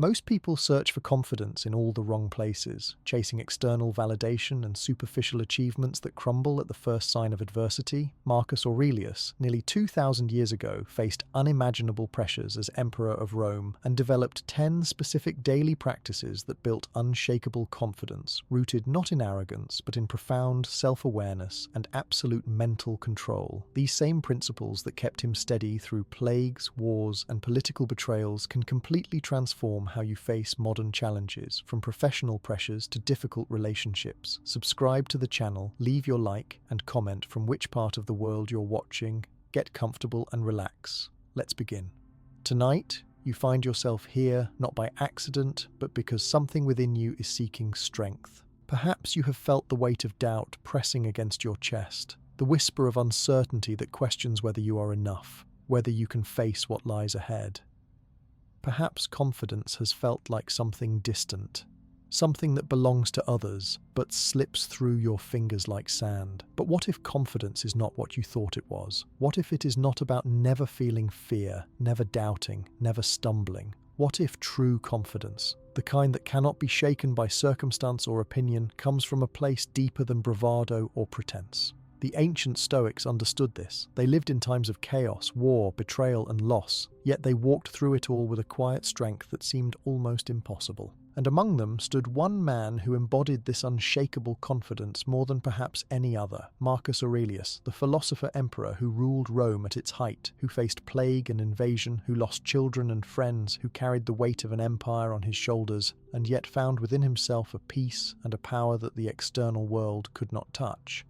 Most people search for confidence in all the wrong places, chasing external validation and superficial achievements that crumble at the first sign of adversity. Marcus Aurelius, nearly 2,000 years ago, faced unimaginable pressures as Emperor of Rome and developed 10 specific daily practices that built unshakable confidence, rooted not in arrogance, but in profound self-awareness and absolute mental control. These same principles that kept him steady through plagues, wars, and political betrayals can completely transform how you face modern challenges, from professional pressures to difficult relationships. Subscribe to the channel, leave your like and comment from which part of the world you're watching. Get comfortable and relax. Let's begin. Tonight, you find yourself here not by accident, but because something within you is seeking strength. Perhaps you have felt the weight of doubt pressing against your chest, the whisper of uncertainty that questions whether you are enough, whether you can face what lies ahead. Perhaps confidence has felt like something distant, something that belongs to others, but slips through your fingers like sand. But what if confidence is not what you thought it was? What if it is not about never feeling fear, never doubting, never stumbling? What if true confidence, the kind that cannot be shaken by circumstance or opinion, comes from a place deeper than bravado or pretense? The ancient Stoics understood this. They lived in times of chaos, war, betrayal, and loss, yet they walked through it all with a quiet strength that seemed almost impossible. And among them stood one man who embodied this unshakable confidence more than perhaps any other: Marcus Aurelius, the philosopher emperor who ruled Rome at its height, who faced plague and invasion, who lost children and friends, who carried the weight of an empire on his shoulders, and yet found within himself a peace and a power that the external world could not touch.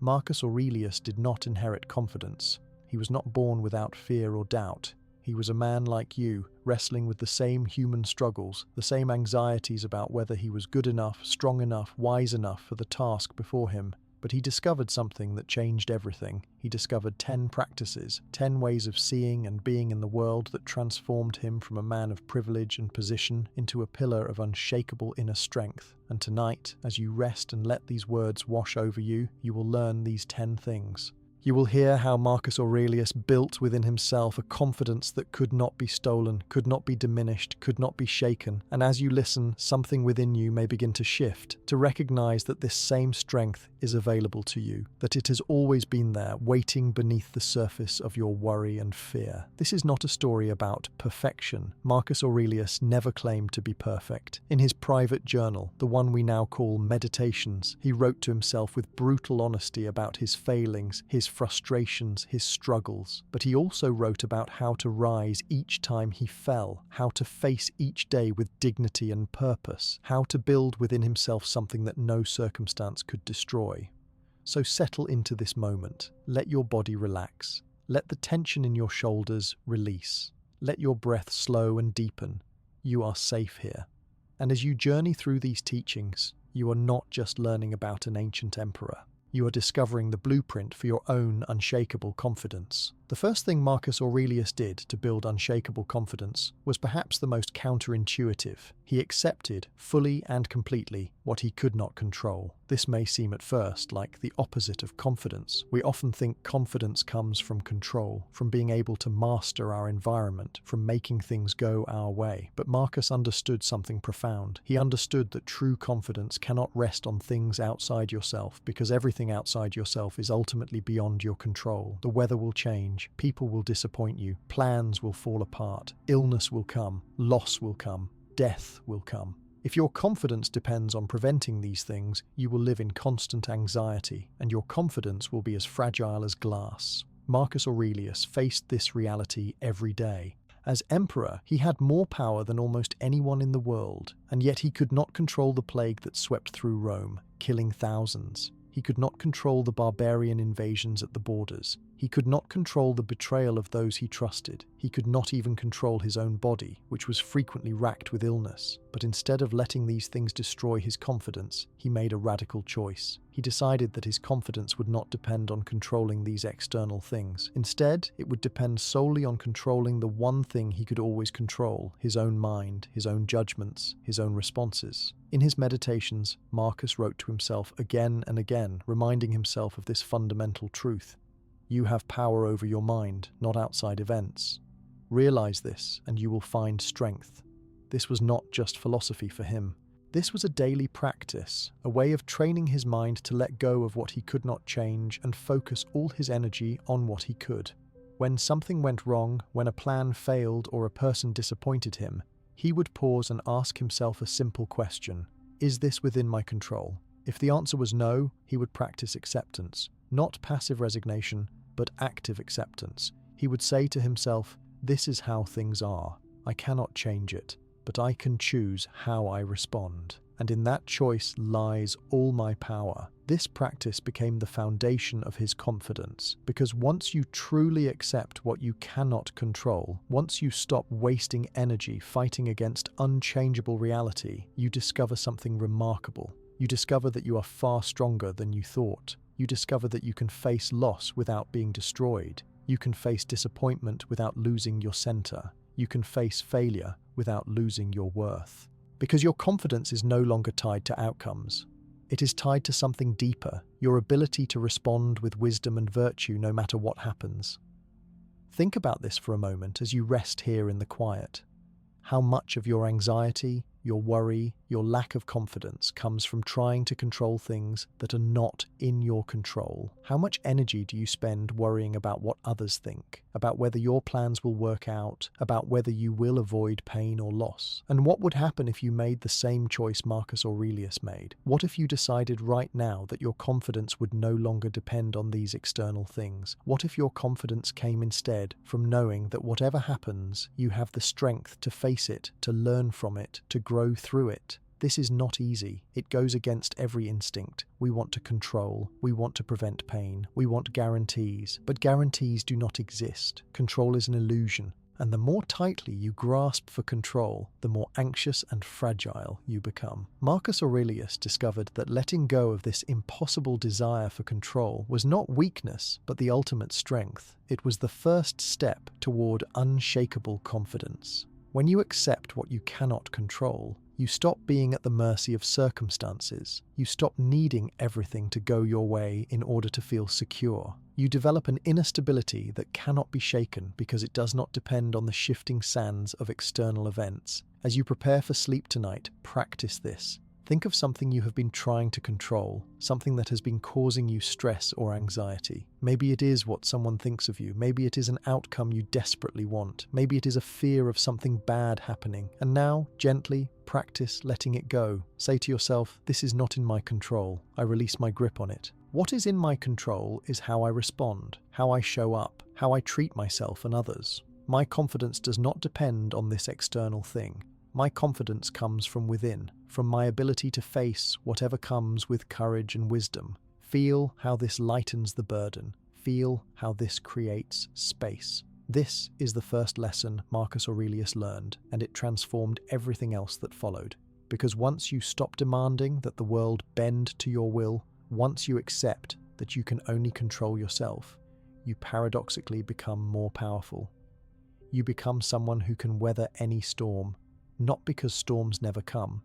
Marcus Aurelius did not inherit confidence. He was not born without fear or doubt. He was a man like you, wrestling with the same human struggles, the same anxieties about whether he was good enough, strong enough, wise enough for the task before him. But he discovered something that changed everything. He discovered 10 practices, 10 ways of seeing and being in the world that transformed him from a man of privilege and position into a pillar of unshakable inner strength. And tonight, as you rest and let these words wash over you, you will learn these 10 things. You will hear how Marcus Aurelius built within himself a confidence that could not be stolen, could not be diminished, could not be shaken. And as you listen, something within you may begin to shift, to recognize that this same strength is available to you, that it has always been there, waiting beneath the surface of your worry and fear. This is not a story about perfection. Marcus Aurelius never claimed to be perfect. In his private journal, the one we now call Meditations, he wrote to himself with brutal honesty about his failings, his frustrations, his struggles. But he also wrote about how to rise each time he fell, how to face each day with dignity and purpose, how to build within himself something that no circumstance could destroy. So settle into this moment. Let your body relax. Let the tension in your shoulders release. Let your breath slow and deepen. You are safe here. And as you journey through these teachings, you are not just learning about an ancient emperor. You are discovering the blueprint for your own unshakable confidence. The first thing Marcus Aurelius did to build unshakable confidence was perhaps the most counterintuitive. He accepted, fully and completely, what he could not control. This may seem at first like the opposite of confidence. We often think confidence comes from control, from being able to master our environment, from making things go our way. But Marcus understood something profound. He understood that true confidence cannot rest on things outside yourself, because everything outside yourself is ultimately beyond your control. The weather will change. People will disappoint you, plans will fall apart, illness will come, loss will come, death will come. If your confidence depends on preventing these things, you will live in constant anxiety, and your confidence will be as fragile as glass. Marcus Aurelius faced this reality every day. As emperor, he had more power than almost anyone in the world, and yet he could not control the plague that swept through Rome, killing thousands. He could not control the barbarian invasions at the borders. He could not control the betrayal of those he trusted. He could not even control his own body, which was frequently racked with illness. But instead of letting these things destroy his confidence, he made a radical choice. He decided that his confidence would not depend on controlling these external things. Instead, it would depend solely on controlling the one thing he could always control: his own mind, his own judgments, his own responses. In his meditations, Marcus wrote to himself again and again, reminding himself of this fundamental truth. You have power over your mind, not outside events. Realize this, and you will find strength. This was not just philosophy for him. This was a daily practice, a way of training his mind to let go of what he could not change and focus all his energy on what he could. When something went wrong, when a plan failed or a person disappointed him, he would pause and ask himself a simple question: is this within my control? If the answer was no, he would practice acceptance, not passive resignation, but active acceptance. He would say to himself, this is how things are. I cannot change it, but I can choose how I respond. And in that choice lies all my power. This practice became the foundation of his confidence, because once you truly accept what you cannot control, once you stop wasting energy fighting against unchangeable reality, you discover something remarkable. You discover that you are far stronger than you thought. You discover that you can face loss without being destroyed. You can face disappointment without losing your center. You can face failure without losing your worth. Because your confidence is no longer tied to outcomes. It is tied to something deeper, your ability to respond with wisdom and virtue no matter what happens. Think about this for a moment as you rest here in the quiet. How much of your anxiety, your worry, your lack of confidence comes from trying to control things that are not in your control? How much energy do you spend worrying about what others think, about whether your plans will work out, about whether you will avoid pain or loss? And what would happen if you made the same choice Marcus Aurelius made? What if you decided right now that your confidence would no longer depend on these external things? What if your confidence came instead from knowing that whatever happens, you have the strength to face it, to learn from it, to grow through it? This is not easy. It goes against every instinct. We want to control. We want to prevent pain. We want guarantees. But guarantees do not exist. Control is an illusion. And the more tightly you grasp for control, the more anxious and fragile you become. Marcus Aurelius discovered that letting go of this impossible desire for control was not weakness, but the ultimate strength. It was the first step toward unshakable confidence. When you accept what you cannot control, you stop being at the mercy of circumstances. You stop needing everything to go your way in order to feel secure. You develop an inner stability that cannot be shaken because it does not depend on the shifting sands of external events. As you prepare for sleep tonight, practice this. Think of something you have been trying to control, something that has been causing you stress or anxiety. Maybe it is what someone thinks of you. Maybe it is an outcome you desperately want. Maybe it is a fear of something bad happening. And now, gently, practice letting it go. Say to yourself, this is not in my control. I release my grip on it. What is in my control is how I respond, how I show up, how I treat myself and others. My confidence does not depend on this external thing. My confidence comes from within, from my ability to face whatever comes with courage and wisdom. Feel how this lightens the burden. Feel how this creates space. This is the first lesson Marcus Aurelius learned, and it transformed everything else that followed. Because once you stop demanding that the world bend to your will, once you accept that you can only control yourself, you paradoxically become more powerful. You become someone who can weather any storm, not because storms never come,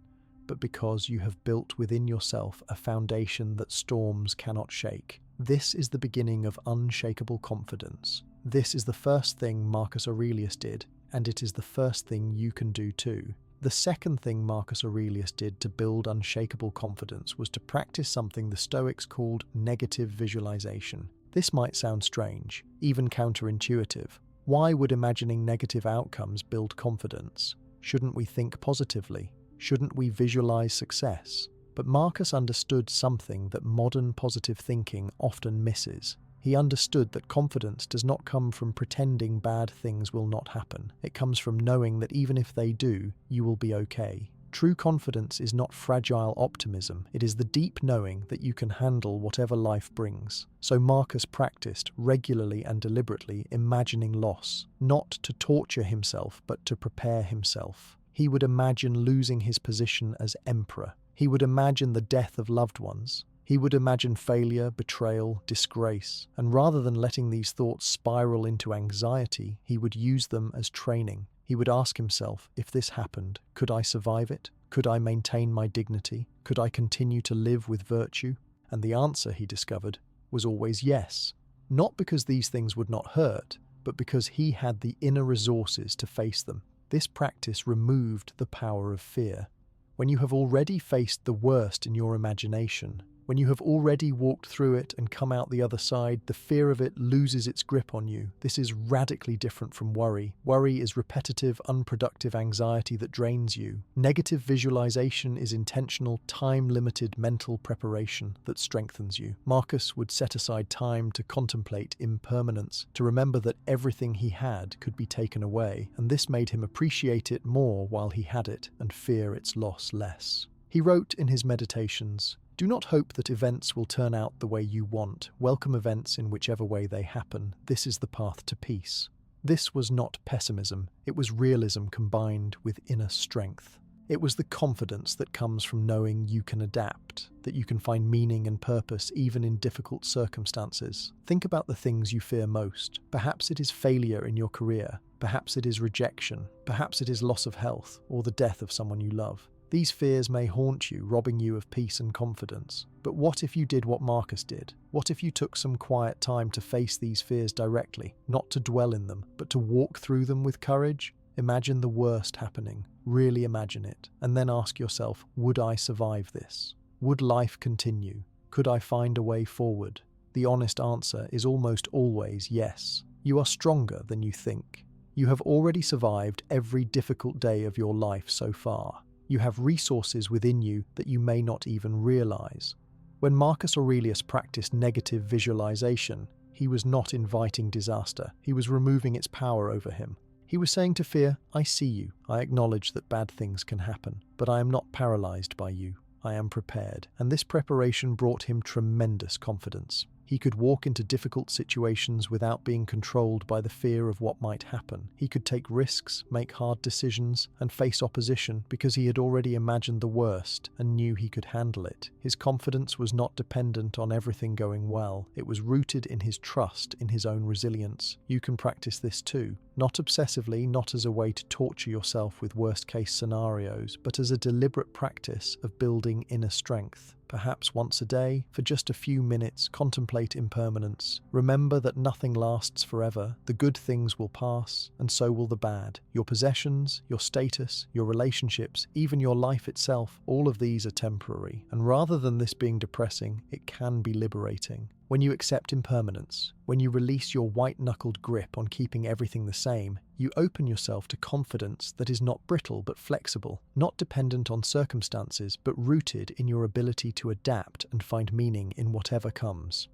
but because you have built within yourself a foundation that storms cannot shake. This is the beginning of unshakable confidence. This is the first thing Marcus Aurelius did, and it is the first thing you can do too. The second thing Marcus Aurelius did to build unshakable confidence was to practice something the Stoics called negative visualization. This might sound strange, even counterintuitive. Why would imagining negative outcomes build confidence? Shouldn't we think positively? Shouldn't we visualize success? But Marcus understood something that modern positive thinking often misses. He understood that confidence does not come from pretending bad things will not happen. It comes from knowing that even if they do, you will be okay. True confidence is not fragile optimism. It is the deep knowing that you can handle whatever life brings. So Marcus practiced regularly and deliberately imagining loss, not to torture himself, but to prepare himself. He would imagine losing his position as emperor. He would imagine the death of loved ones. He would imagine failure, betrayal, disgrace. And rather than letting these thoughts spiral into anxiety, he would use them as training. He would ask himself, if this happened, could I survive it? Could I maintain my dignity? Could I continue to live with virtue? And the answer, he discovered, was always yes. Not because these things would not hurt, but because he had the inner resources to face them. This practice removed the power of fear. When you have already faced the worst in your imagination, when you have already walked through it and come out the other side, the fear of it loses its grip on you. This is radically different from worry. Worry is repetitive, unproductive anxiety that drains you. Negative visualization is intentional, time-limited mental preparation that strengthens you. Marcus would set aside time to contemplate impermanence, to remember that everything he had could be taken away, and this made him appreciate it more while he had it and fear its loss less. He wrote in his meditations, "Do not hope that events will turn out the way you want. Welcome events in whichever way they happen. This is the path to peace." This was not pessimism. It was realism combined with inner strength. It was the confidence that comes from knowing you can adapt, that you can find meaning and purpose even in difficult circumstances. Think about the things you fear most. Perhaps it is failure in your career. Perhaps it is rejection. Perhaps it is loss of health or the death of someone you love. These fears may haunt you, robbing you of peace and confidence. But what if you did what Marcus did? What if you took some quiet time to face these fears directly, not to dwell in them, but to walk through them with courage? Imagine the worst happening. Really imagine it. And then ask yourself, would I survive this? Would life continue? Could I find a way forward? The honest answer is almost always yes. You are stronger than you think. You have already survived every difficult day of your life so far. You have resources within you that you may not even realize. When Marcus Aurelius practiced negative visualization, he was not inviting disaster. He was removing its power over him. He was saying to fear, "I see you. I acknowledge that bad things can happen, but I am not paralyzed by you. I am prepared." And this preparation brought him tremendous confidence. He could walk into difficult situations without being controlled by the fear of what might happen. He could take risks, make hard decisions, and face opposition because he had already imagined the worst and knew he could handle it. His confidence was not dependent on everything going well. It was rooted in his trust in his own resilience. You can practice this too. Not obsessively, not as a way to torture yourself with worst-case scenarios, but as a deliberate practice of building inner strength. Perhaps once a day, for just a few minutes, contemplate impermanence. Remember that nothing lasts forever. The good things will pass, and so will the bad. Your possessions, your status, your relationships, even your life itself, all of these are temporary. And rather than this being depressing, it can be liberating. When you accept impermanence, when you release your white-knuckled grip on keeping everything the same, you open yourself to confidence that is not brittle but flexible, not dependent on circumstances but rooted in your ability to adapt and find meaning in whatever comes.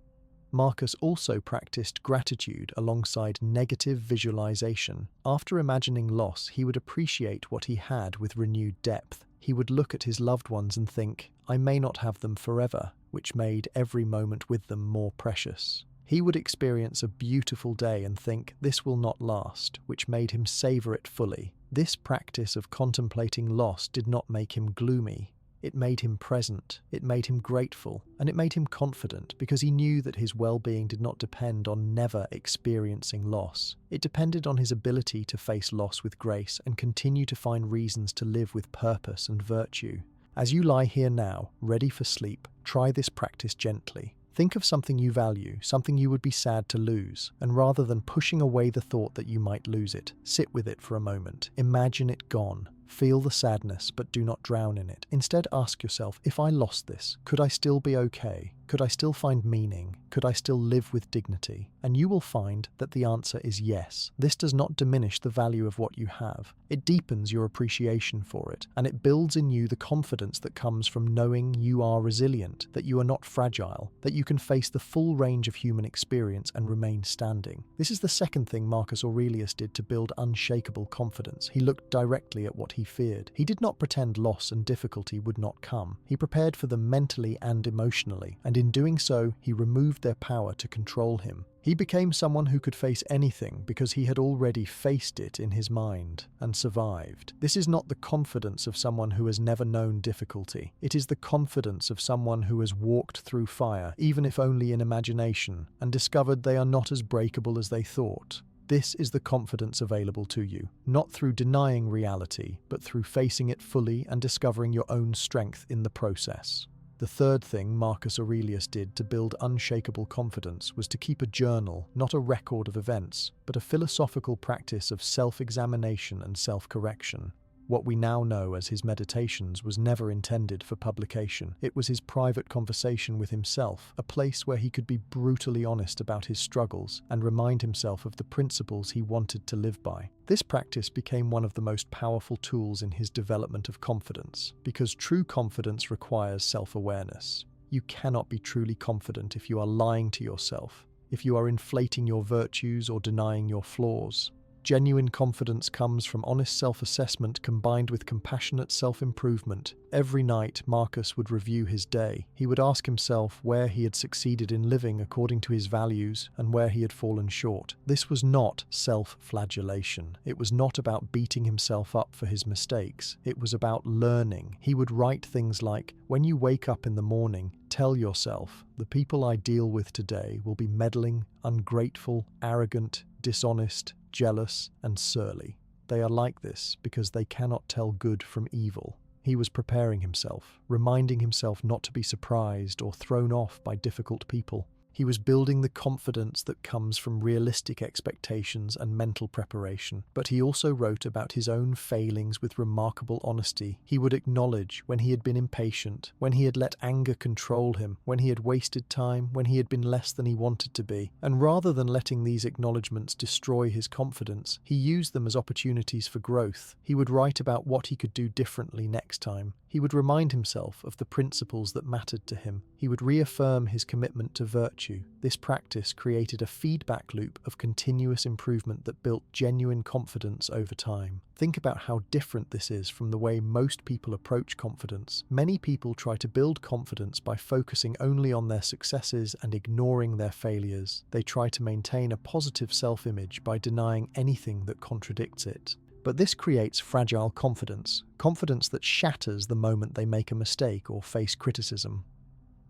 Marcus also practiced gratitude alongside negative visualization. After imagining loss, he would appreciate what he had with renewed depth. He would look at his loved ones and think, "I may not have them forever," which made every moment with them more precious. He would experience a beautiful day and think, "This will not last," which made him savor it fully. This practice of contemplating loss did not make him gloomy. It made him present, it made him grateful, and it made him confident because he knew that his well-being did not depend on never experiencing loss. It depended on his ability to face loss with grace and continue to find reasons to live with purpose and virtue. As you lie here now, ready for sleep, try this practice gently. Think of something you value, something you would be sad to lose, and rather than pushing away the thought that you might lose it, sit with it for a moment. Imagine it gone. Feel the sadness, but do not drown in it. Instead, ask yourself, if I lost this, could I still be okay? Could I still find meaning? Could I still live with dignity? And you will find that the answer is yes. This does not diminish the value of what you have. It deepens your appreciation for it, and it builds in you the confidence that comes from knowing you are resilient, that you are not fragile, that you can face the full range of human experience and remain standing. This is the second thing Marcus Aurelius did to build unshakable confidence. He looked directly at what he feared. He did not pretend loss and difficulty would not come. He prepared for them mentally and emotionally, and in doing so, he removed their power to control him. He became someone who could face anything because he had already faced it in his mind and survived. This is not the confidence of someone who has never known difficulty. It is the confidence of someone who has walked through fire, even if only in imagination, and discovered they are not as breakable as they thought. This is the confidence available to you, not through denying reality, but through facing it fully and discovering your own strength in the process. The third thing Marcus Aurelius did to build unshakable confidence was to keep a journal, not a record of events, but a philosophical practice of self-examination and self-correction. What we now know as his meditations was never intended for publication. It was his private conversation with himself, a place where he could be brutally honest about his struggles and remind himself of the principles he wanted to live by. This practice became one of the most powerful tools in his development of confidence, because true confidence requires self-awareness. You cannot be truly confident if you are lying to yourself, if you are inflating your virtues or denying your flaws. Genuine confidence comes from honest self-assessment combined with compassionate self-improvement. Every night, Marcus would review his day. He would ask himself where he had succeeded in living according to his values and where he had fallen short. This was not self-flagellation. It was not about beating himself up for his mistakes. It was about learning. He would write things like, "When you wake up in the morning, tell yourself, the people I deal with today will be meddling, ungrateful, arrogant, dishonest, jealous, and surly. They are like this because they cannot tell good from evil." He was preparing himself, reminding himself not to be surprised or thrown off by difficult people. He was building the confidence that comes from realistic expectations and mental preparation, but he also wrote about his own failings with remarkable honesty. He would acknowledge when he had been impatient, when he had let anger control him, when he had wasted time, when he had been less than he wanted to be. And rather than letting these acknowledgements destroy his confidence, he used them as opportunities for growth. He would write about what he could do differently next time. He would remind himself of the principles that mattered to him. He would reaffirm his commitment to virtue. This practice created a feedback loop of continuous improvement that built genuine confidence over time. Think about how different this is from the way most people approach confidence. Many people try to build confidence by focusing only on their successes and ignoring their failures. They try to maintain a positive self-image by denying anything that contradicts it. But this creates fragile confidence that shatters the moment they make a mistake or face criticism.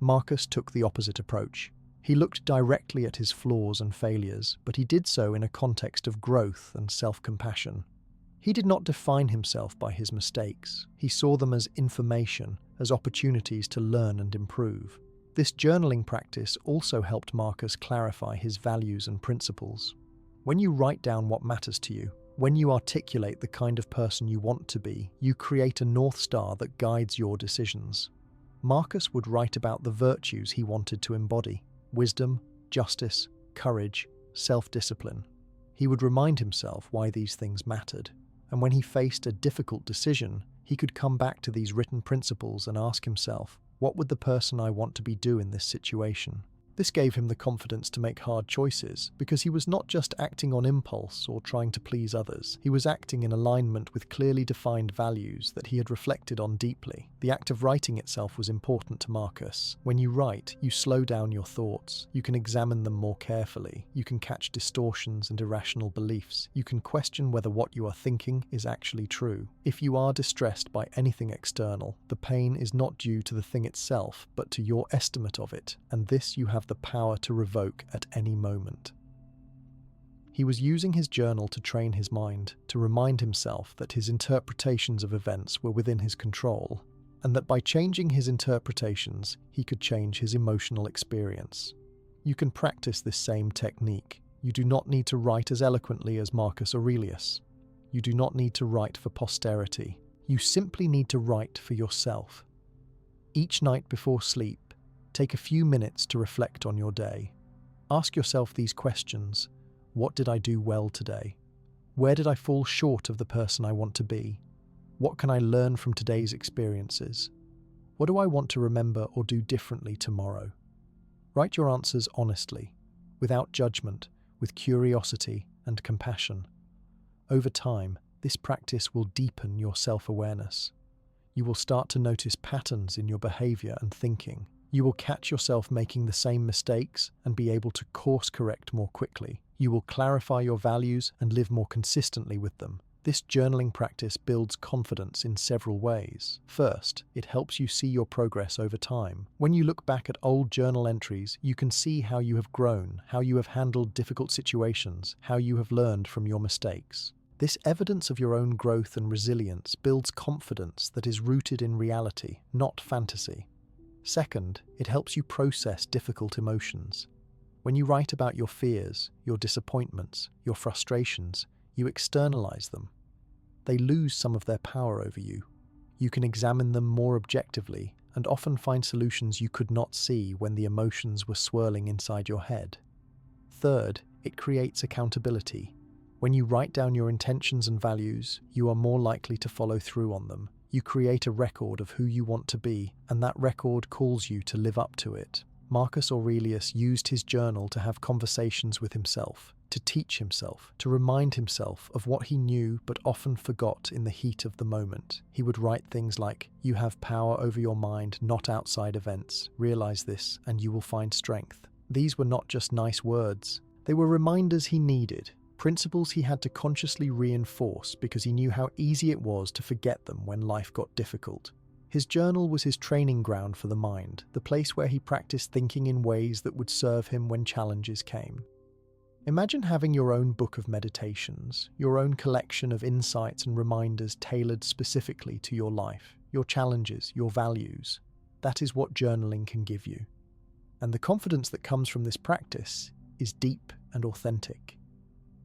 Marcus took the opposite approach. He looked directly at his flaws and failures, but he did so in a context of growth and self-compassion. He did not define himself by his mistakes. He saw them as information, as opportunities to learn and improve. This journaling practice also helped Marcus clarify his values and principles. When you write down what matters to you, when you articulate the kind of person you want to be, you create a North Star that guides your decisions. Marcus would write about the virtues he wanted to embody: wisdom, justice, courage, self-discipline. He would remind himself why these things mattered, and when he faced a difficult decision, he could come back to these written principles and ask himself, what would the person I want to be do in this situation? This gave him the confidence to make hard choices, because he was not just acting on impulse or trying to please others. He was acting in alignment with clearly defined values that he had reflected on deeply. The act of writing itself was important to Marcus. When you write, you slow down your thoughts. You can examine them more carefully. You can catch distortions and irrational beliefs. You can question whether what you are thinking is actually true. If you are distressed by anything external, the pain is not due to the thing itself, but to your estimate of it, and this you have the power to revoke at any moment. He was using his journal to train his mind, to remind himself that his interpretations of events were within his control, and that by changing his interpretations, he could change his emotional experience. You can practice this same technique. You do not need to write as eloquently as Marcus Aurelius. You do not need to write for posterity. You simply need to write for yourself. Each night before sleep, take a few minutes to reflect on your day. Ask yourself these questions. What did I do well today? Where did I fall short of the person I want to be? What can I learn from today's experiences? What do I want to remember or do differently tomorrow? Write your answers honestly, without judgment, with curiosity and compassion. Over time, this practice will deepen your self-awareness. You will start to notice patterns in your behavior and thinking. You will catch yourself making the same mistakes and be able to course correct more quickly. You will clarify your values and live more consistently with them. This journaling practice builds confidence in several ways. First, it helps you see your progress over time. When you look back at old journal entries, you can see how you have grown, how you have handled difficult situations, how you have learned from your mistakes. This evidence of your own growth and resilience builds confidence that is rooted in reality, not fantasy. Second, it helps you process difficult emotions. When you write about your fears, your disappointments, your frustrations, you externalize them. They lose some of their power over you. You can examine them more objectively and often find solutions you could not see when the emotions were swirling inside your head. Third, it creates accountability. When you write down your intentions and values, you are more likely to follow through on them. You create a record of who you want to be, and that record calls you to live up to it. Marcus Aurelius used his journal to have conversations with himself, to teach himself, to remind himself of what he knew but often forgot in the heat of the moment. He would write things like, "You have power over your mind, not outside events. Realize this, and you will find strength." These were not just nice words. They were reminders he needed, principles he had to consciously reinforce because he knew how easy it was to forget them when life got difficult. His journal was his training ground for the mind, the place where he practiced thinking in ways that would serve him when challenges came. Imagine having your own book of meditations, your own collection of insights and reminders tailored specifically to your life, your challenges, your values. That is what journaling can give you. And the confidence that comes from this practice is deep and authentic.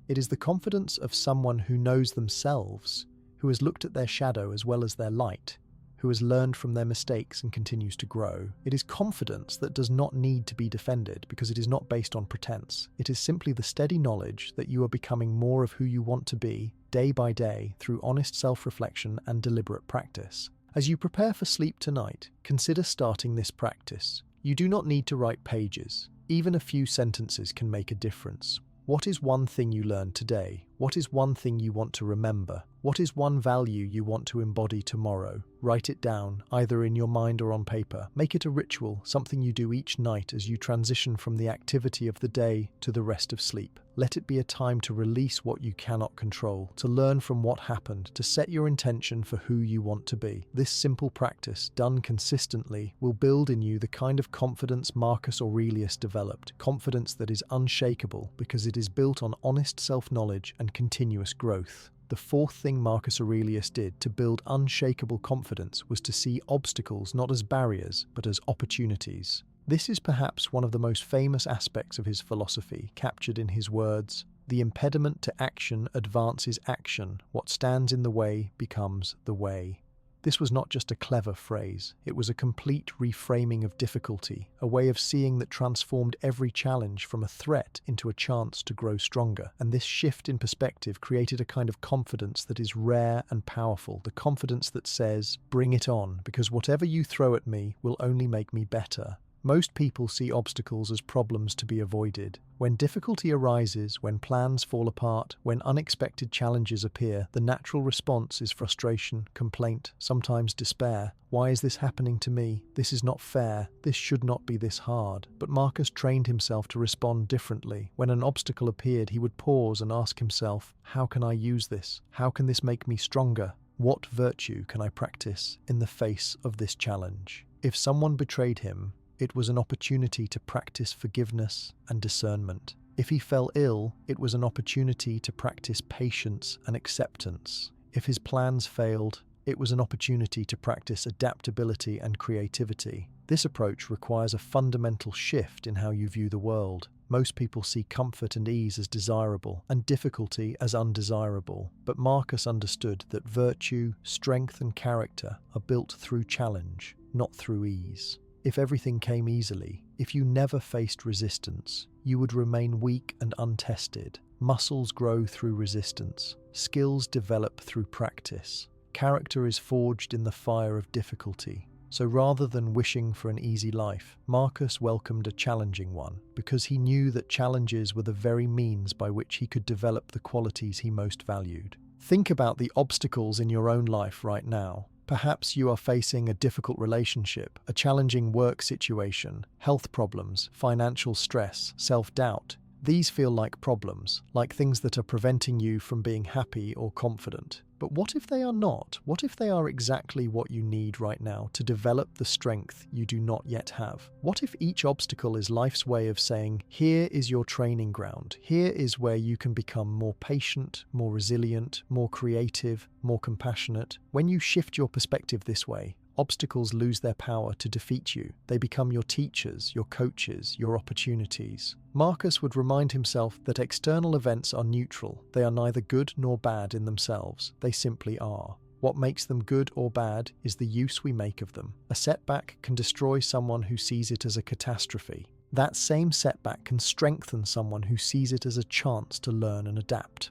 It is the confidence of someone who knows themselves, who has looked at their shadow as well as their light, who has learned from their mistakes and continues to grow. It is confidence that does not need to be defended because it is not based on pretense. It is simply the steady knowledge that you are becoming more of who you want to be, day by day, through honest self-reflection and deliberate practice. As you prepare for sleep tonight, consider starting this practice. You do not need to write pages. Even a few sentences can make a difference. What is one thing you learned today? What is one thing you want to remember? What is one value you want to embody tomorrow? Write it down, either in your mind or on paper. Make it a ritual, something you do each night as you transition from the activity of the day to the rest of sleep. Let it be a time to release what you cannot control, to learn from what happened, to set your intention for who you want to be. This simple practice, done consistently, will build in you the kind of confidence Marcus Aurelius developed, confidence that is unshakable because it is built on honest self-knowledge and continuous growth. The fourth thing Marcus Aurelius did to build unshakable confidence was to see obstacles not as barriers, but as opportunities. This is perhaps one of the most famous aspects of his philosophy, captured in his words, "The impediment to action advances action. What stands in the way becomes the way." This was not just a clever phrase, it was a complete reframing of difficulty, a way of seeing that transformed every challenge from a threat into a chance to grow stronger. And this shift in perspective created a kind of confidence that is rare and powerful, the confidence that says, "Bring it on, because whatever you throw at me will only make me better." Most people see obstacles as problems to be avoided. When difficulty arises, when plans fall apart, when unexpected challenges appear, the natural response is frustration, complaint, sometimes despair. Why is this happening to me? This is not fair. This should not be this hard. But Marcus trained himself to respond differently. When an obstacle appeared, he would pause and ask himself, "How can I use this? How can this make me stronger? What virtue can I practice in the face of this challenge?" If someone betrayed him, it was an opportunity to practice forgiveness and discernment. If he fell ill, it was an opportunity to practice patience and acceptance. If his plans failed, it was an opportunity to practice adaptability and creativity. This approach requires a fundamental shift in how you view the world. Most people see comfort and ease as desirable and difficulty as undesirable. But Marcus understood that virtue, strength, and character are built through challenge, not through ease. If everything came easily, if you never faced resistance, you would remain weak and untested. Muscles grow through resistance. Skills develop through practice. Character is forged in the fire of difficulty. So rather than wishing for an easy life, Marcus welcomed a challenging one, because he knew that challenges were the very means by which he could develop the qualities he most valued. Think about the obstacles in your own life right now. Perhaps you are facing a difficult relationship, a challenging work situation, health problems, financial stress, self-doubt. These feel like problems, like things that are preventing you from being happy or confident. But what if they are not? What if they are exactly what you need right now to develop the strength you do not yet have? What if each obstacle is life's way of saying, "Here is your training ground. Here is where you can become more patient, more resilient, more creative, more compassionate"? When you shift your perspective this way, Obstacles lose their power to defeat you. They become your teachers, your coaches, your opportunities. Marcus would remind himself that external events are neutral. They are neither good nor bad in themselves. They simply are. What makes them good or bad is the use we make of them. A setback can destroy someone who sees it as a catastrophe. That same setback can strengthen someone who sees it as a chance to learn and adapt.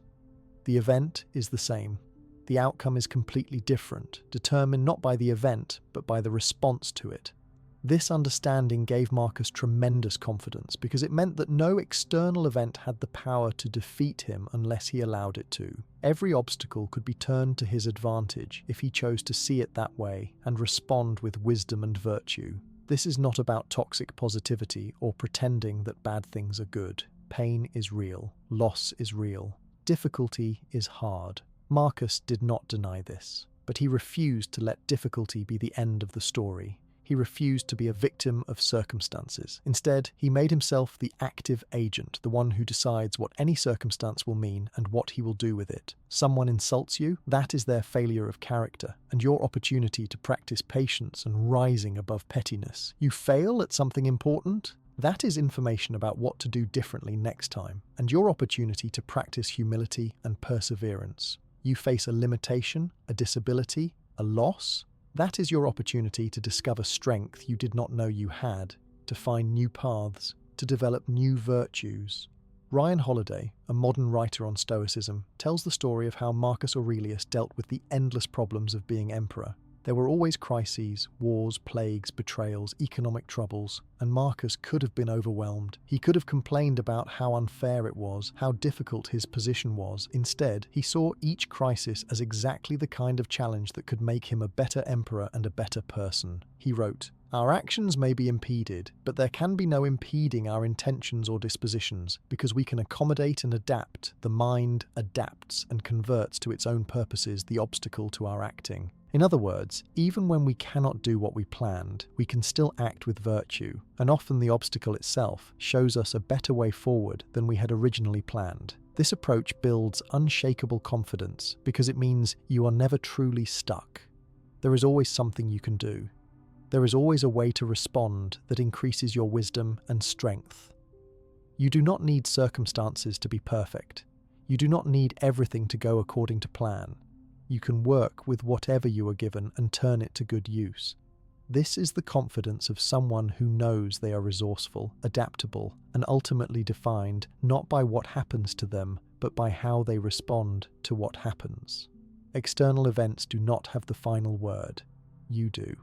The event is the same. The outcome is completely different, determined not by the event, but by the response to it. This understanding gave Marcus tremendous confidence because it meant that no external event had the power to defeat him unless he allowed it to. Every obstacle could be turned to his advantage if he chose to see it that way and respond with wisdom and virtue. This is not about toxic positivity or pretending that bad things are good. Pain is real. Loss is real. Difficulty is hard. Marcus did not deny this, but he refused to let difficulty be the end of the story. He refused to be a victim of circumstances. Instead, he made himself the active agent, the one who decides what any circumstance will mean and what he will do with it. Someone insults you, that is their failure of character, and your opportunity to practice patience and rising above pettiness. You fail at something important? That is information about what to do differently next time, and your opportunity to practice humility and perseverance. You face a limitation, a disability, a loss? That is your opportunity to discover strength you did not know you had, to find new paths, to develop new virtues. Ryan Holiday, a modern writer on Stoicism, tells the story of how Marcus Aurelius dealt with the endless problems of being emperor. There were always crises, wars, plagues, betrayals, economic troubles, and Marcus could have been overwhelmed. He could have complained about how unfair it was, how difficult his position was. Instead, he saw each crisis as exactly the kind of challenge that could make him a better emperor and a better person. He wrote, "Our actions may be impeded, but there can be no impeding our intentions or dispositions, because we can accommodate and adapt. The mind adapts and converts to its own purposes the obstacle to our acting." In other words, even when we cannot do what we planned, we can still act with virtue, and often the obstacle itself shows us a better way forward than we had originally planned. This approach builds unshakable confidence because it means you are never truly stuck. There is always something you can do. There is always a way to respond that increases your wisdom and strength. You do not need circumstances to be perfect. You do not need everything to go according to plan. You can work with whatever you are given and turn it to good use. This is the confidence of someone who knows they are resourceful, adaptable, and ultimately defined not by what happens to them, but by how they respond to what happens. External events do not have the final word. You do.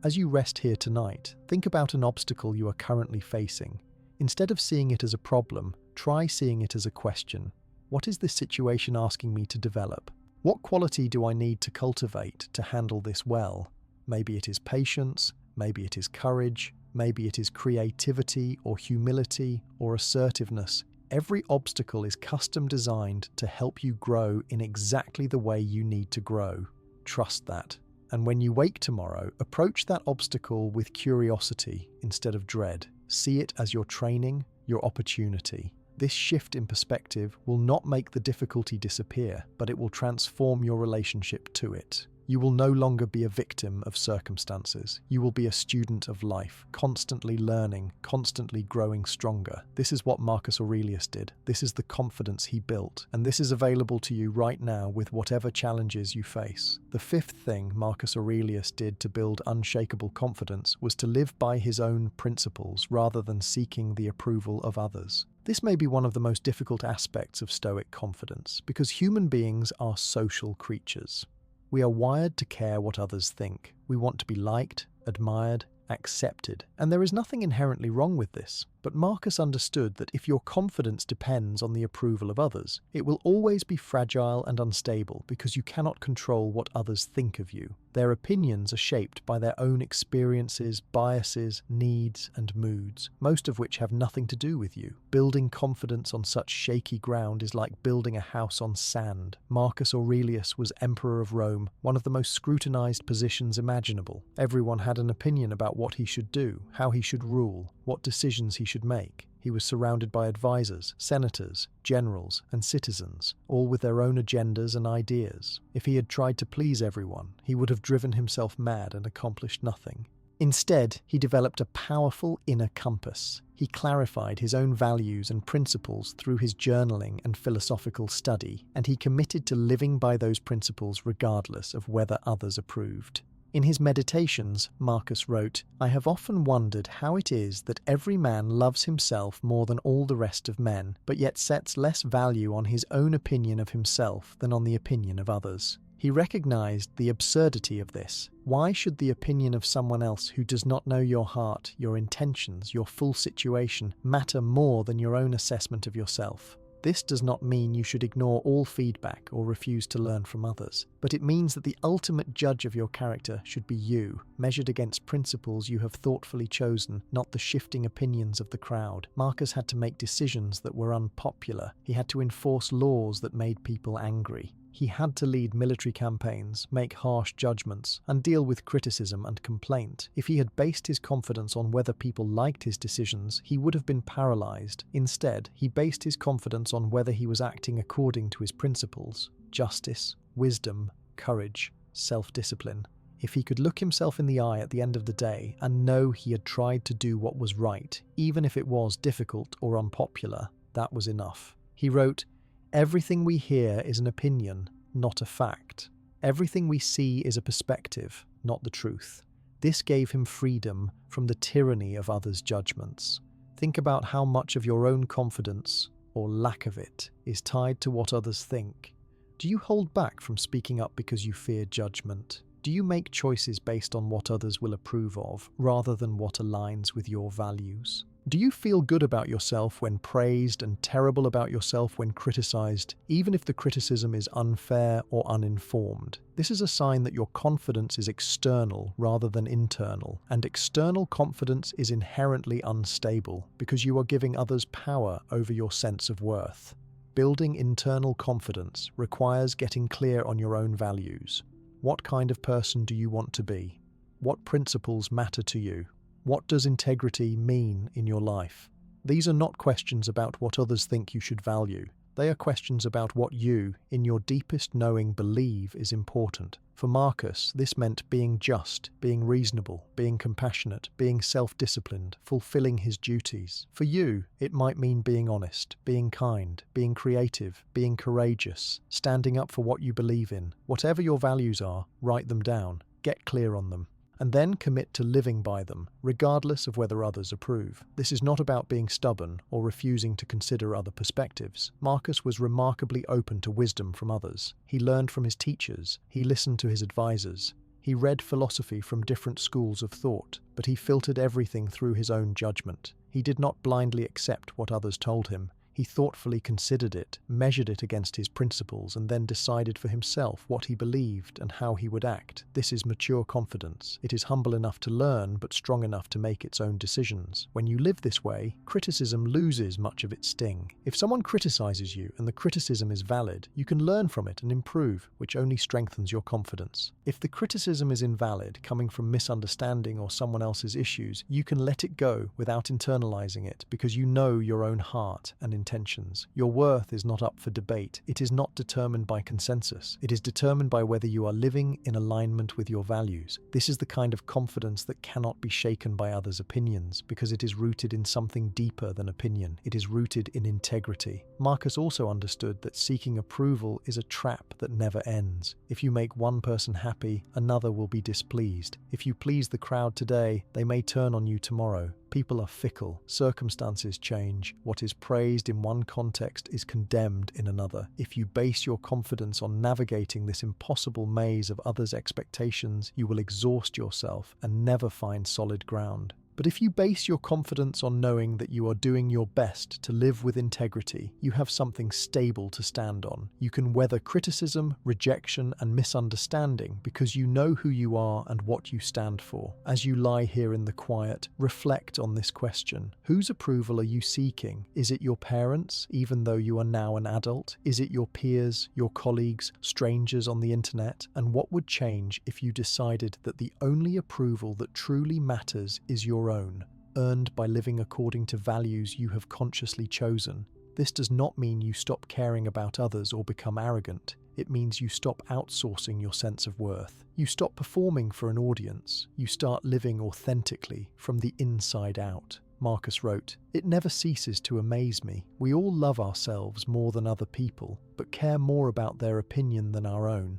As you rest here tonight, think about an obstacle you are currently facing. Instead of seeing it as a problem, try seeing it as a question. What is this situation asking me to develop? What quality do I need to cultivate to handle this well? Maybe it is patience, maybe it is courage, maybe it is creativity or humility or assertiveness. Every obstacle is custom designed to help you grow in exactly the way you need to grow. Trust that. And when you wake tomorrow, approach that obstacle with curiosity instead of dread. See it as your training, your opportunity. This shift in perspective will not make the difficulty disappear, but it will transform your relationship to it. You will no longer be a victim of circumstances. You will be a student of life, constantly learning, constantly growing stronger. This is what Marcus Aurelius did. This is the confidence he built, and this is available to you right now with whatever challenges you face. The fifth thing Marcus Aurelius did to build unshakable confidence was to live by his own principles rather than seeking the approval of others. This may be one of the most difficult aspects of Stoic confidence, because human beings are social creatures. We are wired to care what others think. We want to be liked, admired, accepted, and there is nothing inherently wrong with this. But Marcus understood that if your confidence depends on the approval of others, it will always be fragile and unstable because you cannot control what others think of you. Their opinions are shaped by their own experiences, biases, needs, and moods, most of which have nothing to do with you. Building confidence on such shaky ground is like building a house on sand. Marcus Aurelius was Emperor of Rome, one of the most scrutinized positions imaginable. Everyone had an opinion about what he should do, how he should rule, what decisions he should make. He was surrounded by advisors, senators, generals, and citizens, all with their own agendas and ideas. If he had tried to please everyone, he would have driven himself mad and accomplished nothing. Instead, he developed a powerful inner compass. He clarified his own values and principles through his journaling and philosophical study, and he committed to living by those principles regardless of whether others approved. In his meditations, Marcus wrote, "I have often wondered how it is that every man loves himself more than all the rest of men, but yet sets less value on his own opinion of himself than on the opinion of others." He recognized the absurdity of this. Why should the opinion of someone else who does not know your heart, your intentions, your full situation, matter more than your own assessment of yourself? This does not mean you should ignore all feedback or refuse to learn from others, but it means that the ultimate judge of your character should be you, measured against principles you have thoughtfully chosen, not the shifting opinions of the crowd. Marcus had to make decisions that were unpopular. He had to enforce laws that made people angry. He had to lead military campaigns, make harsh judgments, and deal with criticism and complaint. If he had based his confidence on whether people liked his decisions, he would have been paralyzed. Instead, he based his confidence on whether he was acting according to his principles: justice, wisdom, courage, self-discipline. If he could look himself in the eye at the end of the day and know he had tried to do what was right, even if it was difficult or unpopular, that was enough. He wrote, "Everything we hear is an opinion, not a fact. Everything we see is a perspective, not the truth." This gave him freedom from the tyranny of others' judgments. Think about how much of your own confidence, or lack of it, is tied to what others think. Do you hold back from speaking up because you fear judgment? Do you make choices based on what others will approve of, rather than what aligns with your values? Do you feel good about yourself when praised and terrible about yourself when criticized, even if the criticism is unfair or uninformed? This is a sign that your confidence is external rather than internal, and external confidence is inherently unstable because you are giving others power over your sense of worth. Building internal confidence requires getting clear on your own values. What kind of person do you want to be? What principles matter to you? What does integrity mean in your life? These are not questions about what others think you should value. They are questions about what you, in your deepest knowing, believe is important. For Marcus, this meant being just, being reasonable, being compassionate, being self-disciplined, fulfilling his duties. For you, it might mean being honest, being kind, being creative, being courageous, standing up for what you believe in. Whatever your values are, write them down, get clear on them, and then commit to living by them, regardless of whether others approve. This is not about being stubborn or refusing to consider other perspectives. Marcus was remarkably open to wisdom from others. He learned from his teachers. He listened to his advisors. He read philosophy from different schools of thought, but he filtered everything through his own judgment. He did not blindly accept what others told him. He thoughtfully considered it, measured it against his principles, and then decided for himself what he believed and how he would act. This is mature confidence. It is humble enough to learn, but strong enough to make its own decisions. When you live this way, criticism loses much of its sting. If someone criticizes you and the criticism is valid, you can learn from it and improve, which only strengthens your confidence. If the criticism is invalid, coming from misunderstanding or someone else's issues, you can let it go without internalizing it because you know your own heart and intentions. Your worth is not up for debate. It is not determined by consensus. It is determined by whether you are living in alignment with your values. This is the kind of confidence that cannot be shaken by others' opinions because it is rooted in something deeper than opinion. It is rooted in integrity. Marcus also understood that seeking approval is a trap that never ends. If you make one person happy, another will be displeased. If you please the crowd today, they may turn on you tomorrow. People are fickle. Circumstances change. What is praised in one context is condemned in another. If you base your confidence on navigating this impossible maze of others' expectations, you will exhaust yourself and never find solid ground. But if you base your confidence on knowing that you are doing your best to live with integrity, you have something stable to stand on. You can weather criticism, rejection, and misunderstanding because you know who you are and what you stand for. As you lie here in the quiet, reflect on this question. Whose approval are you seeking? Is it your parents, even though you are now an adult? Is it your peers, your colleagues, strangers on the internet? And what would change if you decided that the only approval that truly matters is your own? earned by living according to values you have consciously chosen. This does not mean you stop caring about others or become arrogant. It means you stop outsourcing your sense of worth. You stop performing for an audience. You start living authentically from the inside out. Marcus wrote, "It never ceases to amaze me. We all love ourselves more than other people, but care more about their opinion than our own."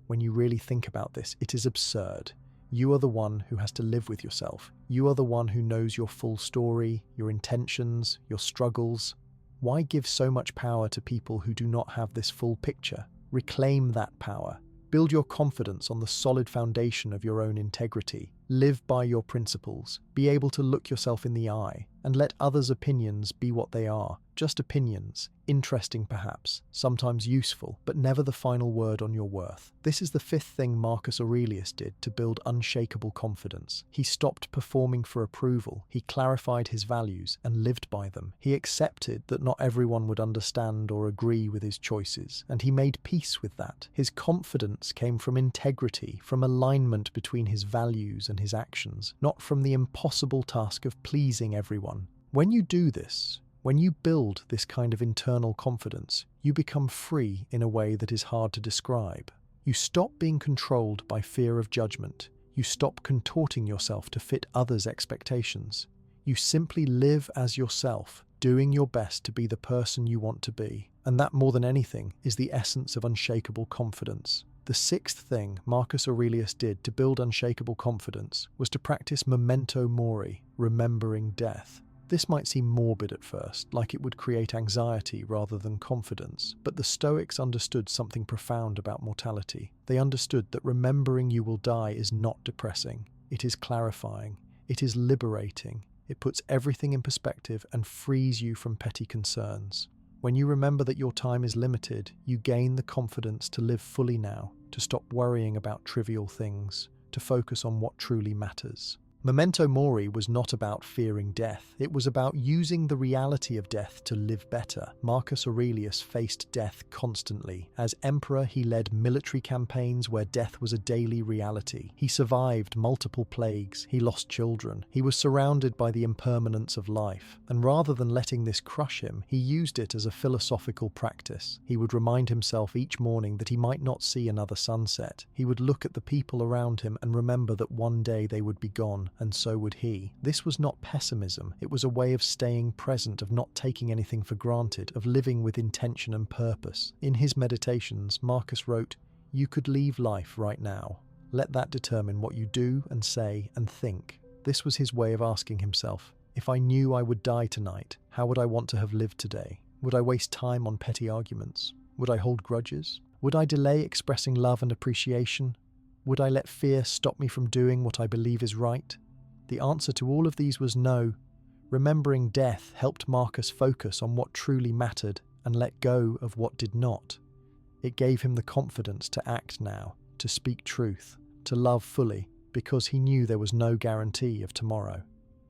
When you really think about this, it is absurd. You are the one who has to live with yourself. You are the one who knows your full story, your intentions, your struggles. Why give so much power to people who do not have this full picture? Reclaim that power. Build your confidence on the solid foundation of your own integrity. Live by your principles. Be able to look yourself in the eye and let others' opinions be what they are. Just opinions. Interesting perhaps, sometimes useful, but never the final word on your worth. This is the fifth thing Marcus Aurelius did to build unshakable confidence. He stopped performing for approval. He clarified his values and lived by them. He accepted that not everyone would understand or agree with his choices, and he made peace with that. His confidence came from integrity, from alignment between his values and his actions, not from the impossible task of pleasing everyone. When you do this, when you build this kind of internal confidence, you become free in a way that is hard to describe. You stop being controlled by fear of judgment. You stop contorting yourself to fit others' expectations. You simply live as yourself, doing your best to be the person you want to be. And that, more than anything, is the essence of unshakable confidence. The sixth thing Marcus Aurelius did to build unshakable confidence was to practice memento mori, remembering death. This might seem morbid at first, like it would create anxiety rather than confidence, but the Stoics understood something profound about mortality. They understood that remembering you will die is not depressing. It is clarifying. It is liberating. It puts everything in perspective and frees you from petty concerns. When you remember that your time is limited, you gain the confidence to live fully now, to stop worrying about trivial things, to focus on what truly matters. Memento mori was not about fearing death. It was about using the reality of death to live better. Marcus Aurelius faced death constantly. As emperor, he led military campaigns where death was a daily reality. He survived multiple plagues. He lost children. He was surrounded by the impermanence of life. And rather than letting this crush him, he used it as a philosophical practice. He would remind himself each morning that he might not see another sunset. He would look at the people around him and remember that one day they would be gone. And so would he. This was not pessimism. It was a way of staying present, of not taking anything for granted, of living with intention and purpose. In his meditations, Marcus wrote, "You could leave life right now. Let that determine what you do and say and think." This was his way of asking himself, if I knew I would die tonight, how would I want to have lived today? Would I waste time on petty arguments? Would I hold grudges? Would I delay expressing love and appreciation? Would I let fear stop me from doing what I believe is right? The answer to all of these was no. Remembering death helped Marcus focus on what truly mattered and let go of what did not. It gave him the confidence to act now, to speak truth, to love fully, because he knew there was no guarantee of tomorrow.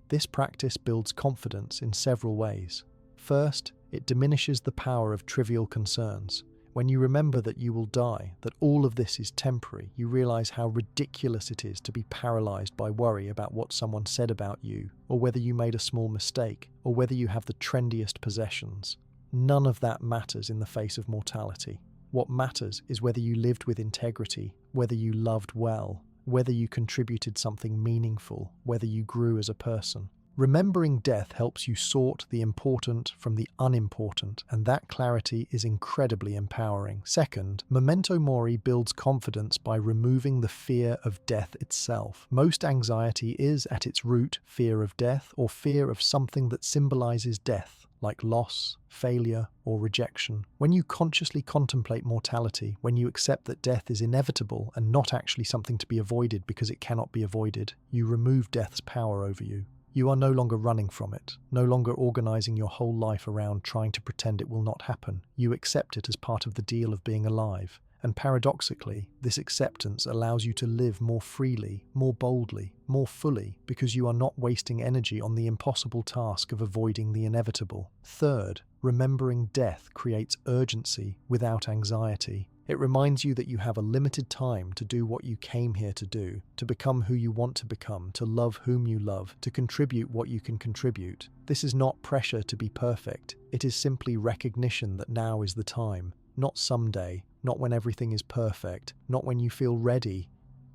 This practice builds confidence in several ways. First, it diminishes the power of trivial concerns. When you remember that you will die, that all of this is temporary, you realize how ridiculous it is to be paralyzed by worry about what someone said about you, or whether you made a small mistake, or whether you have the trendiest possessions. None of that matters in the face of mortality. What matters is whether you lived with integrity, whether you loved well, whether you contributed something meaningful, whether you grew as a person. Remembering death helps you sort the important from the unimportant, and that clarity is incredibly empowering. Second, memento mori builds confidence by removing the fear of death itself. Most anxiety is, at its root, fear of death or fear of something that symbolizes death, like loss, failure, or rejection. When you consciously contemplate mortality, when you accept that death is inevitable and not actually something to be avoided because it cannot be avoided, you remove death's power over you. You are no longer running from it, no longer organizing your whole life around trying to pretend it will not happen. You accept it as part of the deal of being alive. And paradoxically, this acceptance allows you to live more freely, more boldly, more fully, because you are not wasting energy on the impossible task of avoiding the inevitable. Third, remembering death creates urgency without anxiety. It reminds you that you have a limited time to do what you came here to do, to become who you want to become, to love whom you love, to contribute what you can contribute. This is not pressure to be perfect. It is simply recognition that now is the time, not someday, not when everything is perfect, not when you feel ready.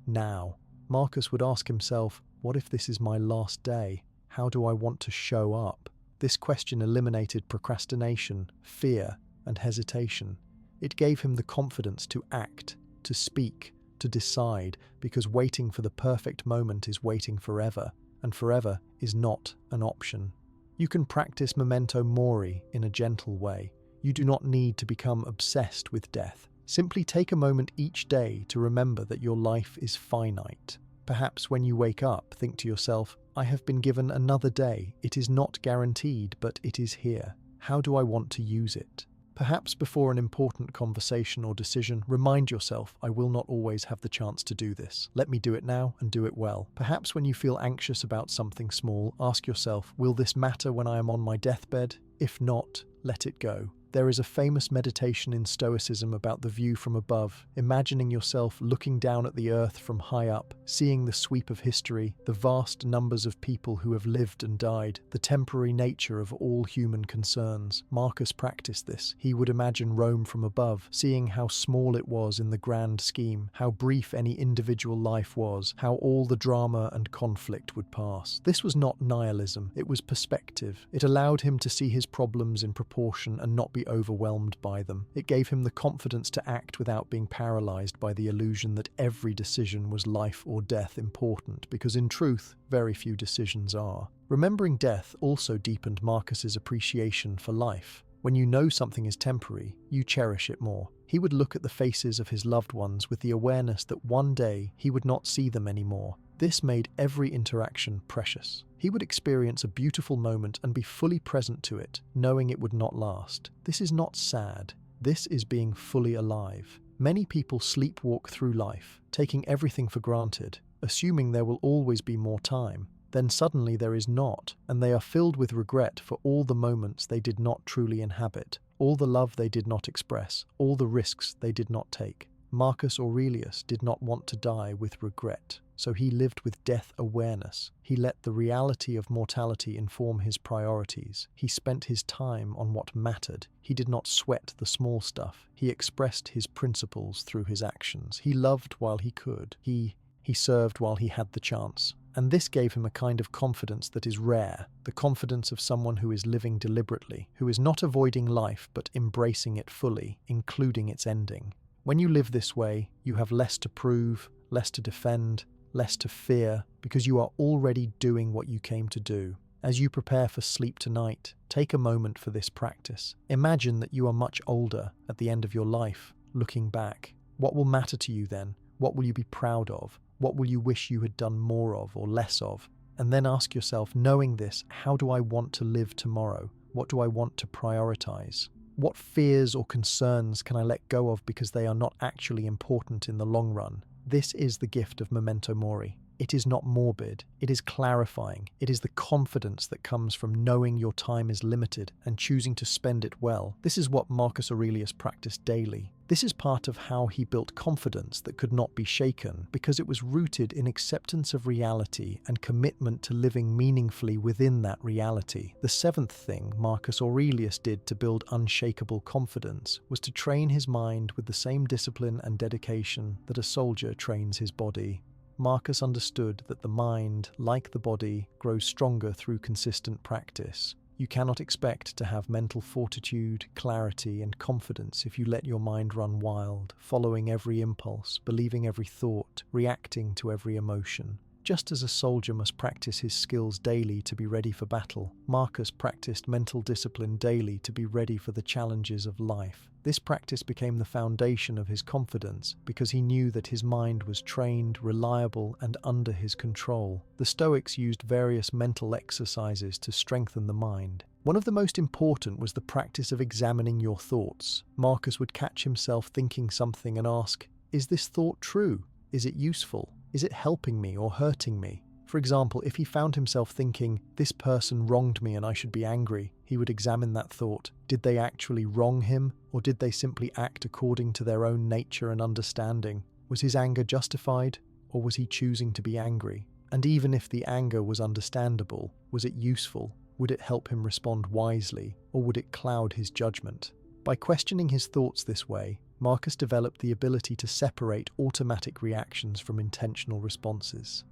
Now. Marcus would ask himself, what if this is my last day? How do I want to show up? This question eliminated procrastination, fear, and hesitation. It gave him the confidence to act, to speak, to decide, because waiting for the perfect moment is waiting forever, and forever is not an option. You can practice memento mori in a gentle way. You do not need to become obsessed with death. Simply take a moment each day to remember that your life is finite. Perhaps when you wake up, think to yourself, I have been given another day. It is not guaranteed, but it is here. How do I want to use it? Perhaps before an important conversation or decision, remind yourself, I will not always have the chance to do this. Let me do it now and do it well. Perhaps when you feel anxious about something small, ask yourself, will this matter when I am on my deathbed? If not, let it go. There is a famous meditation in Stoicism about the view from above, imagining yourself looking down at the earth from high up, seeing the sweep of history, the vast numbers of people who have lived and died, the temporary nature of all human concerns. Marcus practiced this. He would imagine Rome from above, seeing how small it was in the grand scheme, how brief any individual life was, how all the drama and conflict would pass. This was not nihilism, it was perspective. It allowed him to see his problems in proportion and not be overwhelmed by them. It gave him the confidence to act without being paralyzed by the illusion that every decision was life or death important, because in truth, very few decisions are. Remembering death also deepened Marcus's appreciation for life. When you know something is temporary, you cherish it more. He would look at the faces of his loved ones with the awareness that one day he would not see them anymore. This made every interaction precious. He would experience a beautiful moment and be fully present to it, knowing it would not last. This is not sad. This is being fully alive. Many people sleepwalk through life, taking everything for granted, assuming there will always be more time. Then suddenly there is not, and they are filled with regret for all the moments they did not truly inhabit, all the love they did not express, all the risks they did not take. Marcus Aurelius did not want to die with regret, so he lived with death awareness. He let the reality of mortality inform his priorities. He spent his time on what mattered. He did not sweat the small stuff. He expressed his principles through his actions. He loved while he could. He served while he had the chance. And this gave him a kind of confidence that is rare, the confidence of someone who is living deliberately, who is not avoiding life but embracing it fully, including its ending. When you live this way, you have less to prove, less to defend, less to fear, because you are already doing what you came to do. As you prepare for sleep tonight, take a moment for this practice. Imagine that you are much older at the end of your life, looking back. What will matter to you then? What will you be proud of? What will you wish you had done more of or less of? And then ask yourself, knowing this, how do I want to live tomorrow? What do I want to prioritize? What fears or concerns can I let go of because they are not actually important in the long run? This is the gift of memento mori. It is not morbid, it is clarifying. It is the confidence that comes from knowing your time is limited and choosing to spend it well. This is what Marcus Aurelius practiced daily. This is part of how he built confidence that could not be shaken, because it was rooted in acceptance of reality and commitment to living meaningfully within that reality. The seventh thing Marcus Aurelius did to build unshakable confidence was to train his mind with the same discipline and dedication that a soldier trains his body. Marcus understood that the mind, like the body, grows stronger through consistent practice. You cannot expect to have mental fortitude, clarity, and confidence if you let your mind run wild, following every impulse, believing every thought, reacting to every emotion. Just as a soldier must practice his skills daily to be ready for battle, Marcus practiced mental discipline daily to be ready for the challenges of life. This practice became the foundation of his confidence because he knew that his mind was trained, reliable, and under his control. The Stoics used various mental exercises to strengthen the mind. One of the most important was the practice of examining your thoughts. Marcus would catch himself thinking something and ask, "Is this thought true? Is it useful? Is it helping me or hurting me?" For example, if he found himself thinking, "This person wronged me and I should be angry," he would examine that thought. Did they actually wrong him, or did they simply act according to their own nature and understanding? Was his anger justified, or was he choosing to be angry? And even if the anger was understandable, was it useful? Would it help him respond wisely, or would it cloud his judgment? By questioning his thoughts this way, Marcus developed the ability to separate automatic reactions from intentional responses.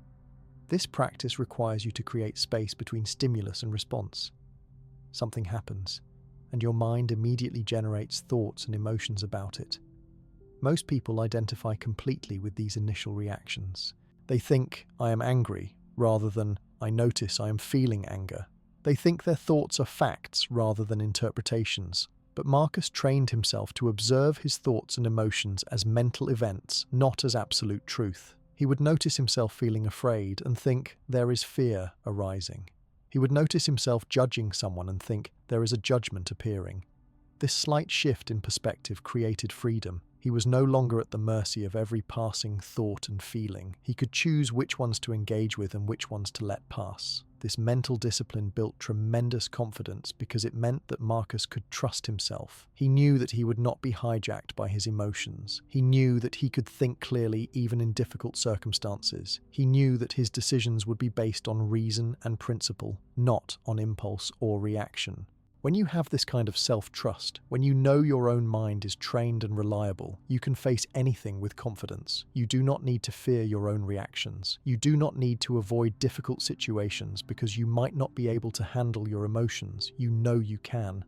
This practice requires you to create space between stimulus and response. Something happens, and your mind immediately generates thoughts and emotions about it. Most people identify completely with these initial reactions. They think, "I am angry," rather than, "I notice I am feeling anger." They think their thoughts are facts rather than interpretations. But Marcus trained himself to observe his thoughts and emotions as mental events, not as absolute truth. He would notice himself feeling afraid and think, "There is fear arising." He would notice himself judging someone and think, "There is a judgment appearing." This slight shift in perspective created freedom. He was no longer at the mercy of every passing thought and feeling. He could choose which ones to engage with and which ones to let pass. This mental discipline built tremendous confidence because it meant that Marcus could trust himself. He knew that he would not be hijacked by his emotions. He knew that he could think clearly even in difficult circumstances. He knew that his decisions would be based on reason and principle, not on impulse or reaction. When you have this kind of self-trust, when you know your own mind is trained and reliable, you can face anything with confidence. You do not need to fear your own reactions. You do not need to avoid difficult situations because you might not be able to handle your emotions. You know you can.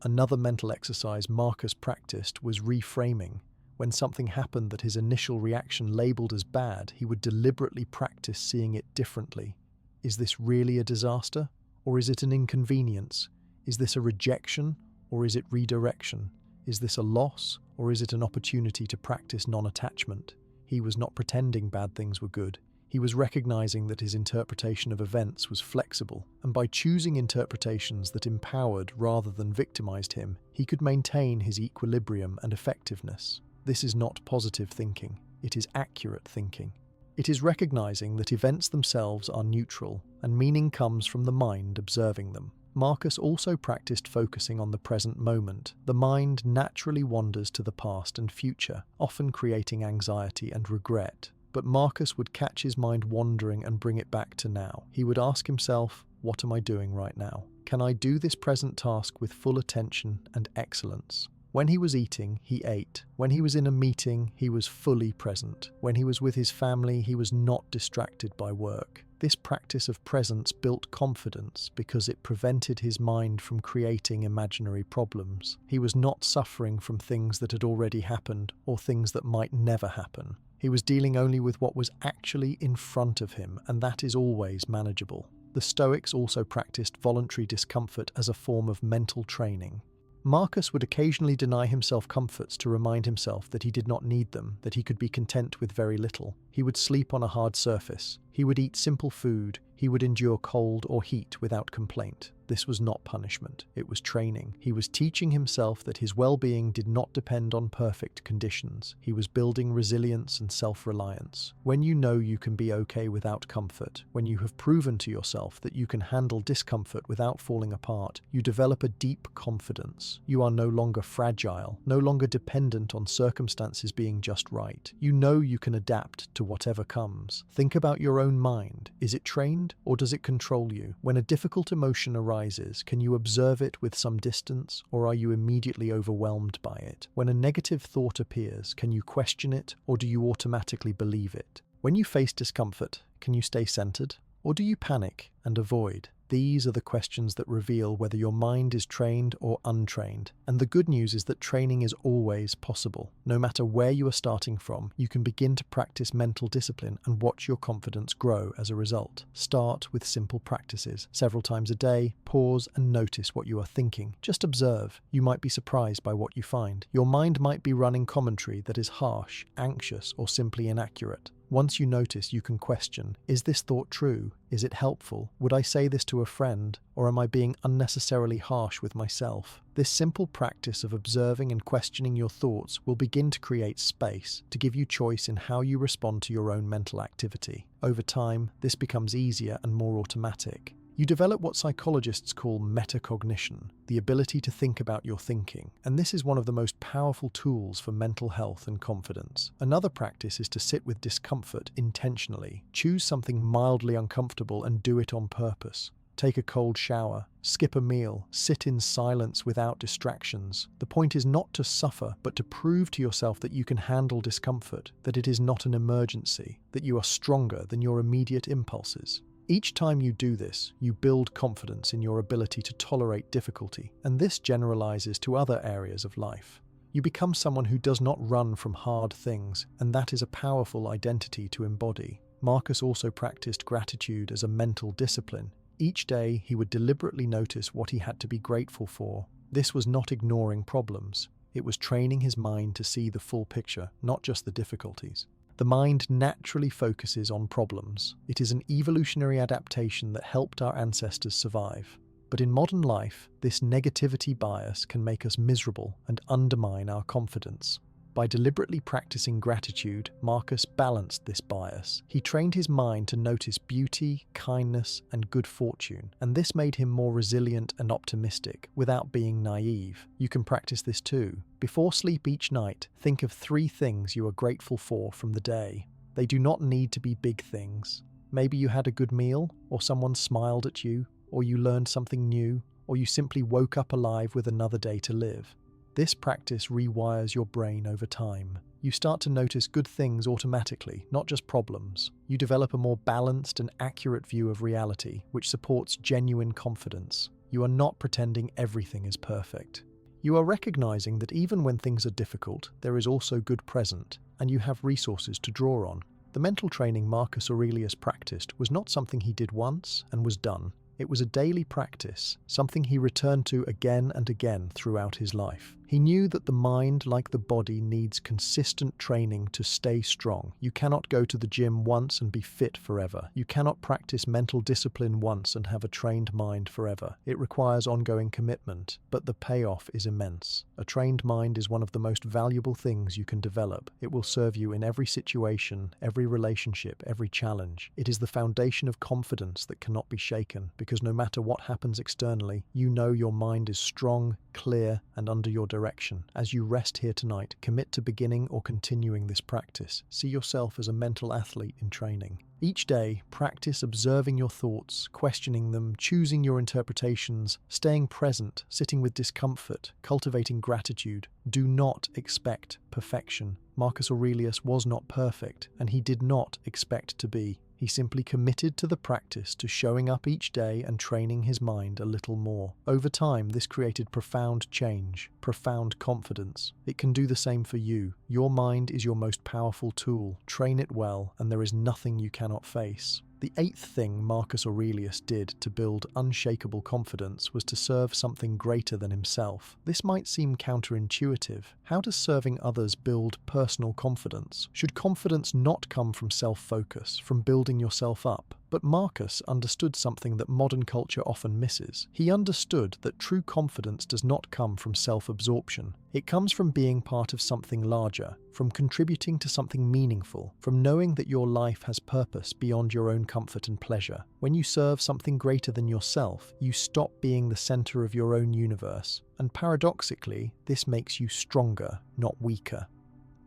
Another mental exercise Marcus practiced was reframing. When something happened that his initial reaction labeled as bad, he would deliberately practice seeing it differently. Is this really a disaster? Or is it an inconvenience? Is this a rejection, or is it redirection? Is this a loss, or is it an opportunity to practice non-attachment? He was not pretending bad things were good. He was recognizing that his interpretation of events was flexible, and by choosing interpretations that empowered rather than victimized him, he could maintain his equilibrium and effectiveness. This is not positive thinking. It is accurate thinking. It is recognizing that events themselves are neutral, and meaning comes from the mind observing them. Marcus also practiced focusing on the present moment. The mind naturally wanders to the past and future, often creating anxiety and regret. But Marcus would catch his mind wandering and bring it back to now. He would ask himself, "What am I doing right now? Can I do this present task with full attention and excellence?" When he was eating, he ate. When he was in a meeting, he was fully present. When he was with his family, he was not distracted by work. This practice of presence built confidence because it prevented his mind from creating imaginary problems. He was not suffering from things that had already happened or things that might never happen. He was dealing only with what was actually in front of him, and that is always manageable. The Stoics also practiced voluntary discomfort as a form of mental training. Marcus would occasionally deny himself comforts to remind himself that he did not need them, that he could be content with very little. He would sleep on a hard surface. He would eat simple food. He would endure cold or heat without complaint. This was not punishment, it was training. He was teaching himself that his well-being did not depend on perfect conditions. He was building resilience and self-reliance. When you know you can be okay without comfort, when you have proven to yourself that you can handle discomfort without falling apart, you develop a deep confidence. You are no longer fragile, no longer dependent on circumstances being just right. You know you can adapt to whatever comes. Think about your own mind. Is it trained, or does it control you? When a difficult emotion arises, can you observe it with some distance, or are you immediately overwhelmed by it? When a negative thought appears, can you question it, or do you automatically believe it? When you face discomfort, can you stay centered, or do you panic and avoid? These are the questions that reveal whether your mind is trained or untrained. And the good news is that training is always possible. No matter where you are starting from, you can begin to practice mental discipline and watch your confidence grow as a result. Start with simple practices. Several times a day, pause and notice what you are thinking. Just observe. You might be surprised by what you find. Your mind might be running commentary that is harsh, anxious, or simply inaccurate. Once you notice, you can question, is this thought true? Is it helpful? Would I say this to a friend? Or am I being unnecessarily harsh with myself? This simple practice of observing and questioning your thoughts will begin to create space to give you choice in how you respond to your own mental activity. Over time, this becomes easier and more automatic. You develop what psychologists call metacognition, the ability to think about your thinking, and this is one of the most powerful tools for mental health and confidence. Another practice is to sit with discomfort intentionally. Choose something mildly uncomfortable and do it on purpose. Take a cold shower, skip a meal, sit in silence without distractions. The point is not to suffer, but to prove to yourself that you can handle discomfort, that it is not an emergency, that you are stronger than your immediate impulses. Each time you do this, you build confidence in your ability to tolerate difficulty, and this generalizes to other areas of life. You become someone who does not run from hard things, and that is a powerful identity to embody. Marcus also practiced gratitude as a mental discipline. Each day, he would deliberately notice what he had to be grateful for. This was not ignoring problems. It was training his mind to see the full picture, not just the difficulties. The mind naturally focuses on problems. It is an evolutionary adaptation that helped our ancestors survive. But in modern life, this negativity bias can make us miserable and undermine our confidence. By deliberately practicing gratitude, Marcus balanced this bias. He trained his mind to notice beauty, kindness, and good fortune, and this made him more resilient and optimistic without being naive. You can practice this too. Before sleep each night, think of 3 things you are grateful for from the day. They do not need to be big things. Maybe you had a good meal, or someone smiled at you, or you learned something new, or you simply woke up alive with another day to live. This practice rewires your brain over time. You start to notice good things automatically, not just problems. You develop a more balanced and accurate view of reality, which supports genuine confidence. You are not pretending everything is perfect. You are recognizing that even when things are difficult, there is also good present, and you have resources to draw on. The mental training Marcus Aurelius practiced was not something he did once and was done. It was a daily practice, something he returned to again and again throughout his life. He knew that the mind, like the body, needs consistent training to stay strong. You cannot go to the gym once and be fit forever. You cannot practice mental discipline once and have a trained mind forever. It requires ongoing commitment, but the payoff is immense. A trained mind is one of the most valuable things you can develop. It will serve you in every situation, every relationship, every challenge. It is the foundation of confidence that cannot be shaken, because no matter what happens externally, you know your mind is strong, clear, and under your direction. As you rest here tonight, commit to beginning or continuing this practice. See yourself as a mental athlete in training. Each day, practice observing your thoughts, questioning them, choosing your interpretations, staying present, sitting with discomfort, cultivating gratitude. Do not expect perfection. Marcus Aurelius was not perfect, and he did not expect to be. He simply committed to the practice, to showing up each day and training his mind a little more. Over time, this created profound change, profound confidence. It can do the same for you. Your mind is your most powerful tool. Train it well, and there is nothing you cannot face. The 8th thing Marcus Aurelius did to build unshakable confidence was to serve something greater than himself. This might seem counterintuitive. How does serving others build personal confidence? Should confidence not come from self-focus, from building yourself up? But Marcus understood something that modern culture often misses. He understood that true confidence does not come from self-absorption. It comes from being part of something larger, from contributing to something meaningful, from knowing that your life has purpose beyond your own comfort and pleasure. When you serve something greater than yourself, you stop being the center of your own universe. And paradoxically, this makes you stronger, not weaker.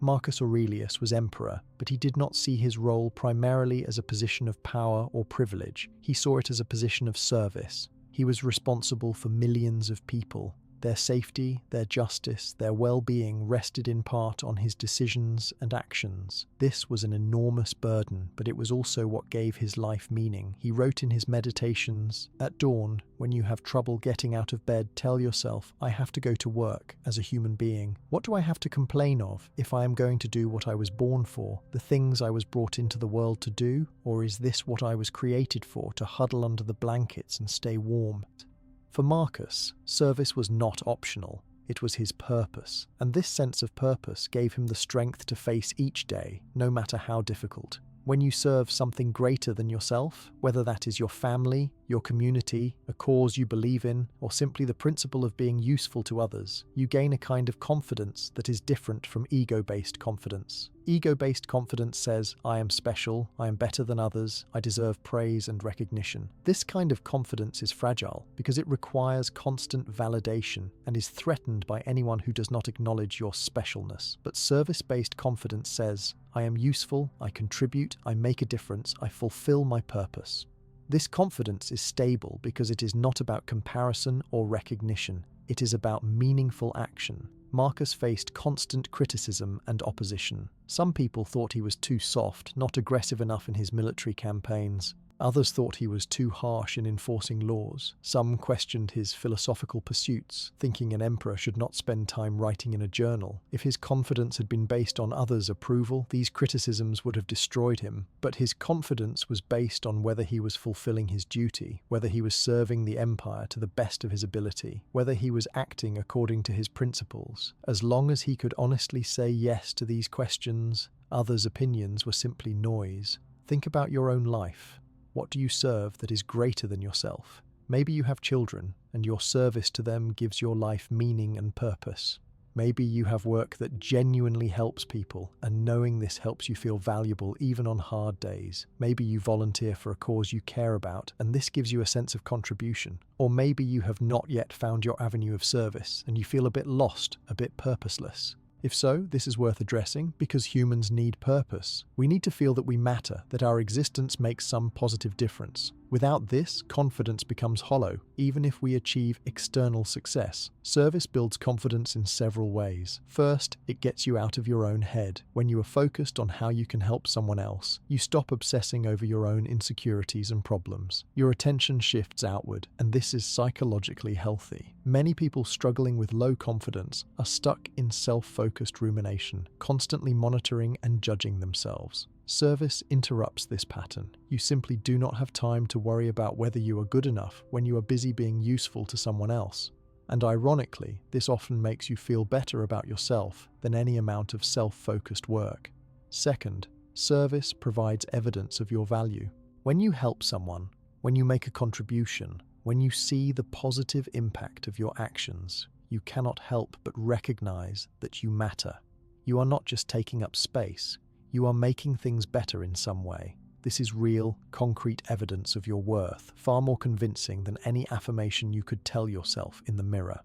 Marcus Aurelius was emperor, but he did not see his role primarily as a position of power or privilege. He saw it as a position of service. He was responsible for millions of people. Their safety, their justice, their well-being rested in part on his decisions and actions. This was an enormous burden, but it was also what gave his life meaning. He wrote in his meditations, "At dawn, when you have trouble getting out of bed, tell yourself, I have to go to work as a human being. What do I have to complain of if I am going to do what I was born for, the things I was brought into the world to do? Or is this what I was created for, to huddle under the blankets and stay warm?" For Marcus, service was not optional, it was his purpose, and this sense of purpose gave him the strength to face each day, no matter how difficult. When you serve something greater than yourself, whether that is your family, your community, a cause you believe in, or simply the principle of being useful to others, you gain a kind of confidence that is different from ego-based confidence. Ego-based confidence says, I am special, I am better than others, I deserve praise and recognition. This kind of confidence is fragile because it requires constant validation and is threatened by anyone who does not acknowledge your specialness. But service-based confidence says, I am useful, I contribute, I make a difference, I fulfill my purpose. This confidence is stable because it is not about comparison or recognition. It is about meaningful action. Marcus faced constant criticism and opposition. Some people thought he was too soft, not aggressive enough in his military campaigns. Others thought he was too harsh in enforcing laws. Some questioned his philosophical pursuits, thinking an emperor should not spend time writing in a journal. If his confidence had been based on others' approval, these criticisms would have destroyed him. But his confidence was based on whether he was fulfilling his duty, whether he was serving the empire to the best of his ability, whether he was acting according to his principles. As long as he could honestly say yes to these questions, others' opinions were simply noise. Think about your own life. What do you serve that is greater than yourself? Maybe you have children, and your service to them gives your life meaning and purpose. Maybe you have work that genuinely helps people, and knowing this helps you feel valuable even on hard days. Maybe you volunteer for a cause you care about, and this gives you a sense of contribution. Or maybe you have not yet found your avenue of service, and you feel a bit lost, a bit purposeless. If so, this is worth addressing because humans need purpose. We need to feel that we matter, that our existence makes some positive difference. Without this, confidence becomes hollow, even if we achieve external success. Service builds confidence in several ways. First, it gets you out of your own head. When you are focused on how you can help someone else, you stop obsessing over your own insecurities and problems. Your attention shifts outward, and this is psychologically healthy. Many people struggling with low confidence are stuck in self-focused rumination, constantly monitoring and judging themselves. Service interrupts this pattern. You simply do not have time to worry about whether you are good enough when you are busy being useful to someone else. And ironically, this often makes you feel better about yourself than any amount of self-focused work. Second, service provides evidence of your value. When you help someone, when you make a contribution, when you see the positive impact of your actions, you cannot help but recognize that you matter. You are not just taking up space. You are making things better in some way. This is real, concrete evidence of your worth, far more convincing than any affirmation you could tell yourself in the mirror.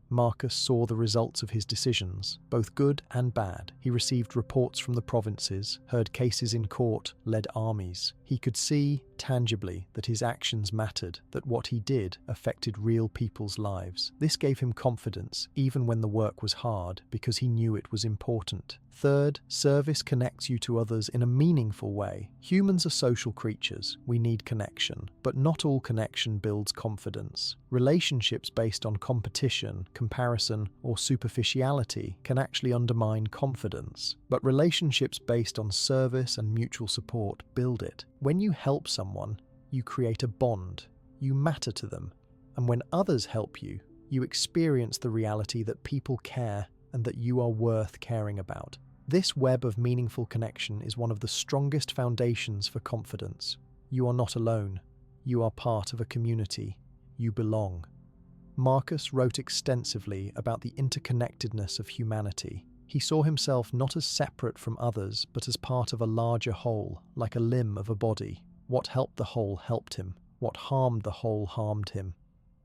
Marcus saw the results of his decisions, both good and bad. He received reports from the provinces, heard cases in court, led armies. He could see, tangibly, that his actions mattered, that what he did affected real people's lives. This gave him confidence, even when the work was hard, because he knew it was important. Third, service connects you to others in a meaningful way. Humans are social creatures. We need connection. But not all connection builds confidence. Relationships based on competition, comparison, or superficiality can actually undermine confidence. But relationships based on service and mutual support build it. When you help someone, you create a bond. You matter to them. And when others help you, you experience the reality that people care and that you are worth caring about. This web of meaningful connection is one of the strongest foundations for confidence. You are not alone. You are part of a community. You belong. Marcus wrote extensively about the interconnectedness of humanity. He saw himself not as separate from others, but as part of a larger whole, like a limb of a body. What helped the whole helped him. What harmed the whole harmed him.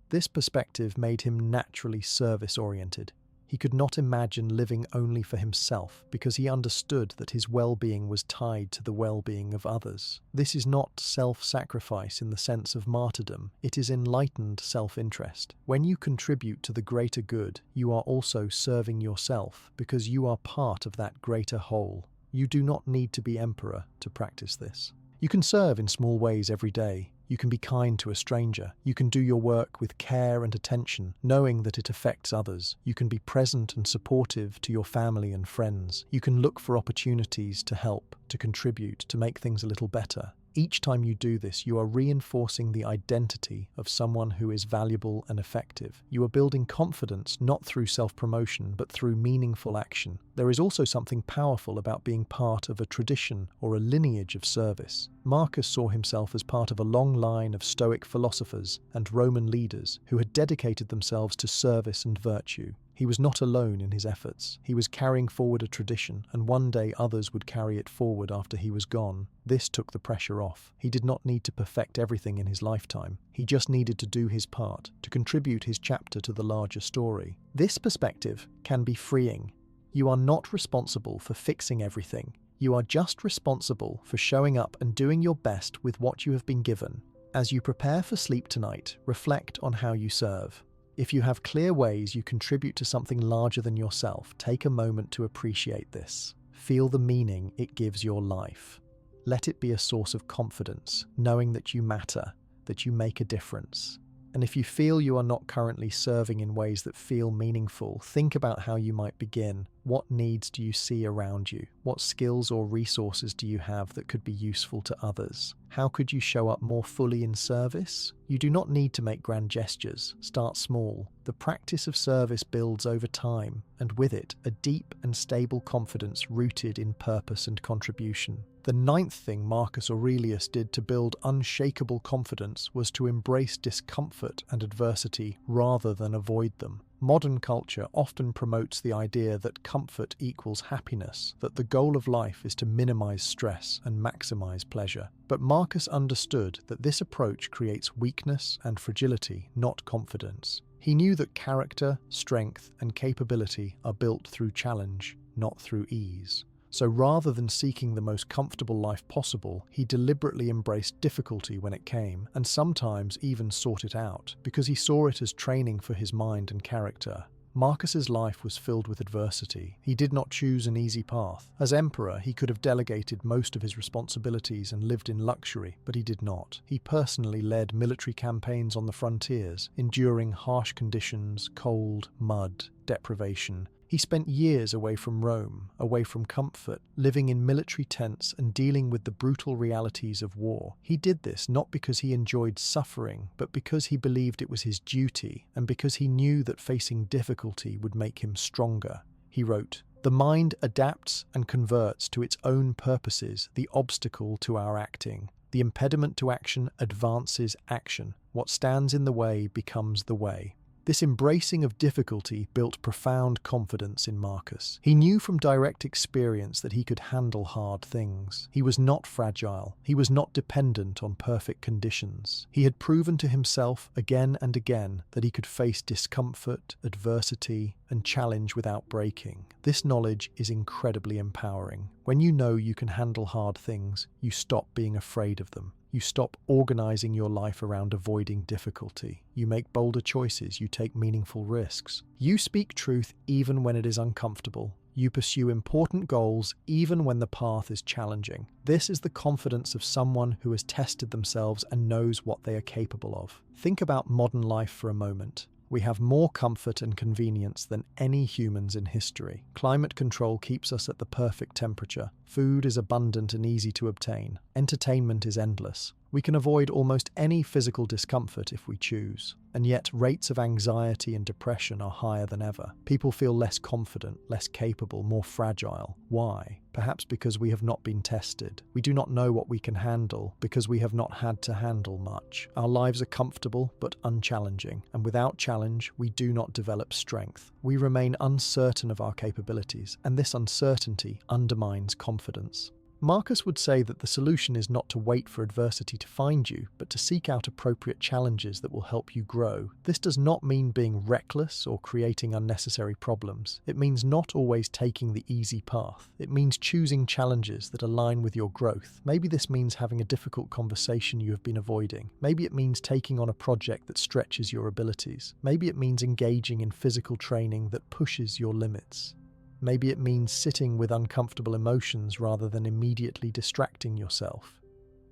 This perspective made him naturally service-oriented. He could not imagine living only for himself because he understood that his well-being was tied to the well-being of others. This is not self-sacrifice in the sense of martyrdom. It is enlightened self-interest. When you contribute to the greater good, you are also serving yourself because you are part of that greater whole. You do not need to be emperor to practice this. You can serve in small ways every day. You can be kind to a stranger. You can do your work with care and attention, knowing that it affects others. You can be present and supportive to your family and friends. You can look for opportunities to help, to contribute, to make things a little better. Each time you do this, you are reinforcing the identity of someone who is valuable and effective. You are building confidence not through self-promotion, but through meaningful action. There is also something powerful about being part of a tradition or a lineage of service. Marcus saw himself as part of a long line of Stoic philosophers and Roman leaders who had dedicated themselves to service and virtue. He was not alone in his efforts. He was carrying forward a tradition, and one day others would carry it forward after he was gone. This took the pressure off. He did not need to perfect everything in his lifetime. He just needed to do his part, to contribute his chapter to the larger story. This perspective can be freeing. You are not responsible for fixing everything. You are just responsible for showing up and doing your best with what you have been given. As you prepare for sleep tonight, reflect on how you serve. If you have clear ways you contribute to something larger than yourself, take a moment to appreciate this. Feel the meaning it gives your life. Let it be a source of confidence, knowing that you matter, that you make a difference. And if you feel you are not currently serving in ways that feel meaningful, think about how you might begin. What needs do you see around you? What skills or resources do you have that could be useful to others? How could you show up more fully in service? You do not need to make grand gestures. Start small. The practice of service builds over time, and with it, a deep and stable confidence rooted in purpose and contribution. The ninth thing Marcus Aurelius did to build unshakable confidence was to embrace discomfort and adversity rather than avoid them. Modern culture often promotes the idea that comfort equals happiness, that the goal of life is to minimize stress and maximize pleasure. But Marcus understood that this approach creates weakness and fragility, not confidence. He knew that character, strength, and capability are built through challenge, not through ease. So rather than seeking the most comfortable life possible, he deliberately embraced difficulty when it came, and sometimes even sought it out, because he saw it as training for his mind and character. Marcus's life was filled with adversity. He did not choose an easy path. As emperor, he could have delegated most of his responsibilities and lived in luxury, but he did not. He personally led military campaigns on the frontiers, enduring harsh conditions, cold, mud, deprivation. He spent years away from Rome, away from comfort, living in military tents and dealing with the brutal realities of war. He did this not because he enjoyed suffering, but because he believed it was his duty, and because he knew that facing difficulty would make him stronger. He wrote, "The mind adapts and converts to its own purposes the obstacle to our acting. The impediment to action advances action. What stands in the way becomes the way." This embracing of difficulty built profound confidence in Marcus. He knew from direct experience that he could handle hard things. He was not fragile. He was not dependent on perfect conditions. He had proven to himself again and again that he could face discomfort, adversity, and challenge without breaking. This knowledge is incredibly empowering. When you know you can handle hard things, you stop being afraid of them. You stop organizing your life around avoiding difficulty. You make bolder choices. You take meaningful risks. You speak truth even when it is uncomfortable. You pursue important goals even when the path is challenging. This is the confidence of someone who has tested themselves and knows what they are capable of. Think about modern life for a moment. We have more comfort and convenience than any humans in history. Climate control keeps us at the perfect temperature. Food is abundant and easy to obtain. Entertainment is endless. We can avoid almost any physical discomfort if we choose. And yet, rates of anxiety and depression are higher than ever. People feel less confident, less capable, more fragile. Why? Perhaps because we have not been tested. We do not know what we can handle because we have not had to handle much. Our lives are comfortable but unchallenging, and without challenge, we do not develop strength. We remain uncertain of our capabilities, and this uncertainty undermines confidence. Marcus would say that the solution is not to wait for adversity to find you, but to seek out appropriate challenges that will help you grow. This does not mean being reckless or creating unnecessary problems. It means not always taking the easy path. It means choosing challenges that align with your growth. Maybe this means having a difficult conversation you have been avoiding. Maybe it means taking on a project that stretches your abilities. Maybe it means engaging in physical training that pushes your limits. Maybe it means sitting with uncomfortable emotions rather than immediately distracting yourself.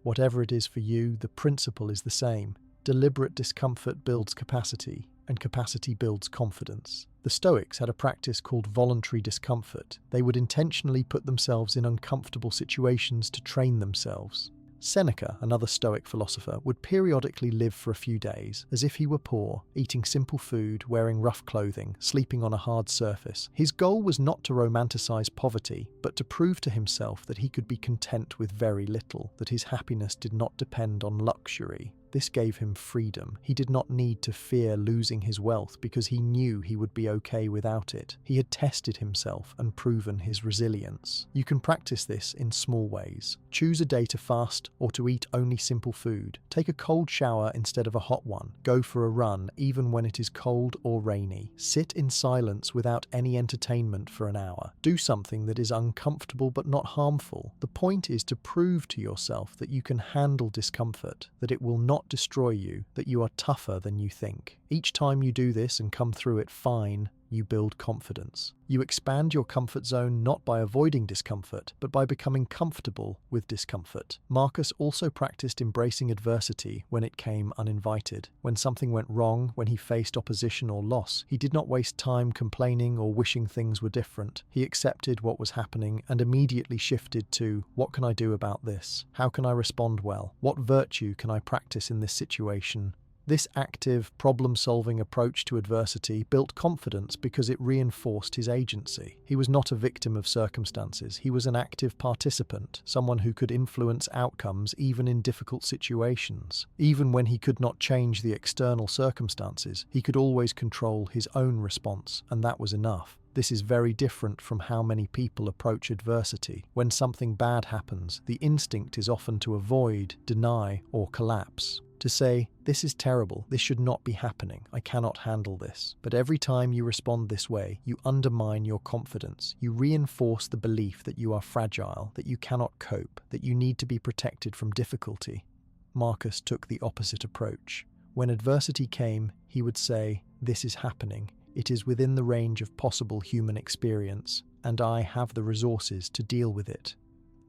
Whatever it is for you, the principle is the same. Deliberate discomfort builds capacity, and capacity builds confidence. The Stoics had a practice called voluntary discomfort. They would intentionally put themselves in uncomfortable situations to train themselves. Seneca, another Stoic philosopher, would periodically live for a few days, as if he were poor, eating simple food, wearing rough clothing, sleeping on a hard surface. His goal was not to romanticize poverty, but to prove to himself that he could be content with very little, that his happiness did not depend on luxury. This gave him freedom. He did not need to fear losing his wealth because he knew he would be okay without it. He had tested himself and proven his resilience. You can practice this in small ways. Choose a day to fast or to eat only simple food. Take a cold shower instead of a hot one. Go for a run even when it is cold or rainy. Sit in silence without any entertainment for an hour. Do something that is uncomfortable but not harmful. The point is to prove to yourself that you can handle discomfort, that it will not destroy you, that you are tougher than you think. Each time you do this and come through it fine, you build confidence. You expand your comfort zone not by avoiding discomfort, but by becoming comfortable with discomfort. Marcus also practiced embracing adversity when it came uninvited. When something went wrong, when he faced opposition or loss, he did not waste time complaining or wishing things were different. He accepted what was happening and immediately shifted to, what can I do about this? How can I respond well? What virtue can I practice in this situation? This active, problem-solving approach to adversity built confidence because it reinforced his agency. He was not a victim of circumstances. He was an active participant, someone who could influence outcomes even in difficult situations. Even when he could not change the external circumstances, he could always control his own response, and that was enough. This is very different from how many people approach adversity. When something bad happens, the instinct is often to avoid, deny, or collapse. To say, this is terrible, this should not be happening, I cannot handle this. But every time you respond this way, you undermine your confidence. You reinforce the belief that you are fragile, that you cannot cope, that you need to be protected from difficulty. Marcus took the opposite approach. When adversity came, he would say, this is happening. It is within the range of possible human experience, and I have the resources to deal with it.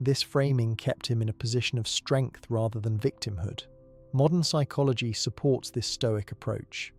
This framing kept him in a position of strength rather than victimhood. Modern psychology supports this Stoic approach.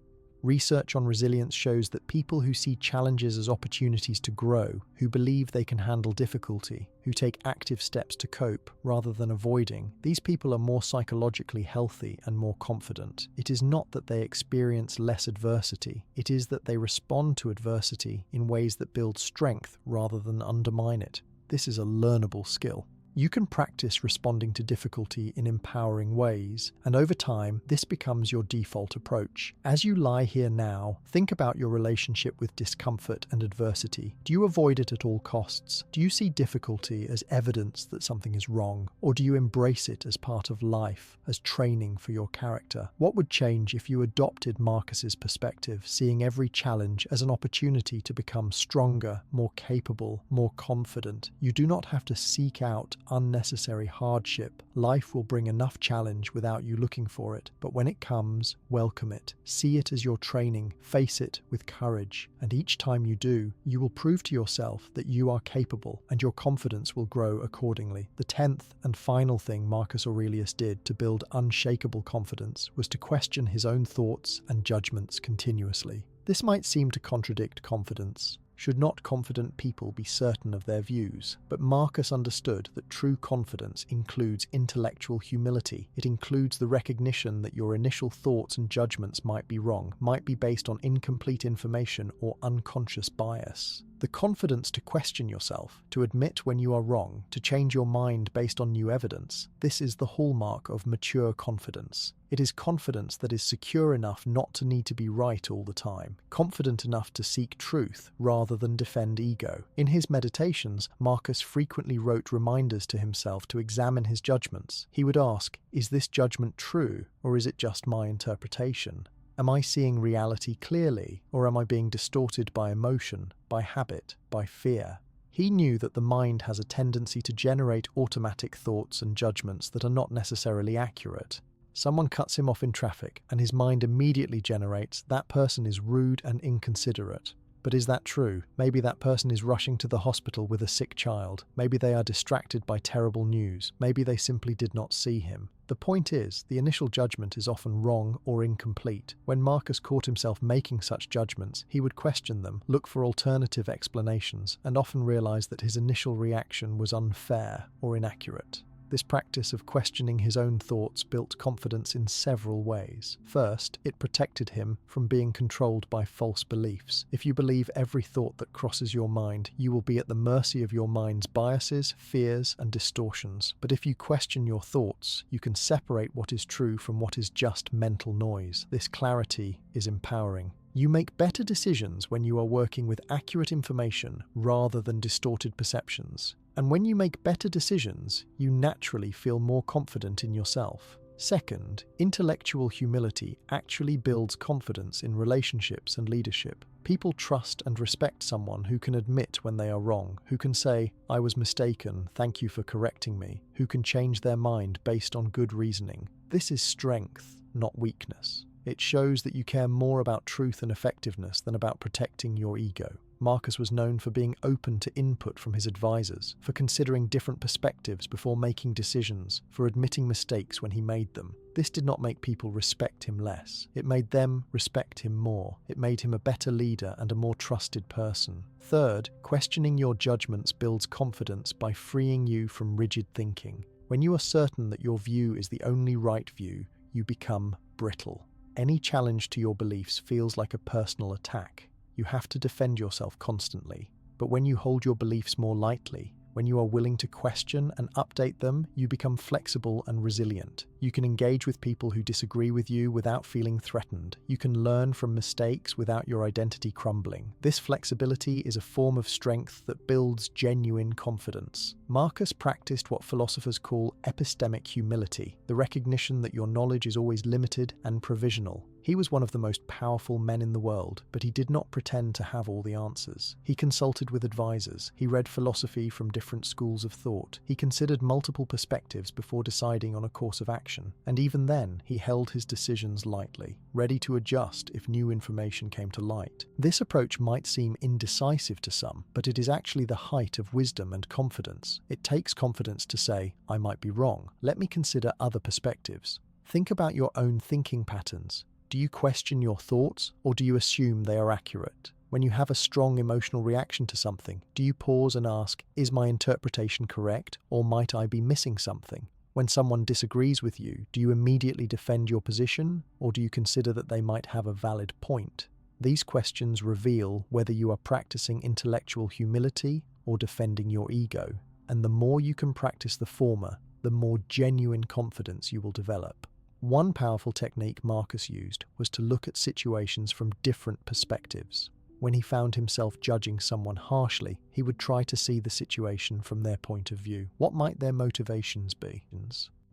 Research on resilience shows that people who see challenges as opportunities to grow, who believe they can handle difficulty, who take active steps to cope rather than avoiding, these people are more psychologically healthy and more confident. It is not that they experience less adversity, it is that they respond to adversity in ways that build strength rather than undermine it. This is a learnable skill. You can practice responding to difficulty in empowering ways, and over time, this becomes your default approach. As you lie here now, think about your relationship with discomfort and adversity. Do you avoid it at all costs? Do you see difficulty as evidence that something is wrong? Or do you embrace it as part of life, as training for your character? What would change if you adopted Marcus's perspective, seeing every challenge as an opportunity to become stronger, more capable, more confident? You do not have to seek out unnecessary hardship. Life will bring enough challenge without you looking for it, but when it comes, welcome it. See it as your training, face it with courage, and each time you do, you will prove to yourself that you are capable, and your confidence will grow accordingly. The 10th and final thing Marcus Aurelius did to build unshakable confidence was to question his own thoughts and judgments continuously. This might seem to contradict confidence. Should not confident people be certain of their views? But Marcus understood that true confidence includes intellectual humility. It includes the recognition that your initial thoughts and judgments might be wrong, might be based on incomplete information or unconscious bias. The confidence to question yourself, to admit when you are wrong, to change your mind based on new evidence. This is the hallmark of mature confidence. It is confidence that is secure enough not to need to be right all the time, confident enough to seek truth rather than defend ego. In his meditations, Marcus frequently wrote reminders to himself to examine his judgments. He would ask, is this judgment true, or is it just my interpretation? Am I seeing reality clearly, or am I being distorted by emotion, by habit, by fear? He knew that the mind has a tendency to generate automatic thoughts and judgments that are not necessarily accurate. Someone cuts him off in traffic, and his mind immediately generates, that person is rude and inconsiderate. But is that true? Maybe that person is rushing to the hospital with a sick child. Maybe they are distracted by terrible news. Maybe they simply did not see him. The point is, the initial judgment is often wrong or incomplete. When Marcus caught himself making such judgments, he would question them, look for alternative explanations, and often realize that his initial reaction was unfair or inaccurate. This practice of questioning his own thoughts built confidence in several ways. First, it protected him from being controlled by false beliefs. If you believe every thought that crosses your mind, you will be at the mercy of your mind's biases, fears, and distortions. But if you question your thoughts, you can separate what is true from what is just mental noise. This clarity is empowering. You make better decisions when you are working with accurate information rather than distorted perceptions. And when you make better decisions, you naturally feel more confident in yourself. Second, intellectual humility actually builds confidence in relationships and leadership. People trust and respect someone who can admit when they are wrong, who can say, "I was mistaken, thank you for correcting me," who can change their mind based on good reasoning. This is strength, not weakness. It shows that you care more about truth and effectiveness than about protecting your ego. Marcus was known for being open to input from his advisors, for considering different perspectives before making decisions, for admitting mistakes when he made them. This did not make people respect him less. It made them respect him more. It made him a better leader and a more trusted person. Third, questioning your judgments builds confidence by freeing you from rigid thinking. When you are certain that your view is the only right view, you become brittle. Any challenge to your beliefs feels like a personal attack. You have to defend yourself constantly. But when you hold your beliefs more lightly, when you are willing to question and update them, you become flexible and resilient. You can engage with people who disagree with you without feeling threatened. You can learn from mistakes without your identity crumbling. This flexibility is a form of strength that builds genuine confidence. Marcus practiced what philosophers call epistemic humility, the recognition that your knowledge is always limited and provisional. He was one of the most powerful men in the world, but he did not pretend to have all the answers. He consulted with advisors. He read philosophy from different schools of thought. He considered multiple perspectives before deciding on a course of action. And even then, he held his decisions lightly, ready to adjust if new information came to light. This approach might seem indecisive to some, but it is actually the height of wisdom and confidence. It takes confidence to say, "I might be wrong. Let me consider other perspectives." Think about your own thinking patterns. Do you question your thoughts, or do you assume they are accurate? When you have a strong emotional reaction to something, do you pause and ask, "Is my interpretation correct, or might I be missing something?" When someone disagrees with you, do you immediately defend your position, or do you consider that they might have a valid point? These questions reveal whether you are practicing intellectual humility or defending your ego. And the more you can practice the former, the more genuine confidence you will develop. One powerful technique Marcus used was to look at situations from different perspectives. When he found himself judging someone harshly, he would try to see the situation from their point of view. What might their motivations be?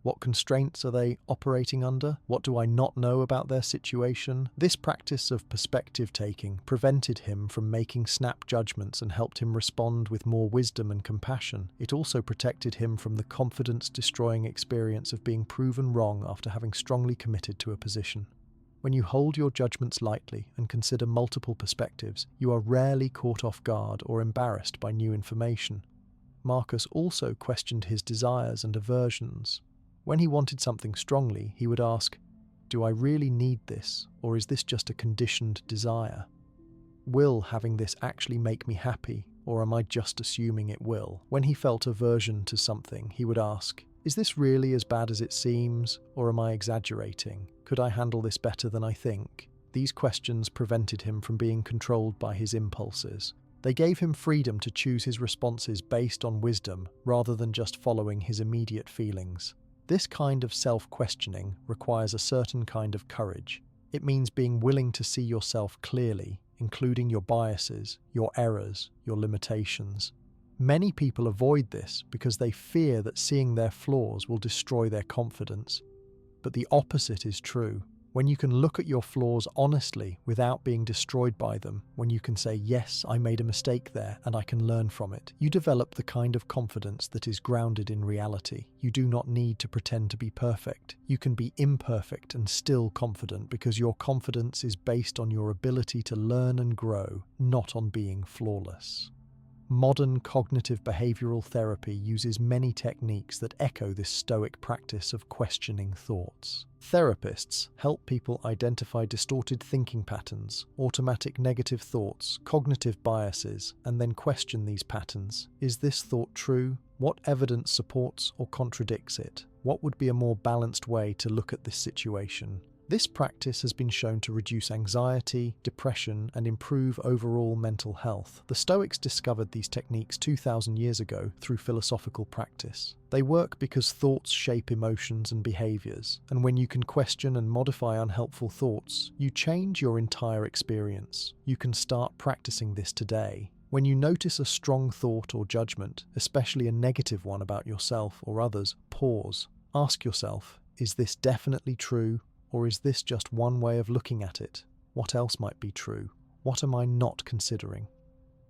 What constraints are they operating under? What do I not know about their situation? This practice of perspective taking prevented him from making snap judgments and helped him respond with more wisdom and compassion. It also protected him from the confidence-destroying experience of being proven wrong after having strongly committed to a position. When you hold your judgments lightly and consider multiple perspectives, you are rarely caught off guard or embarrassed by new information. Marcus also questioned his desires and aversions. When he wanted something strongly, he would ask, "Do I really need this, or is this just a conditioned desire? Will having this actually make me happy, or am I just assuming it will?" When he felt aversion to something, he would ask, "Is this really as bad as it seems, or am I exaggerating? Could I handle this better than I think?" These questions prevented him from being controlled by his impulses. They gave him freedom to choose his responses based on wisdom, rather than just following his immediate feelings. This kind of self-questioning requires a certain kind of courage. It means being willing to see yourself clearly, including your biases, your errors, your limitations. Many people avoid this because they fear that seeing their flaws will destroy their confidence. But the opposite is true. When you can look at your flaws honestly without being destroyed by them, when you can say, "Yes, I made a mistake there and I can learn from it," you develop the kind of confidence that is grounded in reality. You do not need to pretend to be perfect. You can be imperfect and still confident because your confidence is based on your ability to learn and grow, not on being flawless. Modern cognitive behavioral therapy uses many techniques that echo this Stoic practice of questioning thoughts. Therapists help people identify distorted thinking patterns, automatic negative thoughts, cognitive biases, and then question these patterns. Is this thought true? What evidence supports or contradicts it? What would be a more balanced way to look at this situation? This practice has been shown to reduce anxiety, depression, and improve overall mental health. The Stoics discovered these techniques 2,000 years ago through philosophical practice. They work because thoughts shape emotions and behaviors, and when you can question and modify unhelpful thoughts, you change your entire experience. You can start practicing this today. When you notice a strong thought or judgment, especially a negative one about yourself or others, pause. Ask yourself, is this definitely true? Or is this just one way of looking at it? What else might be true? What am I not considering?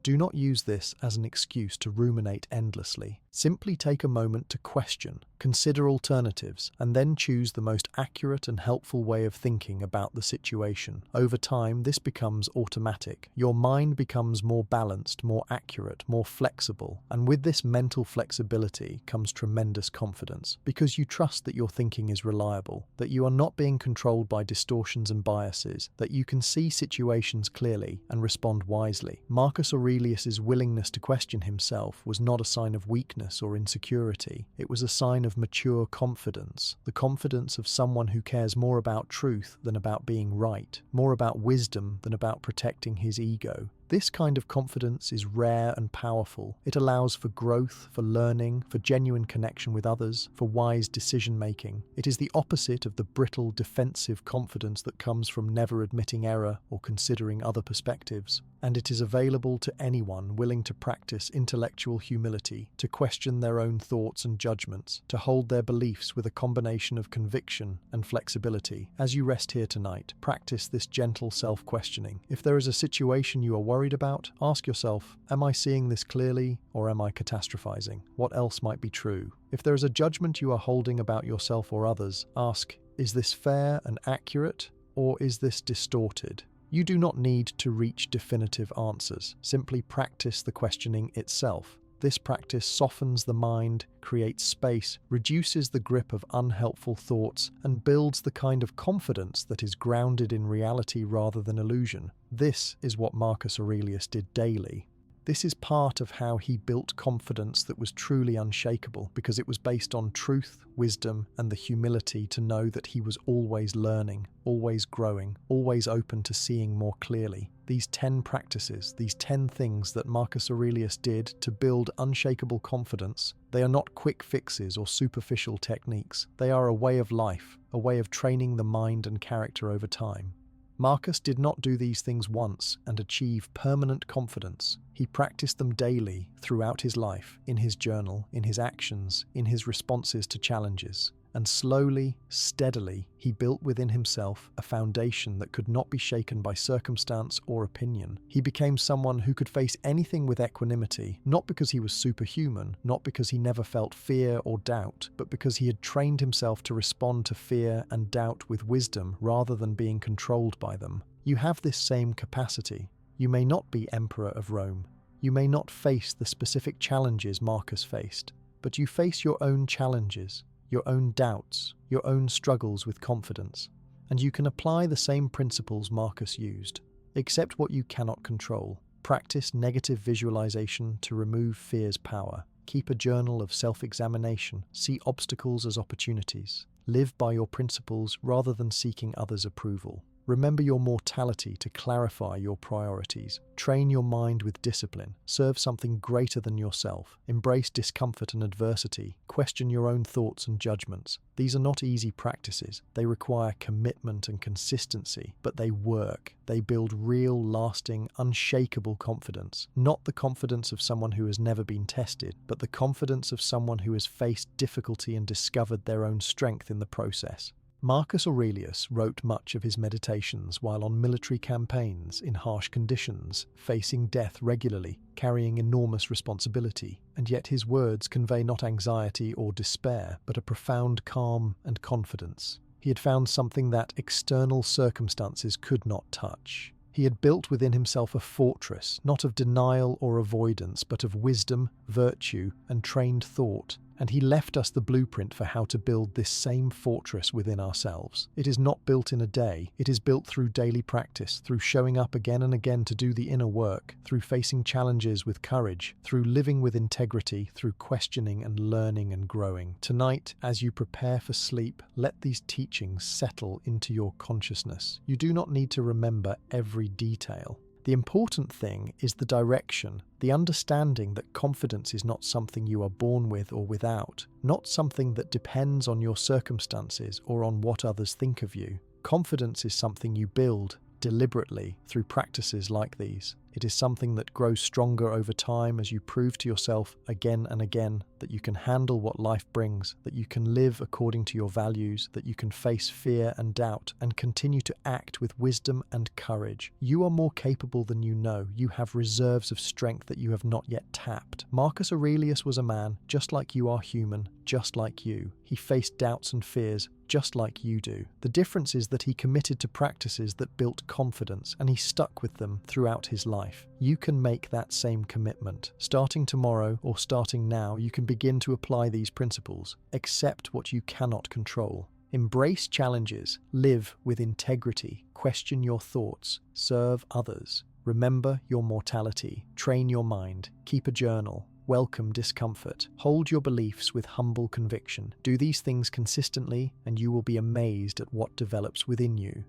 Do not use this as an excuse to ruminate endlessly. Simply take a moment to question, consider alternatives, and then choose the most accurate and helpful way of thinking about the situation. Over time, this becomes automatic. Your mind becomes more balanced, more accurate, more flexible. And with this mental flexibility comes tremendous confidence, because you trust that your thinking is reliable, that you are not being controlled by distortions and biases, that you can see situations clearly and respond wisely. Marcus Aurelius's willingness to question himself was not a sign of weakness or insecurity. It was a sign of mature confidence, the confidence of someone who cares more about truth than about being right, more about wisdom than about protecting his ego. This kind of confidence is rare and powerful. It allows for growth, for learning, for genuine connection with others, for wise decision-making. It is the opposite of the brittle, defensive confidence that comes from never admitting error or considering other perspectives. And it is available to anyone willing to practice intellectual humility, to question their own thoughts and judgments, to hold their beliefs with a combination of conviction and flexibility. As you rest here tonight, practice this gentle self-questioning. If there is a situation you are worried about, ask yourself, am I seeing this clearly or am I catastrophizing? What else might be true? If there is a judgment you are holding about yourself or others, ask, is this fair and accurate or is this distorted? You do not need to reach definitive answers. Simply practice the questioning itself. This practice softens the mind, creates space, reduces the grip of unhelpful thoughts, and builds the kind of confidence that is grounded in reality rather than illusion. This is what Marcus Aurelius did daily. This is part of how he built confidence that was truly unshakable, because it was based on truth, wisdom, and the humility to know that he was always learning, always growing, always open to seeing more clearly. These 10 practices, these 10 things that Marcus Aurelius did to build unshakable confidence, they are not quick fixes or superficial techniques. They are a way of life, a way of training the mind and character over time. Marcus did not do these things once and achieve permanent confidence. He practiced them daily throughout his life, in his journal, in his actions, in his responses to challenges. And slowly, steadily, he built within himself a foundation that could not be shaken by circumstance or opinion. He became someone who could face anything with equanimity, not because he was superhuman, not because he never felt fear or doubt, but because he had trained himself to respond to fear and doubt with wisdom rather than being controlled by them. You have this same capacity. You may not be Emperor of Rome. You may not face the specific challenges Marcus faced, but you face your own challenges, your own doubts, your own struggles with confidence, and you can apply the same principles Marcus used. Accept what you cannot control. Practice negative visualization to remove fear's power. Keep a journal of self-examination. See obstacles as opportunities. Live by your principles rather than seeking others' approval. Remember your mortality to clarify your priorities. Train your mind with discipline. Serve something greater than yourself. Embrace discomfort and adversity. Question your own thoughts and judgments. These are not easy practices. They require commitment and consistency, but they work. They build real, lasting, unshakable confidence. Not the confidence of someone who has never been tested, but the confidence of someone who has faced difficulty and discovered their own strength in the process. Marcus Aurelius wrote much of his meditations while on military campaigns in harsh conditions, facing death regularly, carrying enormous responsibility, and yet his words convey not anxiety or despair, but a profound calm and confidence. He had found something that external circumstances could not touch. He had built within himself a fortress, not of denial or avoidance, but of wisdom, virtue, and trained thought. And he left us the blueprint for how to build this same fortress within ourselves. It is not built in a day. It is built through daily practice, through showing up again and again to do the inner work, through facing challenges with courage, through living with integrity, through questioning and learning and growing. Tonight, as you prepare for sleep, let these teachings settle into your consciousness. You do not need to remember every detail. The important thing is the direction, the understanding that confidence is not something you are born with or without, not something that depends on your circumstances or on what others think of you. Confidence is something you build deliberately through practices like these. It is something that grows stronger over time as you prove to yourself again and again that you can handle what life brings, that you can live according to your values, that you can face fear and doubt and continue to act with wisdom and courage. You are more capable than you know. You have reserves of strength that you have not yet tapped. Marcus Aurelius was a man just like you are human, just like you. He faced doubts and fears just like you do. The difference is that he committed to practices that built confidence and he stuck with them throughout his life. You can make that same commitment. Starting tomorrow or starting now, you can begin to apply these principles. Accept what you cannot control. Embrace challenges. Live with integrity. Question your thoughts. Serve others. Remember your mortality. Train your mind. Keep a journal. Welcome discomfort. Hold your beliefs with humble conviction. Do these things consistently, and you will be amazed at what develops within you.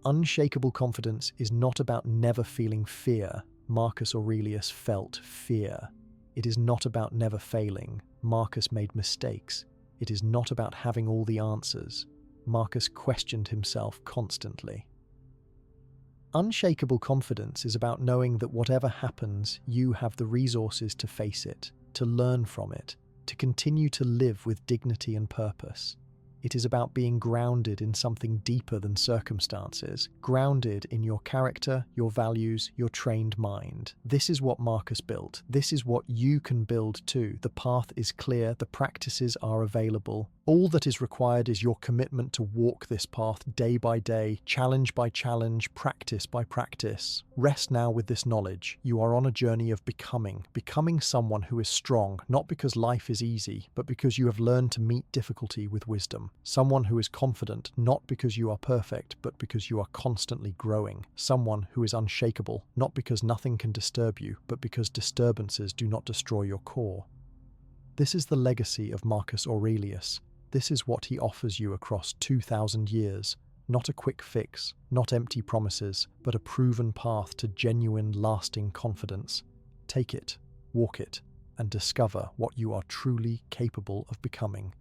Unshakable confidence is not about never feeling fear. Marcus Aurelius felt fear. It is not about never failing. Marcus made mistakes. It is not about having all the answers. Marcus questioned himself constantly. Unshakable confidence is about knowing that whatever happens, you have the resources to face it, to learn from it, to continue to live with dignity and purpose. It is about being grounded in something deeper than circumstances, grounded in your character, your values, your trained mind. This is what Marcus built. This is what you can build too. The path is clear, the practices are available. All that is required is your commitment to walk this path day by day, challenge by challenge, practice by practice. Rest now with this knowledge. You are on a journey of becoming someone who is strong, not because life is easy, but because you have learned to meet difficulty with wisdom. Someone who is confident, not because you are perfect, but because you are constantly growing. Someone who is unshakable, not because nothing can disturb you, but because disturbances do not destroy your core. This is the legacy of Marcus Aurelius. This is what he offers you across 2,000 years. Not a quick fix, not empty promises, but a proven path to genuine, lasting confidence. Take it, walk it, and discover what you are truly capable of becoming.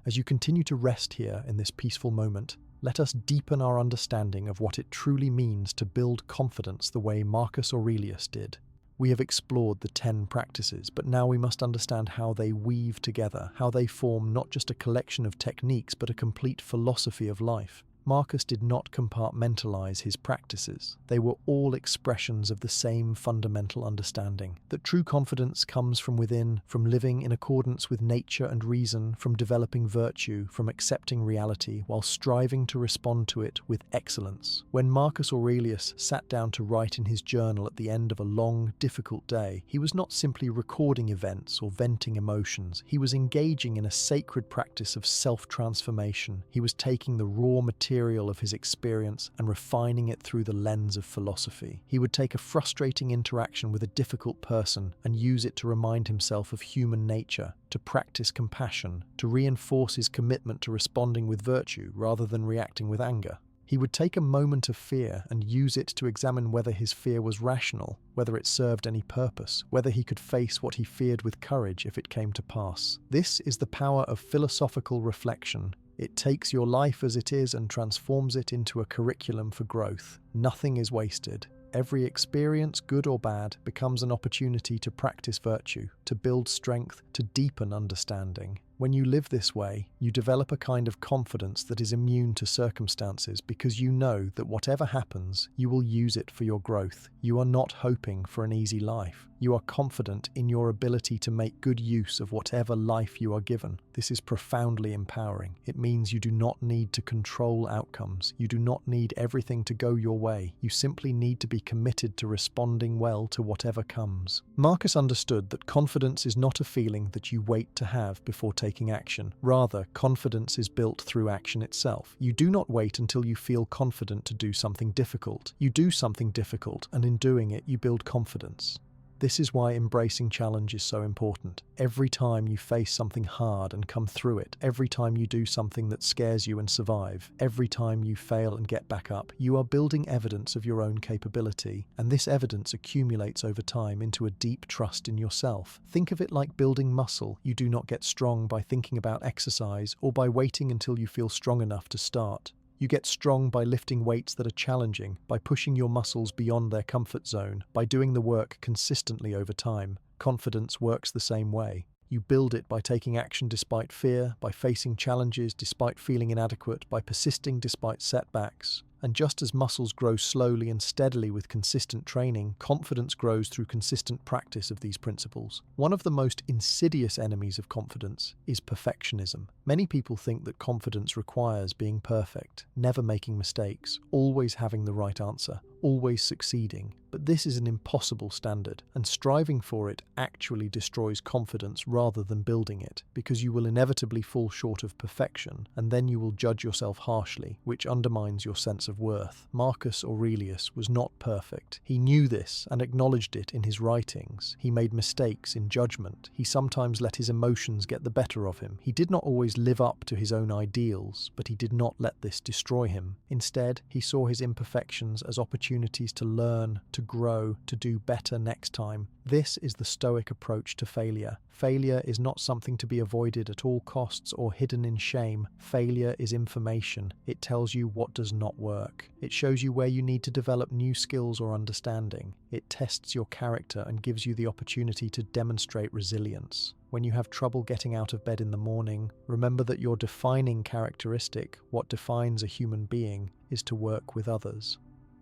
As you continue to rest here in this peaceful moment, let us deepen our understanding of what it truly means to build confidence the way Marcus Aurelius did. We have explored the 10 practices, but now we must understand how they weave together, how they form not just a collection of techniques, but a complete philosophy of life. Marcus did not compartmentalize his practices. They were all expressions of the same fundamental understanding, that true confidence comes from within, from living in accordance with nature and reason, from developing virtue, from accepting reality, while striving to respond to it with excellence. When Marcus Aurelius sat down to write in his journal at the end of a long, difficult day, he was not simply recording events or venting emotions. He was engaging in a sacred practice of self-transformation. He was taking the raw material of his experience and refining it through the lens of philosophy. He would take a frustrating interaction with a difficult person and use it to remind himself of human nature, to practice compassion, to reinforce his commitment to responding with virtue rather than reacting with anger. He would take a moment of fear and use it to examine whether his fear was rational, whether it served any purpose, whether he could face what he feared with courage if it came to pass. This is the power of philosophical reflection. It takes your life as it is and transforms it into a curriculum for growth. Nothing is wasted. Every experience, good or bad, becomes an opportunity to practice virtue, to build strength, to deepen understanding. When you live this way, you develop a kind of confidence that is immune to circumstances because you know that whatever happens, you will use it for your growth. You are not hoping for an easy life. You are confident in your ability to make good use of whatever life you are given. This is profoundly empowering. It means you do not need to control outcomes. You do not need everything to go your way. You simply need to be committed to responding well to whatever comes. Marcus understood that confidence is not a feeling that you wait to have before taking action. Rather, confidence is built through action itself. You do not wait until you feel confident to do something difficult. You do something difficult, and in doing it, you build confidence. This is why embracing challenge is so important. Every time you face something hard and come through it, every time you do something that scares you and survive, every time you fail and get back up, you are building evidence of your own capability, and this evidence accumulates over time into a deep trust in yourself. Think of it like building muscle. You do not get strong by thinking about exercise or by waiting until you feel strong enough to start. You get strong by lifting weights that are challenging, by pushing your muscles beyond their comfort zone, by doing the work consistently over time. Confidence works the same way. You build it by taking action despite fear, by facing challenges despite feeling inadequate, by persisting despite setbacks. And just as muscles grow slowly and steadily with consistent training, confidence grows through consistent practice of these principles. One of the most insidious enemies of confidence is perfectionism. Many people think that confidence requires being perfect, never making mistakes, always having the right answer, always succeeding. But this is an impossible standard, and striving for it actually destroys confidence rather than building it, because you will inevitably fall short of perfection, and then you will judge yourself harshly, which undermines your sense of worth. Marcus Aurelius was not perfect. He knew this and acknowledged it in his writings. He made mistakes in judgment. He sometimes let his emotions get the better of him. He did not always live up to his own ideals, but he did not let this destroy him. Instead, he saw his imperfections as opportunities to learn, to grow, to do better next time. This is the Stoic approach to failure. Failure is not something to be avoided at all costs or hidden in shame. Failure is information. It tells you what does not work. It shows you where you need to develop new skills or understanding. It tests your character and gives you the opportunity to demonstrate resilience. When you have trouble getting out of bed in the morning, remember that your defining characteristic, what defines a human being, is to work with others.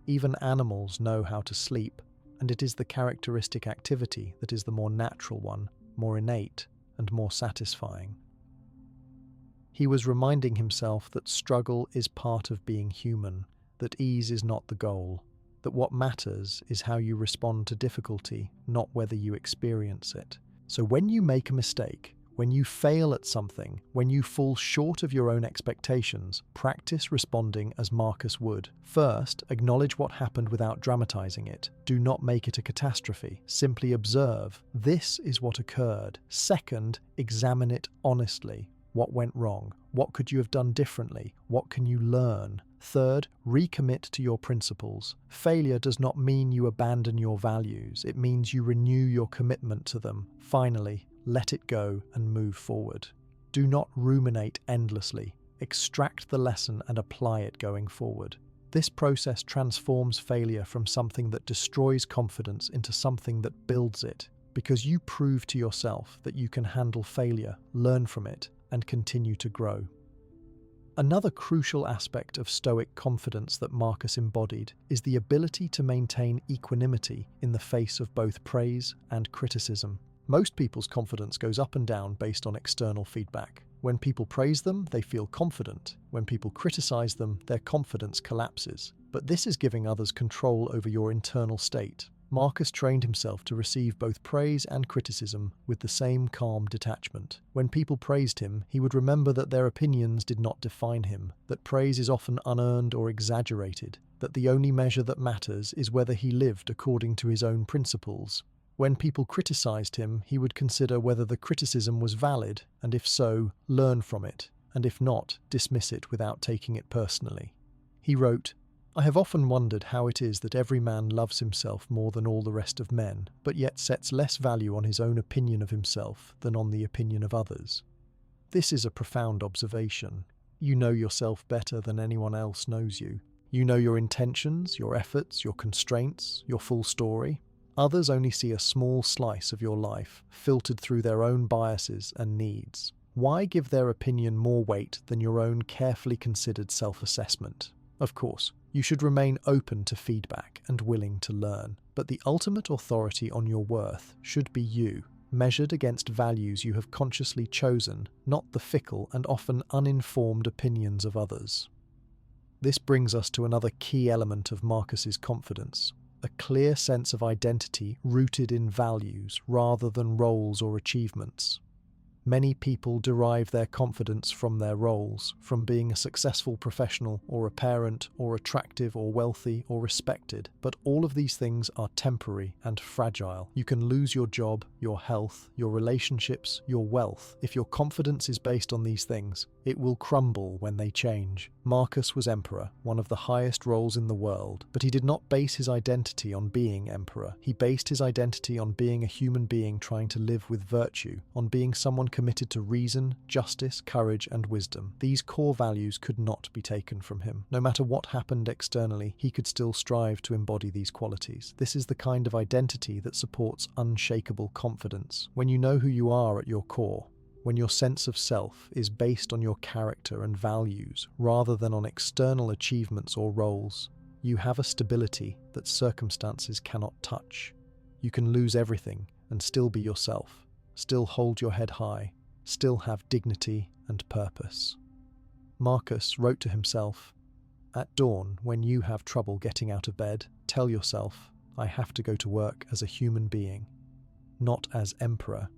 Even animals know how to sleep, and it is the characteristic activity that is the more natural one, more innate, and more satisfying. He was reminding himself that struggle is part of being human, that ease is not the goal, that what matters is how you respond to difficulty, not whether you experience it. So when you make a mistake, when you fail at something, when you fall short of your own expectations, practice responding as Marcus would. First, acknowledge what happened without dramatizing it. Do not make it a catastrophe. Simply observe, this is what occurred. Second, examine it honestly. What went wrong? What could you have done differently? What can you learn? Third, recommit to your principles. Failure does not mean you abandon your values. It means you renew your commitment to them. Finally, let it go and move forward. Do not ruminate endlessly. Extract the lesson and apply it going forward. This process transforms failure from something that destroys confidence into something that builds it, because you prove to yourself that you can handle failure, learn from it, and continue to grow. Another crucial aspect of Stoic confidence that Marcus embodied is the ability to maintain equanimity in the face of both praise and criticism. Most people's confidence goes up and down based on external feedback. When people praise them, they feel confident. When people criticize them, their confidence collapses. But this is giving others control over your internal state. Marcus trained himself to receive both praise and criticism with the same calm detachment. When people praised him, he would remember that their opinions did not define him, that praise is often unearned or exaggerated, that the only measure that matters is whether he lived according to his own principles. When people criticized him, he would consider whether the criticism was valid, and if so, learn from it, and if not, dismiss it without taking it personally. He wrote, "I have often wondered how it is that every man loves himself more than all the rest of men, but yet sets less value on his own opinion of himself than on the opinion of others." This is a profound observation. You know yourself better than anyone else knows you. You know your intentions, your efforts, your constraints, your full story. Others only see a small slice of your life, filtered through their own biases and needs. Why give their opinion more weight than your own carefully considered self-assessment? Of course, you should remain open to feedback and willing to learn, but the ultimate authority on your worth should be you, measured against values you have consciously chosen, not the fickle and often uninformed opinions of others. This brings us to another key element of Marcus's confidence, a clear sense of identity rooted in values rather than roles or achievements. Many people derive their confidence from their roles, from being a successful professional or a parent or attractive or wealthy or respected, but all of these things are temporary and fragile. You can lose your job, your health, your relationships, your wealth. If your confidence is based on these things, it will crumble when they change. Marcus was emperor, one of the highest roles in the world, but he did not base his identity on being emperor. He based his identity on being a human being trying to live with virtue, on being someone committed to reason, justice, courage, and wisdom. These core values could not be taken from him. No matter what happened externally, he could still strive to embody these qualities. This is the kind of identity that supports unshakable confidence. When you know who you are at your core, when your sense of self is based on your character and values rather than on external achievements or roles, you have a stability that circumstances cannot touch. You can lose everything and still be yourself, still hold your head high, still have dignity and purpose. Marcus wrote to himself, "At dawn, when you have trouble getting out of bed, tell yourself, I have to go to work as a human being, not as emperor,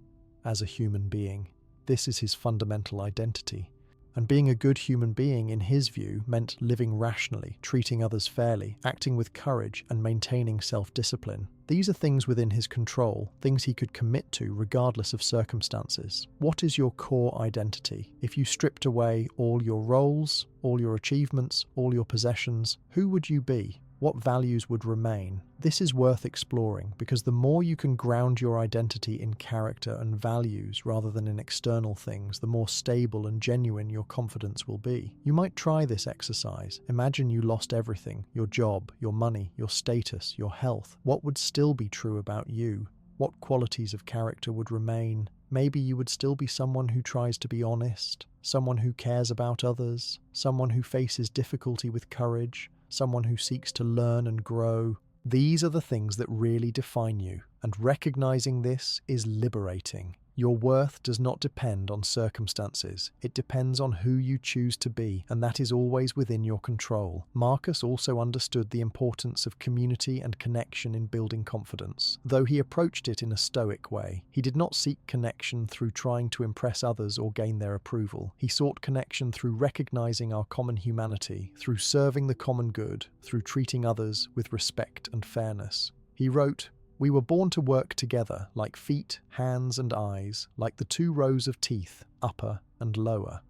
as a human being." This is his fundamental identity. And being a good human being, in his view, meant living rationally, treating others fairly, acting with courage, and maintaining self-discipline. These are things within his control, things he could commit to regardless of circumstances. What is your core identity? If you stripped away all your roles, all your achievements, all your possessions, who would you be? What values would remain? This is worth exploring because the more you can ground your identity in character and values rather than in external things, the more stable and genuine your confidence will be. You might try this exercise. Imagine you lost everything: your job, your money, your status, your health. What would still be true about you? What qualities of character would remain? Maybe you would still be someone who tries to be honest, someone who cares about others, someone who faces difficulty with courage, someone who seeks to learn and grow. These are the things that really define you, and recognizing this is liberating. Your worth does not depend on circumstances. It depends on who you choose to be, and that is always within your control. Marcus also understood the importance of community and connection in building confidence. Though he approached it in a stoic way, he did not seek connection through trying to impress others or gain their approval. He sought connection through recognizing our common humanity, through serving the common good, through treating others with respect and fairness. He wrote, "We were born to work together, like feet, hands, and eyes, like the two rows of teeth, upper and lower.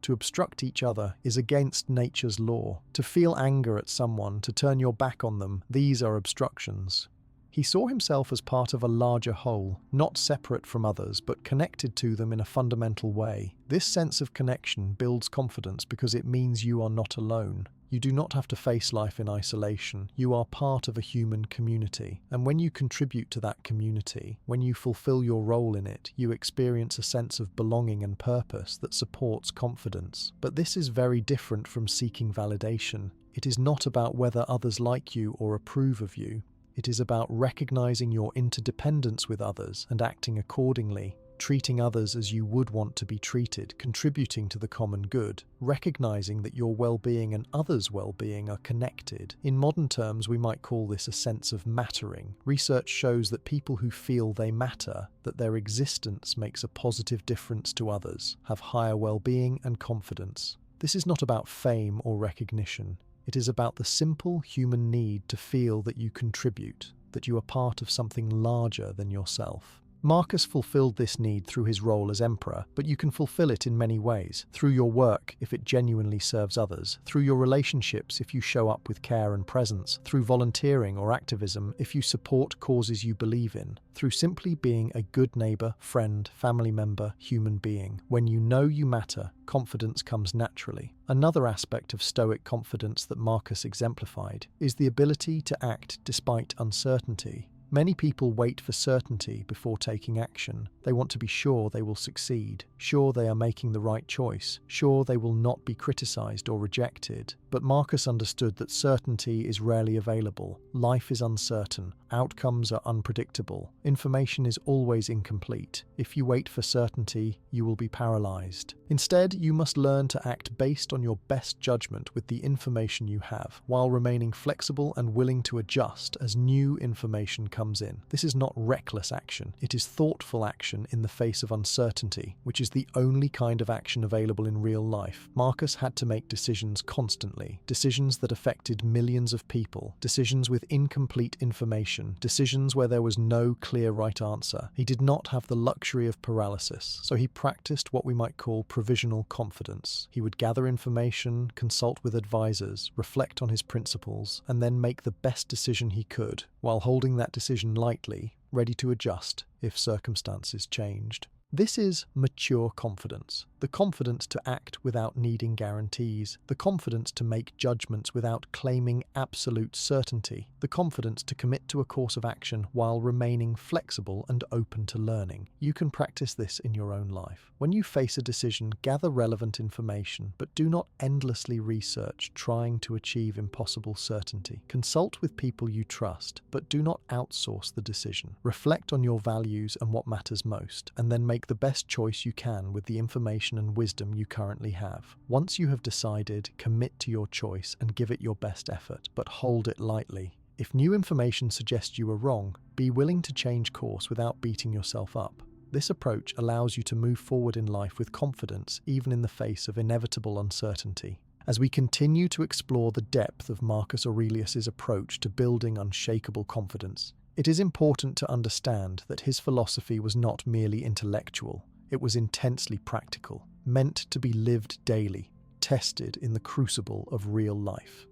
To obstruct each other is against nature's law. To feel anger at someone, to turn your back on them, these are obstructions." He saw himself as part of a larger whole, not separate from others, but connected to them in a fundamental way. This sense of connection builds confidence because it means you are not alone. You do not have to face life in isolation. You are part of a human community. And when you contribute to that community, when you fulfill your role in it, you experience a sense of belonging and purpose that supports confidence. But this is very different from seeking validation. It is not about whether others like you or approve of you. It is about recognizing your interdependence with others and acting accordingly, treating others as you would want to be treated, contributing to the common good, recognizing that your well-being and others' well-being are connected. In modern terms, we might call this a sense of mattering. Research shows that people who feel they matter, that their existence makes a positive difference to others, have higher well-being and confidence. This is not about fame or recognition. It is about the simple human need to feel that you contribute, that you are part of something larger than yourself. Marcus fulfilled this need through his role as emperor, but you can fulfill it in many ways. Through your work, if it genuinely serves others. Through your relationships, if you show up with care and presence. Through volunteering or activism, if you support causes you believe in. Through simply being a good neighbor, friend, family member, human being. When you know you matter, confidence comes naturally. Another aspect of Stoic confidence that Marcus exemplified is the ability to act despite uncertainty. Many people wait for certainty before taking action. They want to be sure they will succeed, sure they are making the right choice, sure they will not be criticized or rejected. But Marcus understood that certainty is rarely available. Life is uncertain. Outcomes are unpredictable. Information is always incomplete. If you wait for certainty, you will be paralyzed. Instead, you must learn to act based on your best judgment with the information you have, while remaining flexible and willing to adjust as new information comes in. This is not reckless action. It is thoughtful action in the face of uncertainty, which is the only kind of action available in real life. Marcus had to make decisions constantly. Decisions that affected millions of people, decisions with incomplete information, decisions where there was no clear right answer. He did not have the luxury of paralysis, so he practiced what we might call provisional confidence. He would gather information, consult with advisors, reflect on his principles, and then make the best decision he could, while holding that decision lightly, ready to adjust if circumstances changed. This is mature confidence, the confidence to act without needing guarantees, the confidence to make judgments without claiming absolute certainty, the confidence to commit to a course of action while remaining flexible and open to learning. You can practice this in your own life. When you face a decision, gather relevant information, but do not endlessly research, trying to achieve impossible certainty. Consult with people you trust, but do not outsource the decision. Reflect on your values and what matters most, and then make the best choice you can with the information and wisdom you currently have. Once you have decided, commit to your choice and give it your best effort, but hold it lightly. If new information suggests you are wrong, be willing to change course without beating yourself up. This approach allows you to move forward in life with confidence, even in the face of inevitable uncertainty. As we continue to explore the depth of Marcus Aurelius's approach to building unshakable confidence, it is important to understand that his philosophy was not merely intellectual, it was intensely practical, meant to be lived daily, tested in the crucible of real life.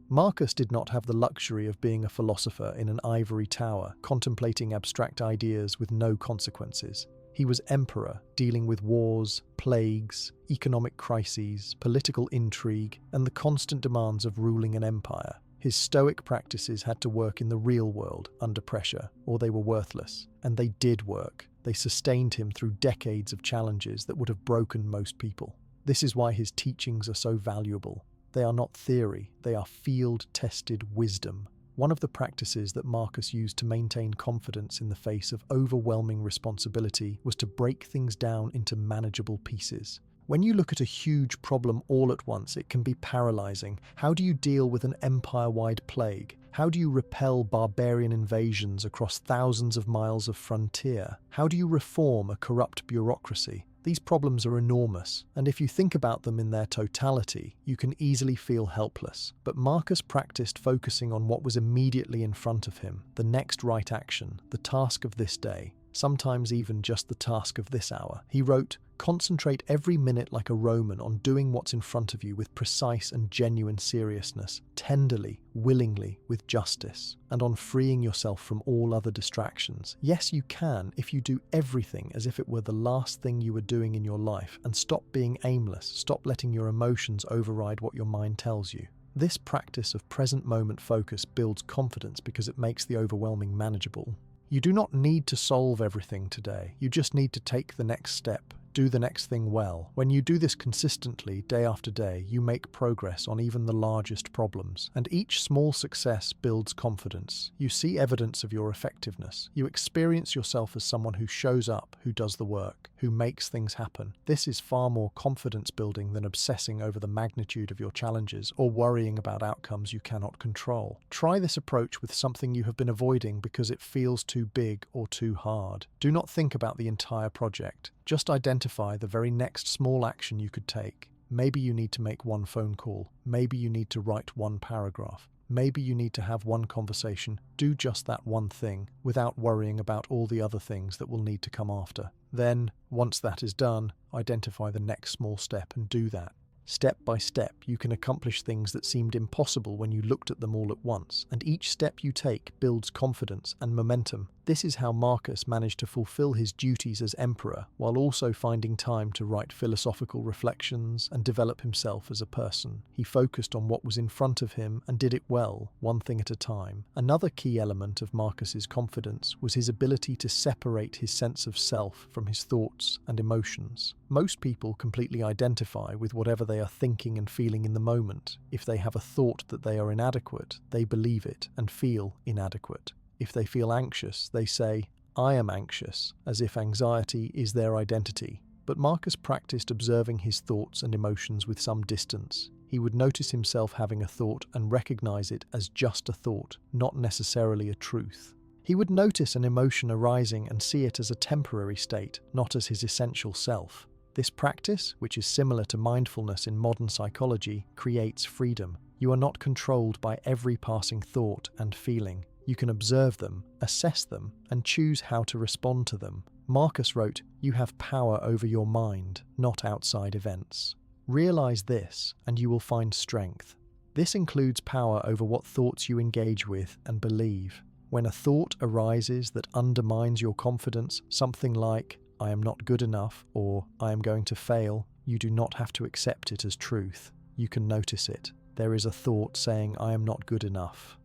Marcus did not have the luxury of being a philosopher in an ivory tower, contemplating abstract ideas with no consequences. He was emperor, dealing with wars, plagues, economic crises, political intrigue, and the constant demands of ruling an empire. His Stoic practices had to work in the real world, under pressure, or they were worthless. And they did work. They sustained him through decades of challenges that would have broken most people. This is why his teachings are so valuable. They are not theory, they are field-tested wisdom. One of the practices that Marcus used to maintain confidence in the face of overwhelming responsibility was to break things down into manageable pieces. When you look at a huge problem all at once, it can be paralyzing. How do you deal with an empire-wide plague? How do you repel barbarian invasions across thousands of miles of frontier? How do you reform a corrupt bureaucracy? These problems are enormous, and if you think about them in their totality, you can easily feel helpless. But Marcus practiced focusing on what was immediately in front of him, the next right action, the task of this day, sometimes even just the task of this hour. He wrote, "Concentrate every minute like a Roman on doing what's in front of you with precise and genuine seriousness, tenderly, willingly, with justice, and on freeing yourself from all other distractions. Yes, you can if you do everything as if it were the last thing you were doing in your life, and stop being aimless, stop letting your emotions override what your mind tells you." This practice of present moment focus builds confidence because it makes the overwhelming manageable. You do not need to solve everything today. You just need to take the next step. Do the next thing well. When you do this consistently, day after day, you make progress on even the largest problems. And each small success builds confidence. You see evidence of your effectiveness. You experience yourself as someone who shows up, who does the work, who makes things happen. This is far more confidence building than obsessing over the magnitude of your challenges or worrying about outcomes you cannot control. Try this approach with something you have been avoiding because it feels too big or too hard. Do not think about the entire project. Just identify the very next small action you could take. Maybe you need to make one phone call. Maybe you need to write one paragraph. Maybe you need to have one conversation. Do just that one thing without worrying about all the other things that will need to come after. Then, once that is done, identify the next small step and do that. Step by step, you can accomplish things that seemed impossible when you looked at them all at once, and each step you take builds confidence and momentum. This is how Marcus managed to fulfill his duties as emperor while also finding time to write philosophical reflections and develop himself as a person. He focused on what was in front of him and did it well, one thing at a time. Another key element of Marcus's confidence was his ability to separate his sense of self from his thoughts and emotions. Most people completely identify with whatever they are thinking and feeling in the moment. If they have a thought that they are inadequate, they believe it and feel inadequate. If they feel anxious, they say, "I am anxious," as if anxiety is their identity. But Marcus practiced observing his thoughts and emotions with some distance. He would notice himself having a thought and recognize it as just a thought, not necessarily a truth. He would notice an emotion arising and see it as a temporary state, not as his essential self. This practice, which is similar to mindfulness in modern psychology, creates freedom. You are not controlled by every passing thought and feeling. You can observe them, assess them, and choose how to respond to them. Marcus wrote, "You have power over your mind, not outside events." Realize this, and you will find strength. This includes power over what thoughts you engage with and believe. When a thought arises that undermines your confidence, something like, "I am not good enough," or "I am going to fail," you do not have to accept it as truth. You can notice it. There is a thought saying, "I am not good enough."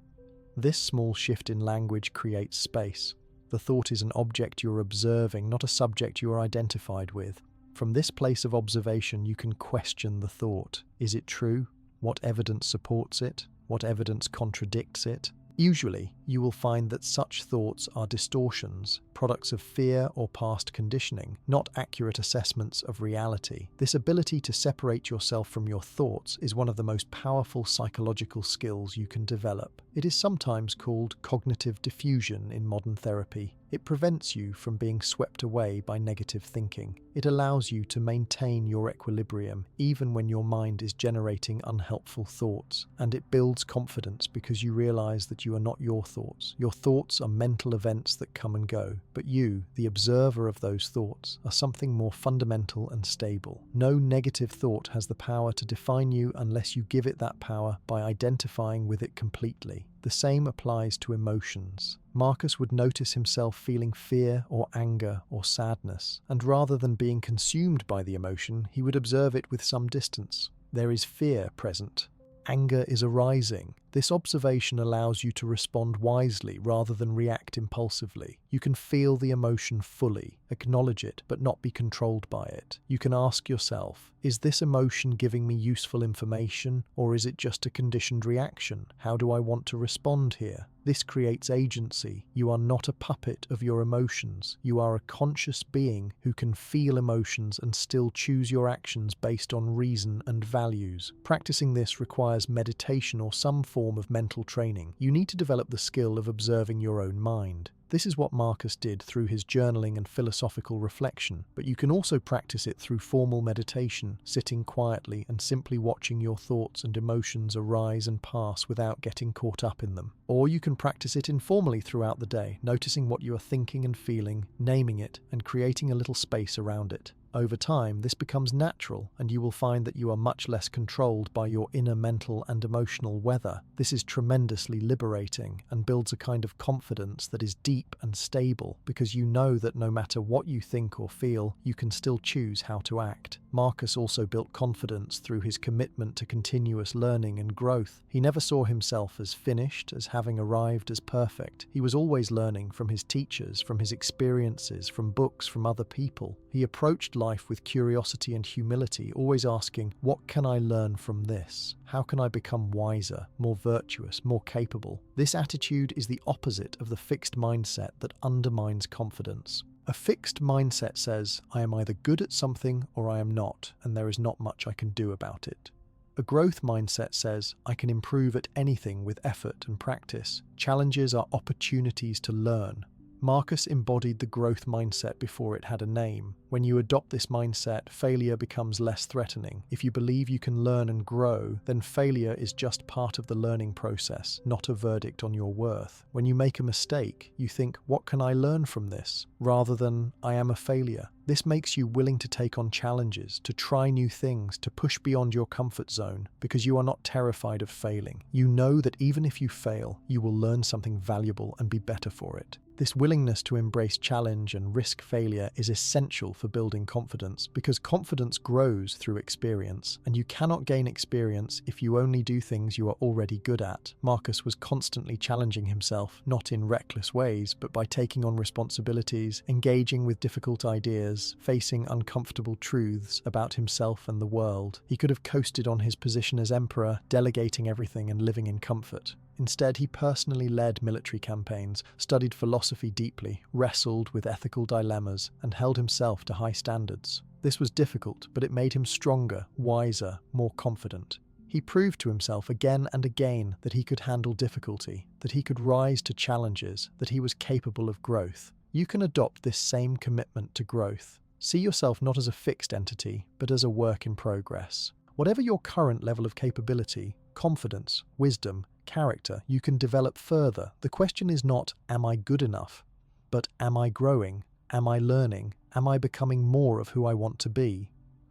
This small shift in language creates space. The thought is an object you're observing, not a subject you are identified with. From this place of observation, you can question the thought. Is it true? What evidence supports it? What evidence contradicts it? Usually, you will find that such thoughts are distortions, products of fear or past conditioning, not accurate assessments of reality. This ability to separate yourself from your thoughts is one of the most powerful psychological skills you can develop. It is sometimes called cognitive diffusion in modern therapy. It prevents you from being swept away by negative thinking. It allows you to maintain your equilibrium even when your mind is generating unhelpful thoughts. And it builds confidence because you realize that you are not your thoughts. Your thoughts are mental events that come and go. But you, the observer of those thoughts, are something more fundamental and stable. No negative thought has the power to define you unless you give it that power by identifying with it completely. The same applies to emotions. Marcus would notice himself feeling fear or anger or sadness, and rather than being consumed by the emotion, he would observe it with some distance. There is fear present. Anger is arising. This observation allows you to respond wisely rather than react impulsively. You can feel the emotion fully, acknowledge it, but not be controlled by it. You can ask yourself, is this emotion giving me useful information, or is it just a conditioned reaction? How do I want to respond here? This creates agency. You are not a puppet of your emotions. You are a conscious being who can feel emotions and still choose your actions based on reason and values. Practicing this requires meditation or some form of mental training. You need to develop the skill of observing your own mind. This is what Marcus did through his journaling and philosophical reflection, but you can also practice it through formal meditation, sitting quietly and simply watching your thoughts and emotions arise and pass without getting caught up in them. Or you can practice it informally throughout the day, noticing what you are thinking and feeling, naming it, and creating a little space around it. Over time, this becomes natural, and you will find that you are much less controlled by your inner mental and emotional weather. This is tremendously liberating and builds a kind of confidence that is deep and stable, because you know that no matter what you think or feel, you can still choose how to act. Marcus also built confidence through his commitment to continuous learning and growth. He never saw himself as finished, as having arrived as perfect. He was always learning from his teachers, from his experiences, from books, from other people. He approached life with curiosity and humility, always asking, what can I learn from this? How can I become wiser, more virtuous, more capable? This attitude is the opposite of the fixed mindset that undermines confidence. A fixed mindset says, I am either good at something or I am not, and there is not much I can do about it. A growth mindset says, I can improve at anything with effort and practice. Challenges are opportunities to learn. Marcus embodied the growth mindset before it had a name. When you adopt this mindset, failure becomes less threatening. If you believe you can learn and grow, then failure is just part of the learning process, not a verdict on your worth. When you make a mistake, you think, what can I learn from this? Rather than, I am a failure. This makes you willing to take on challenges, to try new things, to push beyond your comfort zone, because you are not terrified of failing. You know that even if you fail, you will learn something valuable and be better for it. This willingness to embrace challenge and risk failure is essential for building confidence because confidence grows through experience, and you cannot gain experience if you only do things you are already good at. Marcus was constantly challenging himself, not in reckless ways, but by taking on responsibilities, engaging with difficult ideas, facing uncomfortable truths about himself and the world. He could have coasted on his position as emperor, delegating everything and living in comfort. Instead, he personally led military campaigns, studied philosophy deeply, wrestled with ethical dilemmas, and held himself to high standards. This was difficult, but it made him stronger, wiser, more confident. He proved to himself again and again that he could handle difficulty, that he could rise to challenges, that he was capable of growth. You can adopt this same commitment to growth. See yourself not as a fixed entity, but as a work in progress. Whatever your current level of capability, confidence, wisdom, character, you can develop further. The question is not, am I good enough? But am I growing? Am I learning? Am I becoming more of who I want to be?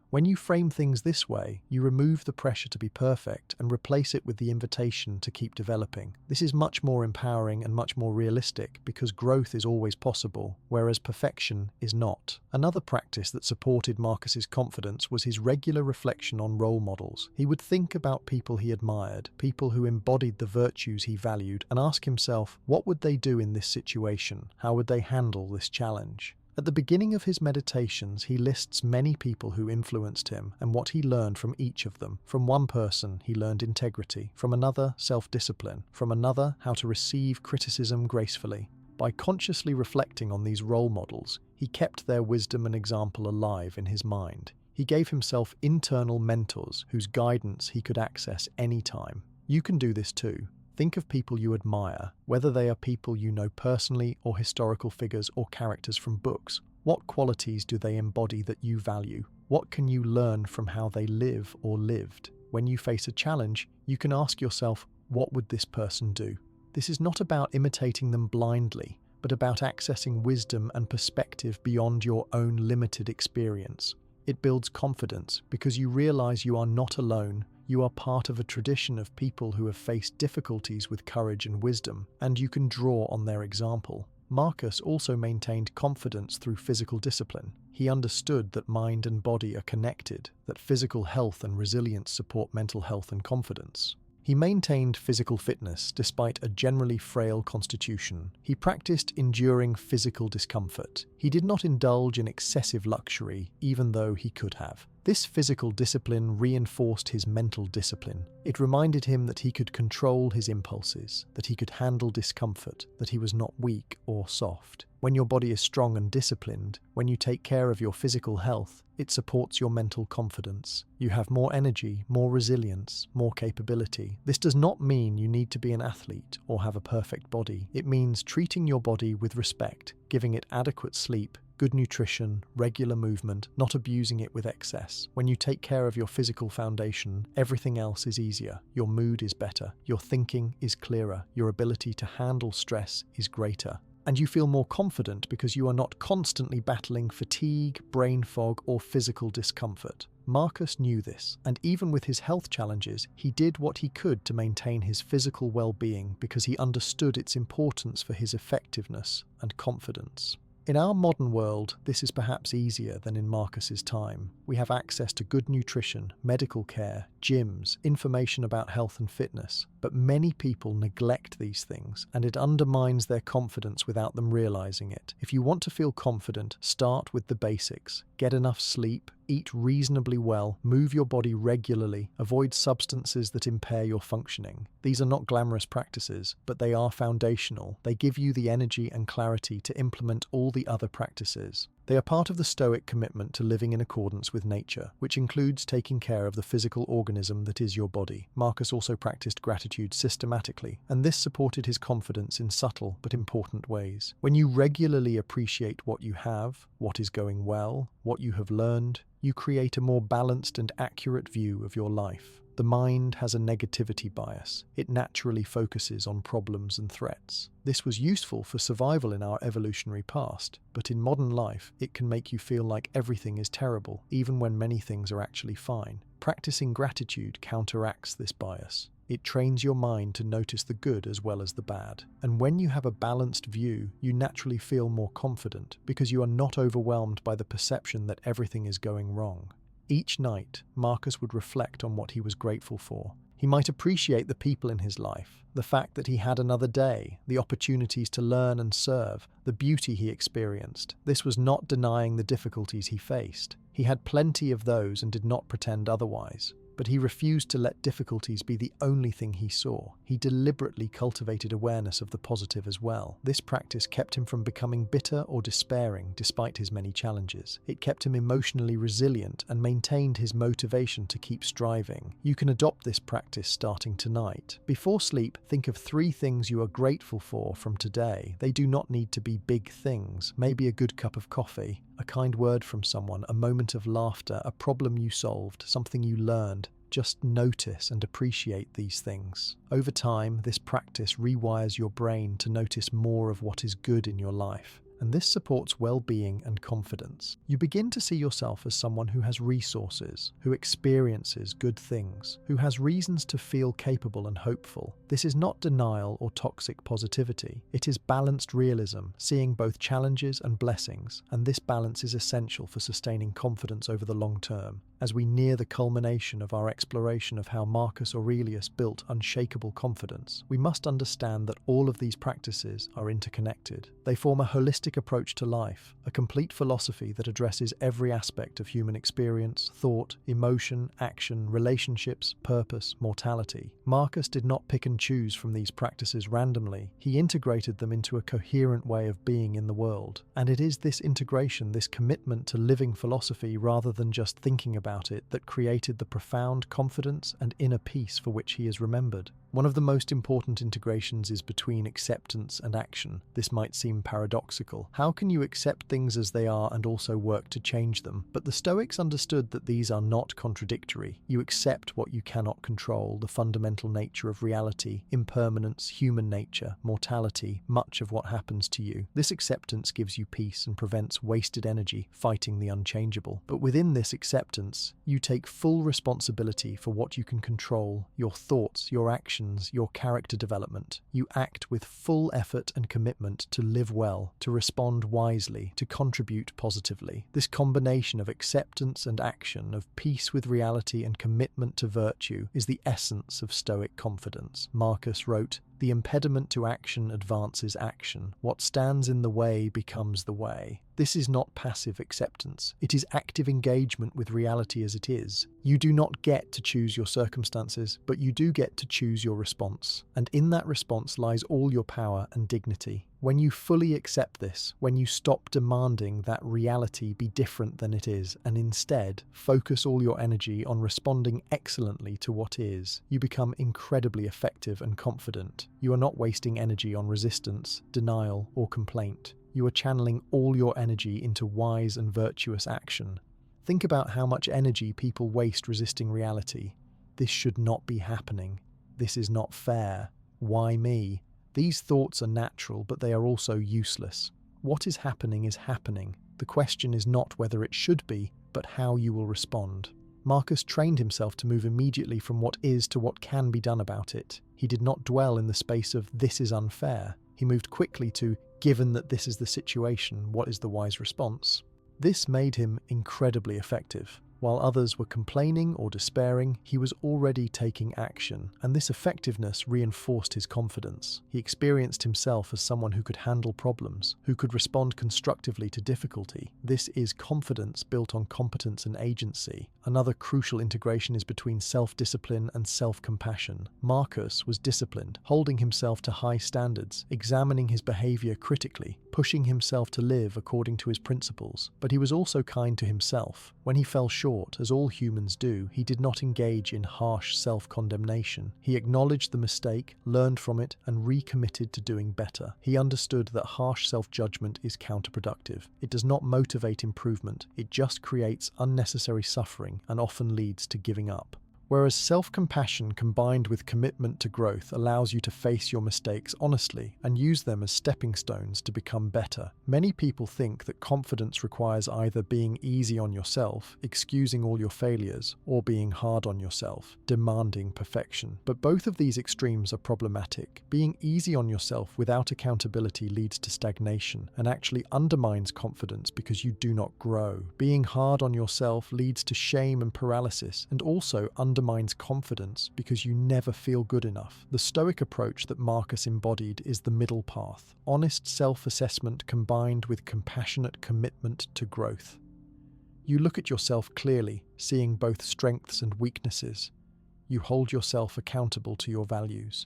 When you frame things this way, you remove the pressure to be perfect and replace it with the invitation to keep developing. This is much more empowering and much more realistic because growth is always possible, whereas perfection is not. Another practice that supported Marcus's confidence was his regular reflection on role models. He would think about people he admired, people who embodied the virtues he valued, and ask himself, what would they do in this situation? How would they handle this challenge? At the beginning of his meditations, he lists many people who influenced him and what he learned from each of them. From one person, he learned integrity. From another, self-discipline. From another, how to receive criticism gracefully. By consciously reflecting on these role models, he kept their wisdom and example alive in his mind. He gave himself internal mentors whose guidance he could access anytime. You can do this too. Think of people you admire, whether they are people you know personally or historical figures or characters from books. What qualities do they embody that you value? What can you learn from how they live or lived? When you face a challenge, you can ask yourself, what would this person do? This is not about imitating them blindly, but about accessing wisdom and perspective beyond your own limited experience. It builds confidence because you realize you are not alone. You are part of a tradition of people who have faced difficulties with courage and wisdom, and you can draw on their example. Marcus also maintained confidence through physical discipline. He understood that mind and body are connected, that physical health and resilience support mental health and confidence. He maintained physical fitness despite a generally frail constitution. He practiced enduring physical discomfort. He did not indulge in excessive luxury, even though he could have. This physical discipline reinforced his mental discipline. It reminded him that he could control his impulses, that he could handle discomfort, that he was not weak or soft. When your body is strong and disciplined, when you take care of your physical health, it supports your mental confidence. You have more energy, more resilience, more capability. This does not mean you need to be an athlete or have a perfect body. It means treating your body with respect, giving it adequate sleep, good nutrition, regular movement, not abusing it with excess. When you take care of your physical foundation, everything else is easier. Your mood is better, your thinking is clearer, your ability to handle stress is greater. And you feel more confident because you are not constantly battling fatigue, brain fog, or physical discomfort. Marcus knew this, and even with his health challenges, he did what he could to maintain his physical well-being because he understood its importance for his effectiveness and confidence. In our modern world, this is perhaps easier than in Marcus's time. We have access to good nutrition, medical care, gyms, information about health and fitness, but many people neglect these things, and it undermines their confidence without them realizing it. If you want to feel confident, start with the basics. Get enough sleep, eat reasonably well, move your body regularly, avoid substances that impair your functioning. These are not glamorous practices, but they are foundational. They give you the energy and clarity to implement all the other practices. They are part of the Stoic commitment to living in accordance with nature, which includes taking care of the physical organism that is your body. Marcus also practiced gratitude systematically, and this supported his confidence in subtle but important ways. When you regularly appreciate what you have, what is going well, what you have learned, you create a more balanced and accurate view of your life. The mind has a negativity bias. It naturally focuses on problems and threats. This was useful for survival in our evolutionary past, but in modern life, it can make you feel like everything is terrible, even when many things are actually fine. Practicing gratitude counteracts this bias. It trains your mind to notice the good as well as the bad. And when you have a balanced view, you naturally feel more confident because you are not overwhelmed by the perception that everything is going wrong. Each night, Marcus would reflect on what he was grateful for. He might appreciate the people in his life, the fact that he had another day, the opportunities to learn and serve, the beauty he experienced. This was not denying the difficulties he faced. He had plenty of those and did not pretend otherwise. But he refused to let difficulties be the only thing he saw. He deliberately cultivated awareness of the positive as well. This practice kept him from becoming bitter or despairing despite his many challenges. It kept him emotionally resilient and maintained his motivation to keep striving. You can adopt this practice starting tonight. Before sleep, think of 3 things you are grateful for from today. They do not need to be big things. Maybe a good cup of coffee, a kind word from someone, a moment of laughter, a problem you solved, something you learned. Just notice and appreciate these things. Over time, this practice rewires your brain to notice more of what is good in your life. And this supports well-being and confidence. You begin to see yourself as someone who has resources, who experiences good things, who has reasons to feel capable and hopeful. This is not denial or toxic positivity. It is balanced realism, seeing both challenges and blessings, and this balance is essential for sustaining confidence over the long term. As we near the culmination of our exploration of how Marcus Aurelius built unshakable confidence, we must understand that all of these practices are interconnected. They form a holistic approach to life, a complete philosophy that addresses every aspect of human experience, thought, emotion, action, relationships, purpose, mortality. Marcus did not pick and choose from these practices randomly. He integrated them into a coherent way of being in the world. And it is this integration, this commitment to living philosophy rather than just thinking about it, that created the profound confidence and inner peace for which he is remembered. One of the most important integrations is between acceptance and action. This might seem paradoxical. How can you accept things as they are and also work to change them? But the Stoics understood that these are not contradictory. You accept what you cannot control, the fundamental nature of reality, impermanence, human nature, mortality, much of what happens to you. This acceptance gives you peace and prevents wasted energy fighting the unchangeable. But within this acceptance, you take full responsibility for what you can control, your thoughts, your actions, your character development. You act with full effort and commitment to live well, to respond wisely, to contribute positively. This combination of acceptance and action, of peace with reality and commitment to virtue, is the essence of Stoic confidence. Marcus wrote, "The impediment to action advances action. What stands in the way becomes the way." This is not passive acceptance. It is active engagement with reality as it is. You do not get to choose your circumstances, but you do get to choose your response. And in that response lies all your power and dignity. When you fully accept this, when you stop demanding that reality be different than it is, and instead focus all your energy on responding excellently to what is, you become incredibly effective and confident. You are not wasting energy on resistance, denial, or complaint. You are channeling all your energy into wise and virtuous action. Think about how much energy people waste resisting reality. This should not be happening. This is not fair. Why me? These thoughts are natural, but they are also useless. What is happening is happening. The question is not whether it should be, but how you will respond. Marcus trained himself to move immediately from what is to what can be done about it. He did not dwell in the space of "this is unfair." He moved quickly to "given that this is the situation, what is the wise response?" This made him incredibly effective. While others were complaining or despairing, he was already taking action, and this effectiveness reinforced his confidence. He experienced himself as someone who could handle problems, who could respond constructively to difficulty. This is confidence built on competence and agency. Another crucial integration is between self-discipline and self-compassion. Marcus was disciplined, holding himself to high standards, examining his behavior critically, pushing himself to live according to his principles. But he was also kind to himself. When he fell short, as all humans do, he did not engage in harsh self-condemnation. He acknowledged the mistake, learned from it, and recommitted to doing better. He understood that harsh self-judgment is counterproductive. It does not motivate improvement. It just creates unnecessary suffering and often leads to giving up. Whereas self-compassion combined with commitment to growth allows you to face your mistakes honestly and use them as stepping stones to become better. Many people think that confidence requires either being easy on yourself, excusing all your failures, or being hard on yourself, demanding perfection. But both of these extremes are problematic. Being easy on yourself without accountability leads to stagnation and actually undermines confidence because you do not grow. Being hard on yourself leads to shame and paralysis and also undermines confidence because you never feel good enough. The Stoic approach that Marcus embodied is the middle path, honest self-assessment combined with compassionate commitment to growth. You look at yourself clearly, seeing both strengths and weaknesses. You hold yourself accountable to your values,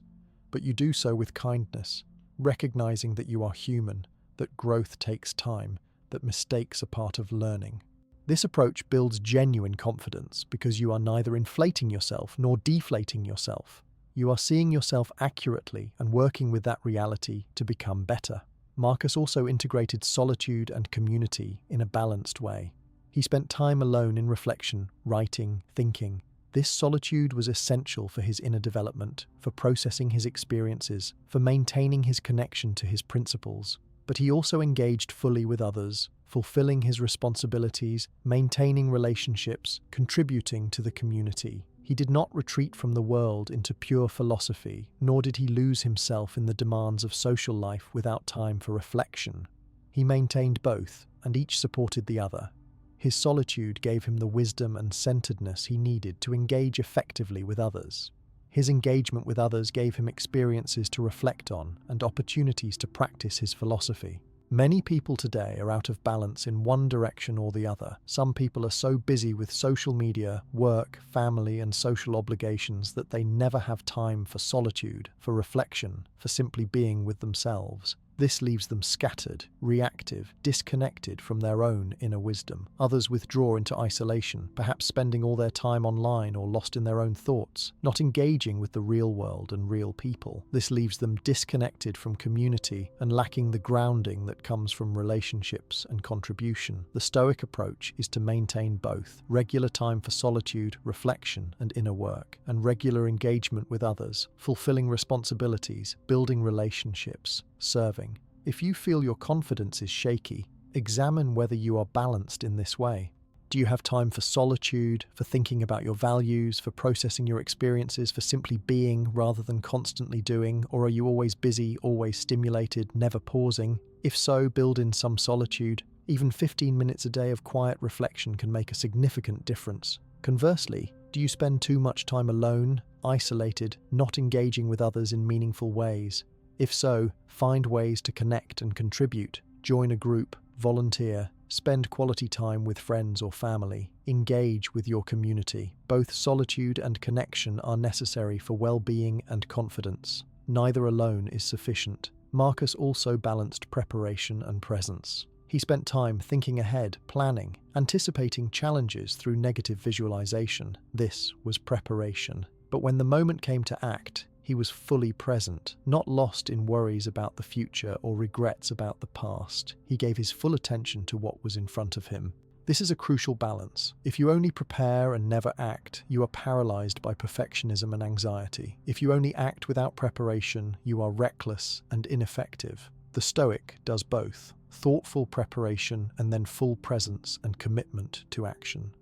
but you do so with kindness, recognizing that you are human, that growth takes time, that mistakes are part of learning. This approach builds genuine confidence because you are neither inflating yourself nor deflating yourself. You are seeing yourself accurately and working with that reality to become better. Marcus also integrated solitude and community in a balanced way. He spent time alone in reflection, writing, thinking. This solitude was essential for his inner development, for processing his experiences, for maintaining his connection to his principles. But he also engaged fully with others, fulfilling his responsibilities, maintaining relationships, contributing to the community. He did not retreat from the world into pure philosophy, nor did he lose himself in the demands of social life without time for reflection. He maintained both, and each supported the other. His solitude gave him the wisdom and centeredness he needed to engage effectively with others. His engagement with others gave him experiences to reflect on and opportunities to practice his philosophy. Many people today are out of balance in one direction or the other. Some people are so busy with social media, work, family, and social obligations that they never have time for solitude, for reflection, for simply being with themselves. This leaves them scattered, reactive, disconnected from their own inner wisdom. Others withdraw into isolation, perhaps spending all their time online or lost in their own thoughts, not engaging with the real world and real people. This leaves them disconnected from community and lacking the grounding that comes from relationships and contribution. The Stoic approach is to maintain both: regular time for solitude, reflection, and inner work, and regular engagement with others, fulfilling responsibilities, building relationships, serving. If you feel your confidence is shaky, examine whether you are balanced in this way. Do you have time for solitude, for thinking about your values, for processing your experiences, for simply being rather than constantly doing? Or are you always busy, always stimulated, never pausing? If so, build in some solitude. Even 15 minutes a day of quiet reflection can make a significant difference. Conversely, do you spend too much time alone, isolated, not engaging with others in meaningful ways? If so, find ways to connect and contribute. Join a group, volunteer, spend quality time with friends or family. Engage with your community. Both solitude and connection are necessary for well-being and confidence. Neither alone is sufficient. Marcus also balanced preparation and presence. He spent time thinking ahead, planning, anticipating challenges through negative visualization. This was preparation. But when the moment came to act, he was fully present, not lost in worries about the future or regrets about the past. He gave his full attention to what was in front of him. This is a crucial balance. If you only prepare and never act, you are paralyzed by perfectionism and anxiety. If you only act without preparation, you are reckless and ineffective. The Stoic does both: thoughtful preparation and then full presence and commitment to action.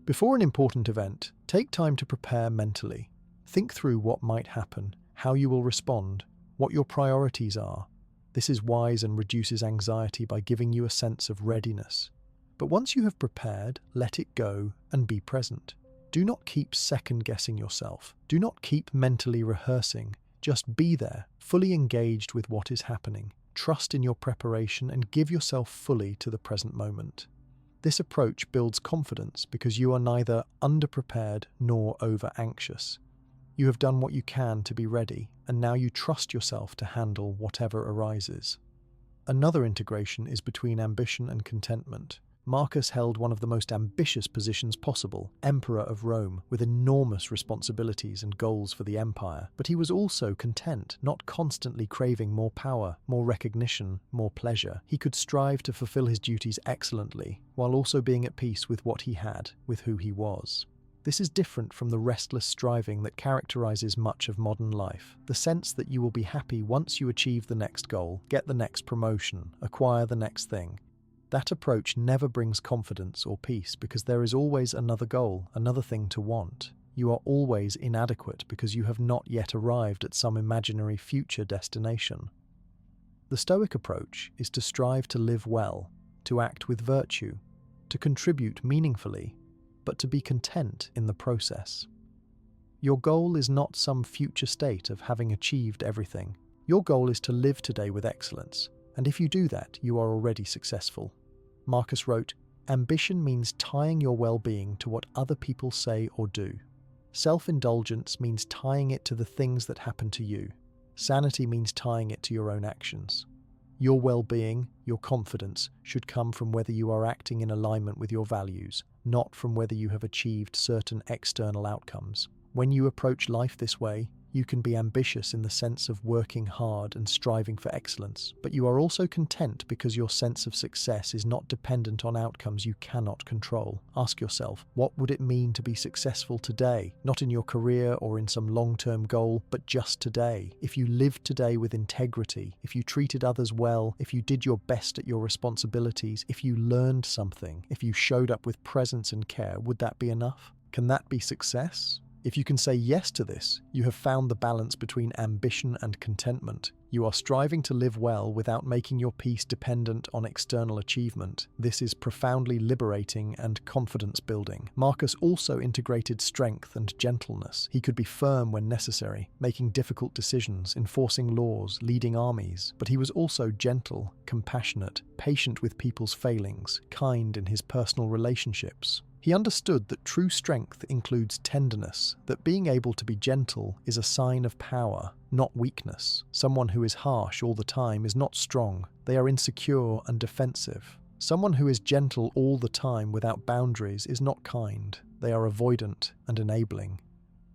Before an important event, take time to prepare mentally. Think through what might happen, how you will respond, what your priorities are. This is wise and reduces anxiety by giving you a sense of readiness. But once you have prepared, let it go and be present. Do not keep second-guessing yourself. Do not keep mentally rehearsing. Just be there, fully engaged with what is happening. Trust in your preparation and give yourself fully to the present moment. This approach builds confidence because you are neither underprepared nor over-anxious. You have done what you can to be ready, and now you trust yourself to handle whatever arises. Another integration is between ambition and contentment. Marcus held one of the most ambitious positions possible, Emperor of Rome, with enormous responsibilities and goals for the empire. But he was also content, not constantly craving more power, more recognition, more pleasure. He could strive to fulfill his duties excellently, while also being at peace with what he had, with who he was. This is different from the restless striving that characterizes much of modern life. The sense that you will be happy once you achieve the next goal, get the next promotion, acquire the next thing. That approach never brings confidence or peace because there is always another goal, another thing to want. You are always inadequate because you have not yet arrived at some imaginary future destination. The Stoic approach is to strive to live well, to act with virtue, to contribute meaningfully, but to be content in the process. Your goal is not some future state of having achieved everything. Your goal is to live today with excellence, and if you do that, you are already successful. Marcus wrote, "Ambition means tying your well-being to what other people say or do. Self-indulgence means tying it to the things that happen to you. Sanity means tying it to your own actions. Your well-being, your confidence, should come from whether you are acting in alignment with your values, not from whether you have achieved certain external outcomes. When you approach life this way, you can be ambitious in the sense of working hard and striving for excellence, but you are also content because your sense of success is not dependent on outcomes you cannot control. Ask yourself, what would it mean to be successful today? Not in your career or in some long-term goal, but just today. If you lived today with integrity, if you treated others well, if you did your best at your responsibilities, if you learned something, if you showed up with presence and care, would that be enough? Can that be success? If you can say yes to this, you have found the balance between ambition and contentment. You are striving to live well without making your peace dependent on external achievement. This is profoundly liberating and confidence-building. Marcus also integrated strength and gentleness. He could be firm when necessary, making difficult decisions, enforcing laws, leading armies. But he was also gentle, compassionate, patient with people's failings, kind in his personal relationships. He understood that true strength includes tenderness, that being able to be gentle is a sign of power, not weakness. Someone who is harsh all the time is not strong. They are insecure and defensive. Someone who is gentle all the time without boundaries is not kind. They are avoidant and enabling.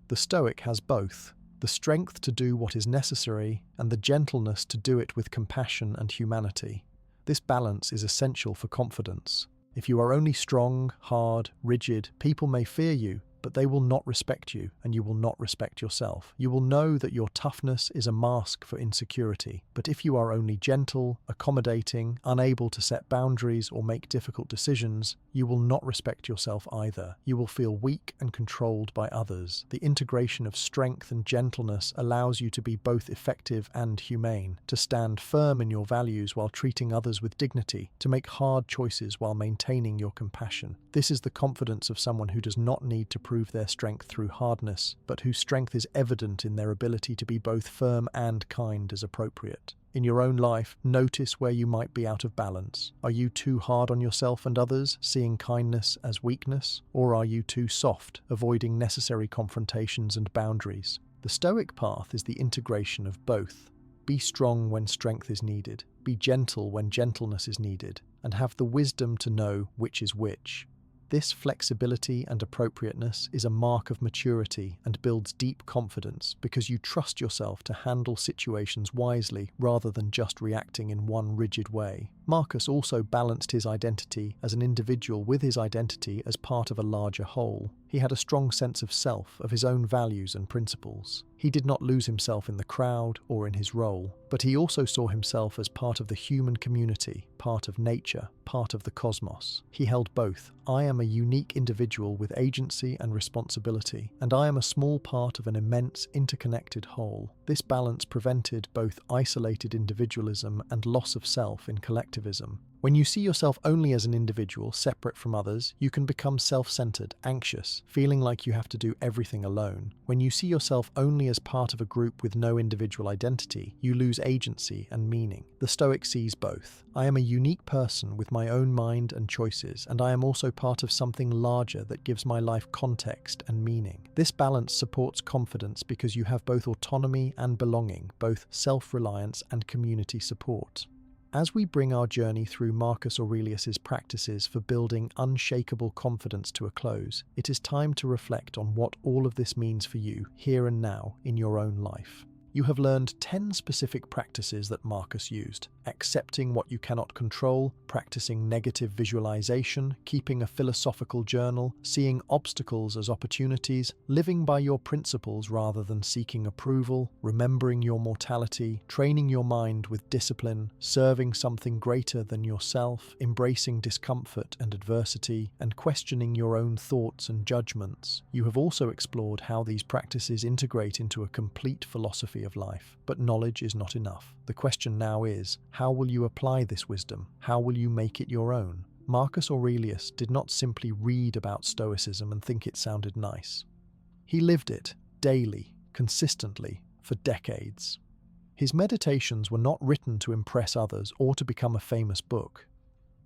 The Stoic has both, the strength to do what is necessary and the gentleness to do it with compassion and humanity. This balance is essential for confidence. If you are only strong, hard, rigid, people may fear you, but they will not respect you, and you will not respect yourself. You will know that your toughness is a mask for insecurity. But if you are only gentle, accommodating, unable to set boundaries or make difficult decisions, you will not respect yourself either. You will feel weak and controlled by others. The integration of strength and gentleness allows you to be both effective and humane, to stand firm in your values while treating others with dignity, to make hard choices while maintaining your compassion. This is the confidence of someone who does not need to prove their strength through hardness, but whose strength is evident in their ability to be both firm and kind as appropriate. In your own life, notice where you might be out of balance. Are you too hard on yourself and others, seeing kindness as weakness? Or are you too soft, avoiding necessary confrontations and boundaries? The Stoic path is the integration of both. Be strong when strength is needed, be gentle when gentleness is needed, and have the wisdom to know which is which. This flexibility and appropriateness is a mark of maturity and builds deep confidence because you trust yourself to handle situations wisely rather than just reacting in one rigid way. Marcus also balanced his identity as an individual with his identity as part of a larger whole. He had a strong sense of self, of his own values and principles. He did not lose himself in the crowd or in his role, but he also saw himself as part of the human community, part of nature, part of the cosmos. He held both. I am a unique individual with agency and responsibility, and I am a small part of an immense interconnected whole. This balance prevented both isolated individualism and loss of self in collectivism. When you see yourself only as an individual, separate from others, you can become self-centered, anxious, feeling like you have to do everything alone. When you see yourself only as part of a group with no individual identity, you lose agency and meaning. The Stoic sees both. I am a unique person with my own mind and choices, and I am also part of something larger that gives my life context and meaning. This balance supports confidence because you have both autonomy and belonging, both self-reliance and community support. As we bring our journey through Marcus Aurelius's practices for building unshakable confidence to a close, it is time to reflect on what all of this means for you, here and now, in your own life. You have learned 10 specific practices that Marcus used. accepting what you cannot control, practicing negative visualization, keeping a philosophical journal, seeing obstacles as opportunities, living by your principles rather than seeking approval, remembering your mortality, training your mind with discipline, serving something greater than yourself, embracing discomfort and adversity, and questioning your own thoughts and judgments. You have also explored how these practices integrate into a complete philosophy of life. But knowledge is not enough. The question now is, how will you apply this wisdom? How will you make it your own? Marcus Aurelius did not simply read about Stoicism and think it sounded nice. He lived it, daily, consistently, for decades. His meditations were not written to impress others or to become a famous book.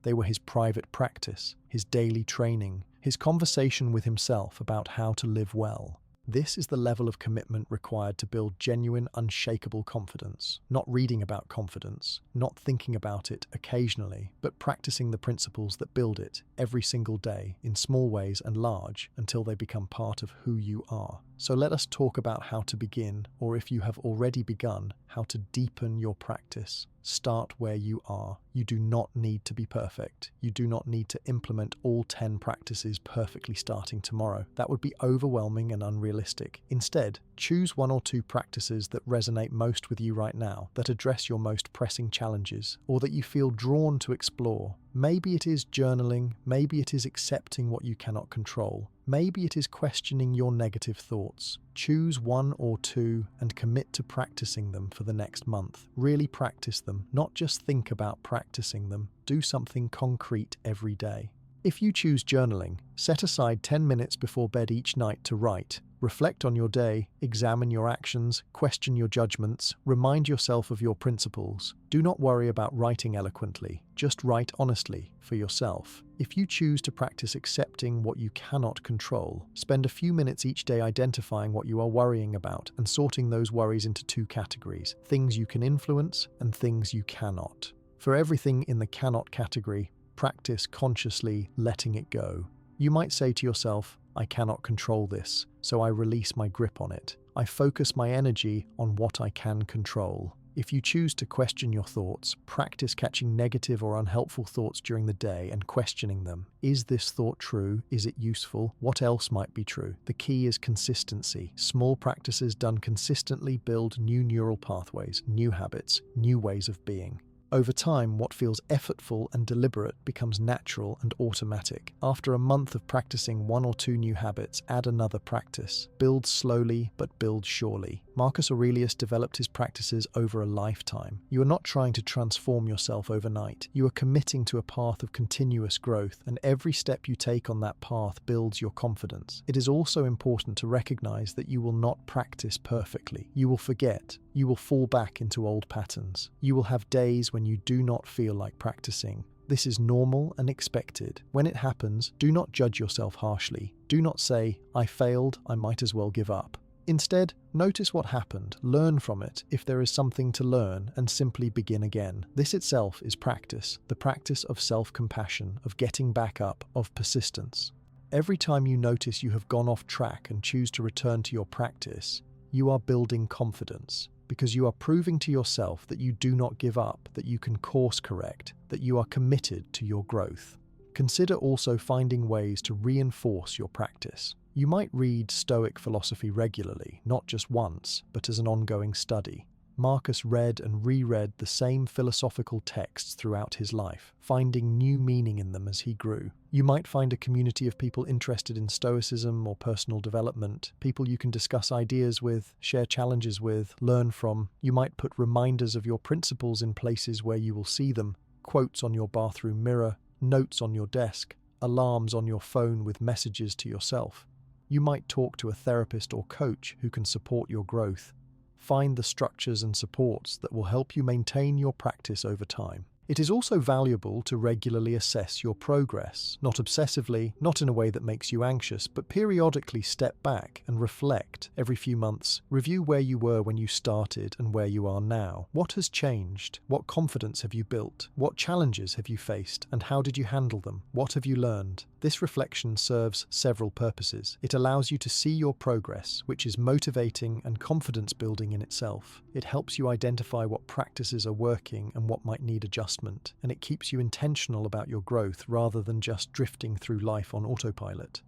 They were his private practice, his daily training, his conversation with himself about how to live well. This is the level of commitment required to build genuine, unshakable confidence. Not reading about confidence, not thinking about it occasionally, but practicing the principles that build it every single day, in small ways and large, until they become part of who you are. So let us talk about how to begin, or if you have already begun, how to deepen your practice. Start where you are. You do not need to be perfect. You do not need to implement all 10 practices perfectly starting tomorrow. That would be overwhelming and unrealistic. Instead, choose 1 or 2 practices that resonate most with you right now, that address your most pressing challenges, or that you feel drawn to explore. Maybe it is journaling, maybe it is accepting what you cannot control, maybe it is questioning your negative thoughts. Choose 1 or 2 and commit to practicing them for the next month. Really practice them, not just think about practicing them. Do something concrete every day. If you choose journaling, set aside 10 minutes before bed each night to write. Reflect on your day, examine your actions, question your judgments, remind yourself of your principles. Do not worry about writing eloquently, just write honestly for yourself. If you choose to practice accepting what you cannot control, spend a few minutes each day identifying what you are worrying about and sorting those worries into 2 categories: things you can influence and things you cannot. For everything in the cannot category, practice consciously letting it go. You might say to yourself, I cannot control this, so I release my grip on it. I focus my energy on what I can control. If you choose to question your thoughts, practice catching negative or unhelpful thoughts during the day and questioning them. Is this thought true? Is it useful? What else might be true? The key is consistency. Small practices done consistently build new neural pathways, new habits, new ways of being. Over time, what feels effortful and deliberate becomes natural and automatic. After a month of practicing 1 or 2 new habits, add another practice. Build slowly, but build surely. Marcus Aurelius developed his practices over a lifetime. You are not trying to transform yourself overnight. You are committing to a path of continuous growth, and every step you take on that path builds your confidence. It is also important to recognize that you will not practice perfectly. You will forget. You will fall back into old patterns. You will have days when you do not feel like practicing. This is normal and expected. When it happens, do not judge yourself harshly. Do not say, I failed, I might as well give up. Instead, notice what happened, learn from it if there is something to learn, and simply begin again. This itself is practice, the practice of self-compassion, of getting back up, of persistence. Every time you notice you have gone off track and choose to return to your practice, you are building confidence, because you are proving to yourself that you do not give up, that you can course correct, that you are committed to your growth. Consider also finding ways to reinforce your practice. You might read Stoic philosophy regularly, not just once, but as an ongoing study. Marcus read and reread the same philosophical texts throughout his life, finding new meaning in them as he grew. You might find a community of people interested in Stoicism or personal development, people you can discuss ideas with, share challenges with, learn from. You might put reminders of your principles in places where you will see them, quotes on your bathroom mirror, notes on your desk, alarms on your phone with messages to yourself. You might talk to a therapist or coach who can support your growth. Find the structures and supports that will help you maintain your practice over time. It is also valuable to regularly assess your progress, not obsessively, not in a way that makes you anxious, but periodically step back and reflect. Every few months, review where you were when you started and where you are now. What has changed? What confidence have you built? What challenges have you faced, and how did you handle them? What have you learned? This reflection serves several purposes. It allows you to see your progress, which is motivating and confidence-building in itself. It helps you identify what practices are working and what might need adjustment, and it keeps you intentional about your growth rather than just drifting through life on autopilot.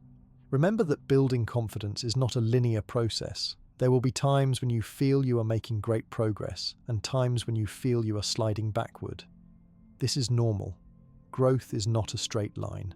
Remember that building confidence is not a linear process. There will be times when you feel you are making great progress, and times when you feel you are sliding backward. This is normal. Growth is not a straight line.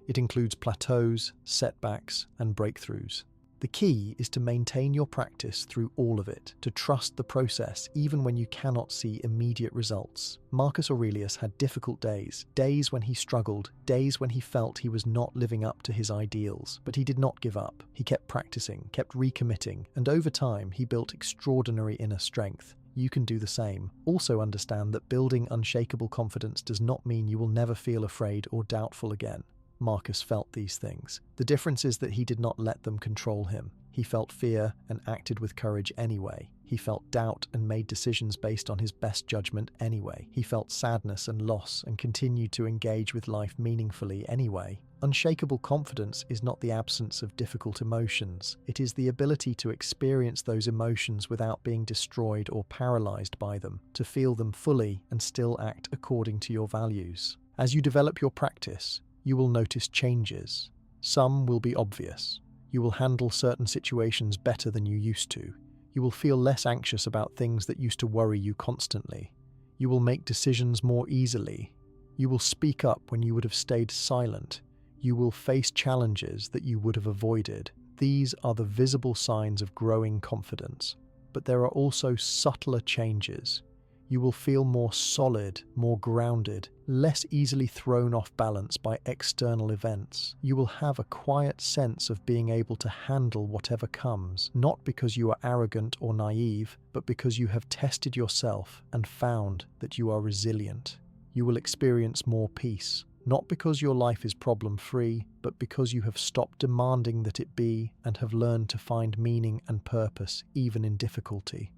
It includes plateaus, setbacks, and breakthroughs. The key is to maintain your practice through all of it, to trust the process even when you cannot see immediate results. Marcus Aurelius had difficult days, days when he struggled, days when he felt he was not living up to his ideals, but he did not give up. He kept practicing, kept recommitting, and over time he built extraordinary inner strength. You can do the same. Also understand that building unshakable confidence does not mean you will never feel afraid or doubtful again. Marcus felt these things. The difference is that he did not let them control him. He felt fear and acted with courage anyway. He felt doubt and made decisions based on his best judgment anyway. He felt sadness and loss and continued to engage with life meaningfully anyway. Unshakable confidence is not the absence of difficult emotions. It is the ability to experience those emotions without being destroyed or paralyzed by them, to feel them fully and still act according to your values. As you develop your practice, you will notice changes. Some will be obvious. You will handle certain situations better than you used to. You will feel less anxious about things that used to worry you constantly. You will make decisions more easily. You will speak up when you would have stayed silent. You will face challenges that you would have avoided. These are the visible signs of growing confidence. But there are also subtler changes. You will feel more solid, more grounded, less easily thrown off balance by external events. You will have a quiet sense of being able to handle whatever comes, not because you are arrogant or naive, but because you have tested yourself and found that you are resilient. You will experience more peace, not because your life is problem-free, but because you have stopped demanding that it be and have learned to find meaning and purpose even in difficulty.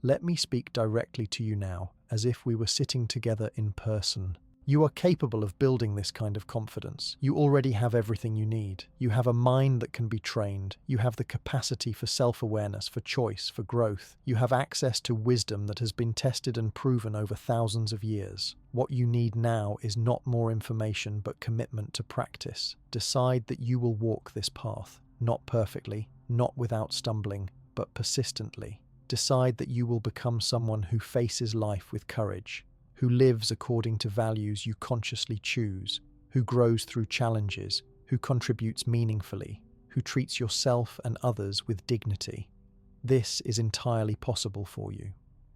Let me speak directly to you now, as if we were sitting together in person. You are capable of building this kind of confidence. You already have everything you need. You have a mind that can be trained. You have the capacity for self-awareness, for choice, for growth. You have access to wisdom that has been tested and proven over thousands of years. What you need now is not more information, but commitment to practice. Decide that you will walk this path, not perfectly, not without stumbling, but persistently. Decide that you will become someone who faces life with courage, who lives according to values you consciously choose, who grows through challenges, who contributes meaningfully, who treats yourself and others with dignity. This is entirely possible for you.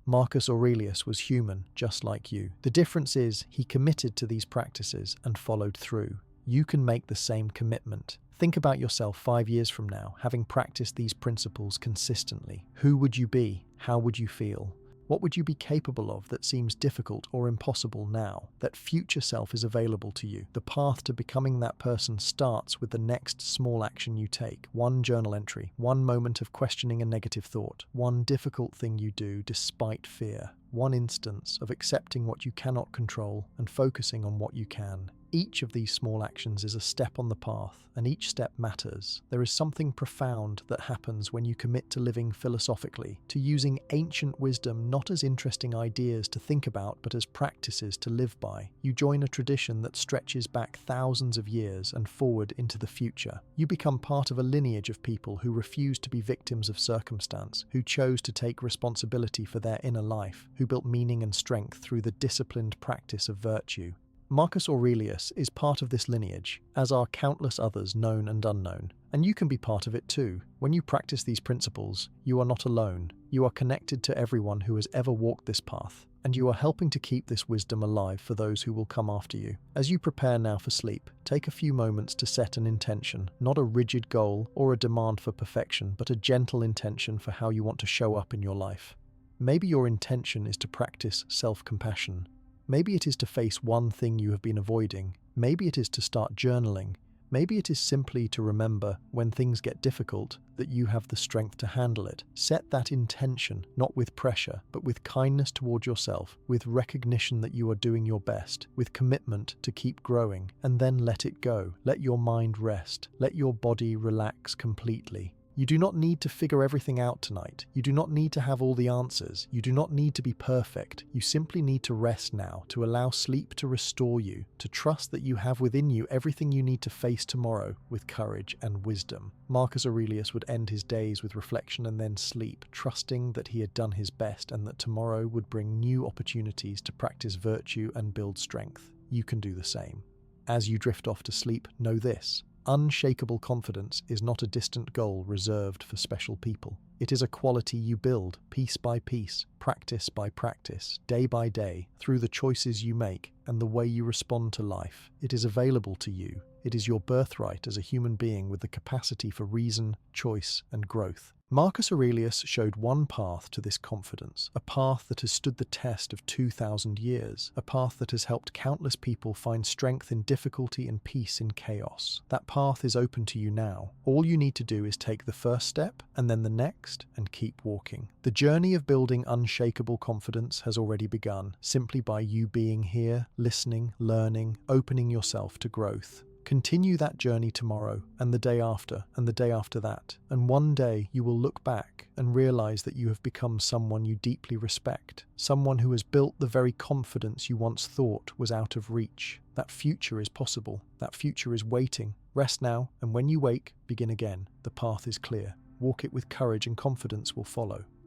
Marcus Aurelius was human, just like you. The difference is he committed to these practices and followed through. You can make the same commitment. Think about yourself 5 years from now, having practiced these principles consistently. Who would you be? How would you feel? What would you be capable of that seems difficult or impossible now? That future self is available to you. The path to becoming that person starts with the next small action you take. One journal entry, one moment of questioning a negative thought, one difficult thing you do despite fear, one instance of accepting what you cannot control and focusing on what you can. Each of these small actions is a step on the path, and each step matters. There is something profound that happens when you commit to living philosophically, to using ancient wisdom not as interesting ideas to think about, but as practices to live by. You join a tradition that stretches back thousands of years and forward into the future. You become part of a lineage of people who refuse to be victims of circumstance, who chose to take responsibility for their inner life, who built meaning and strength through the disciplined practice of virtue. Marcus Aurelius is part of this lineage, as are countless others known and unknown, and you can be part of it too. When you practice these principles, you are not alone. You are connected to everyone who has ever walked this path, and you are helping to keep this wisdom alive for those who will come after you. As you prepare now for sleep, take a few moments to set an intention, not a rigid goal or a demand for perfection, but a gentle intention for how you want to show up in your life. Maybe your intention is to practice self-compassion. Maybe it is to face one thing you have been avoiding. Maybe it is to start journaling. Maybe it is simply to remember, when things get difficult, that you have the strength to handle it. Set that intention, not with pressure, but with kindness toward yourself, with recognition that you are doing your best, with commitment to keep growing, and then let it go. Let your mind rest. Let your body relax completely. You do not need to figure everything out tonight. You do not need to have all the answers. You do not need to be perfect. You simply need to rest now, to allow sleep to restore you, to trust that you have within you everything you need to face tomorrow with courage and wisdom. Marcus Aurelius would end his days with reflection and then sleep, trusting that he had done his best and that tomorrow would bring new opportunities to practice virtue and build strength. You can do the same. As you drift off to sleep, know this: unshakable confidence is not a distant goal reserved for special people. It is a quality you build piece by piece, practice by practice, day by day, through the choices you make and the way you respond to life. It is available to you. It is your birthright as a human being with the capacity for reason, choice, and growth. Marcus Aurelius showed one path to this confidence, a path that has stood the test of 2,000 years, a path that has helped countless people find strength in difficulty and peace in chaos. That path is open to you now. All you need to do is take the first step, and then the next, and keep walking. The journey of building unshakable confidence has already begun, simply by you being here, listening, learning, opening yourself to growth. Continue that journey tomorrow, and the day after, and the day after that, and one day you will look back and realize that you have become someone you deeply respect, someone who has built the very confidence you once thought was out of reach. That future is possible. That future is waiting. Rest now, and when you wake, begin again. The path is clear. Walk it with courage and confidence will follow.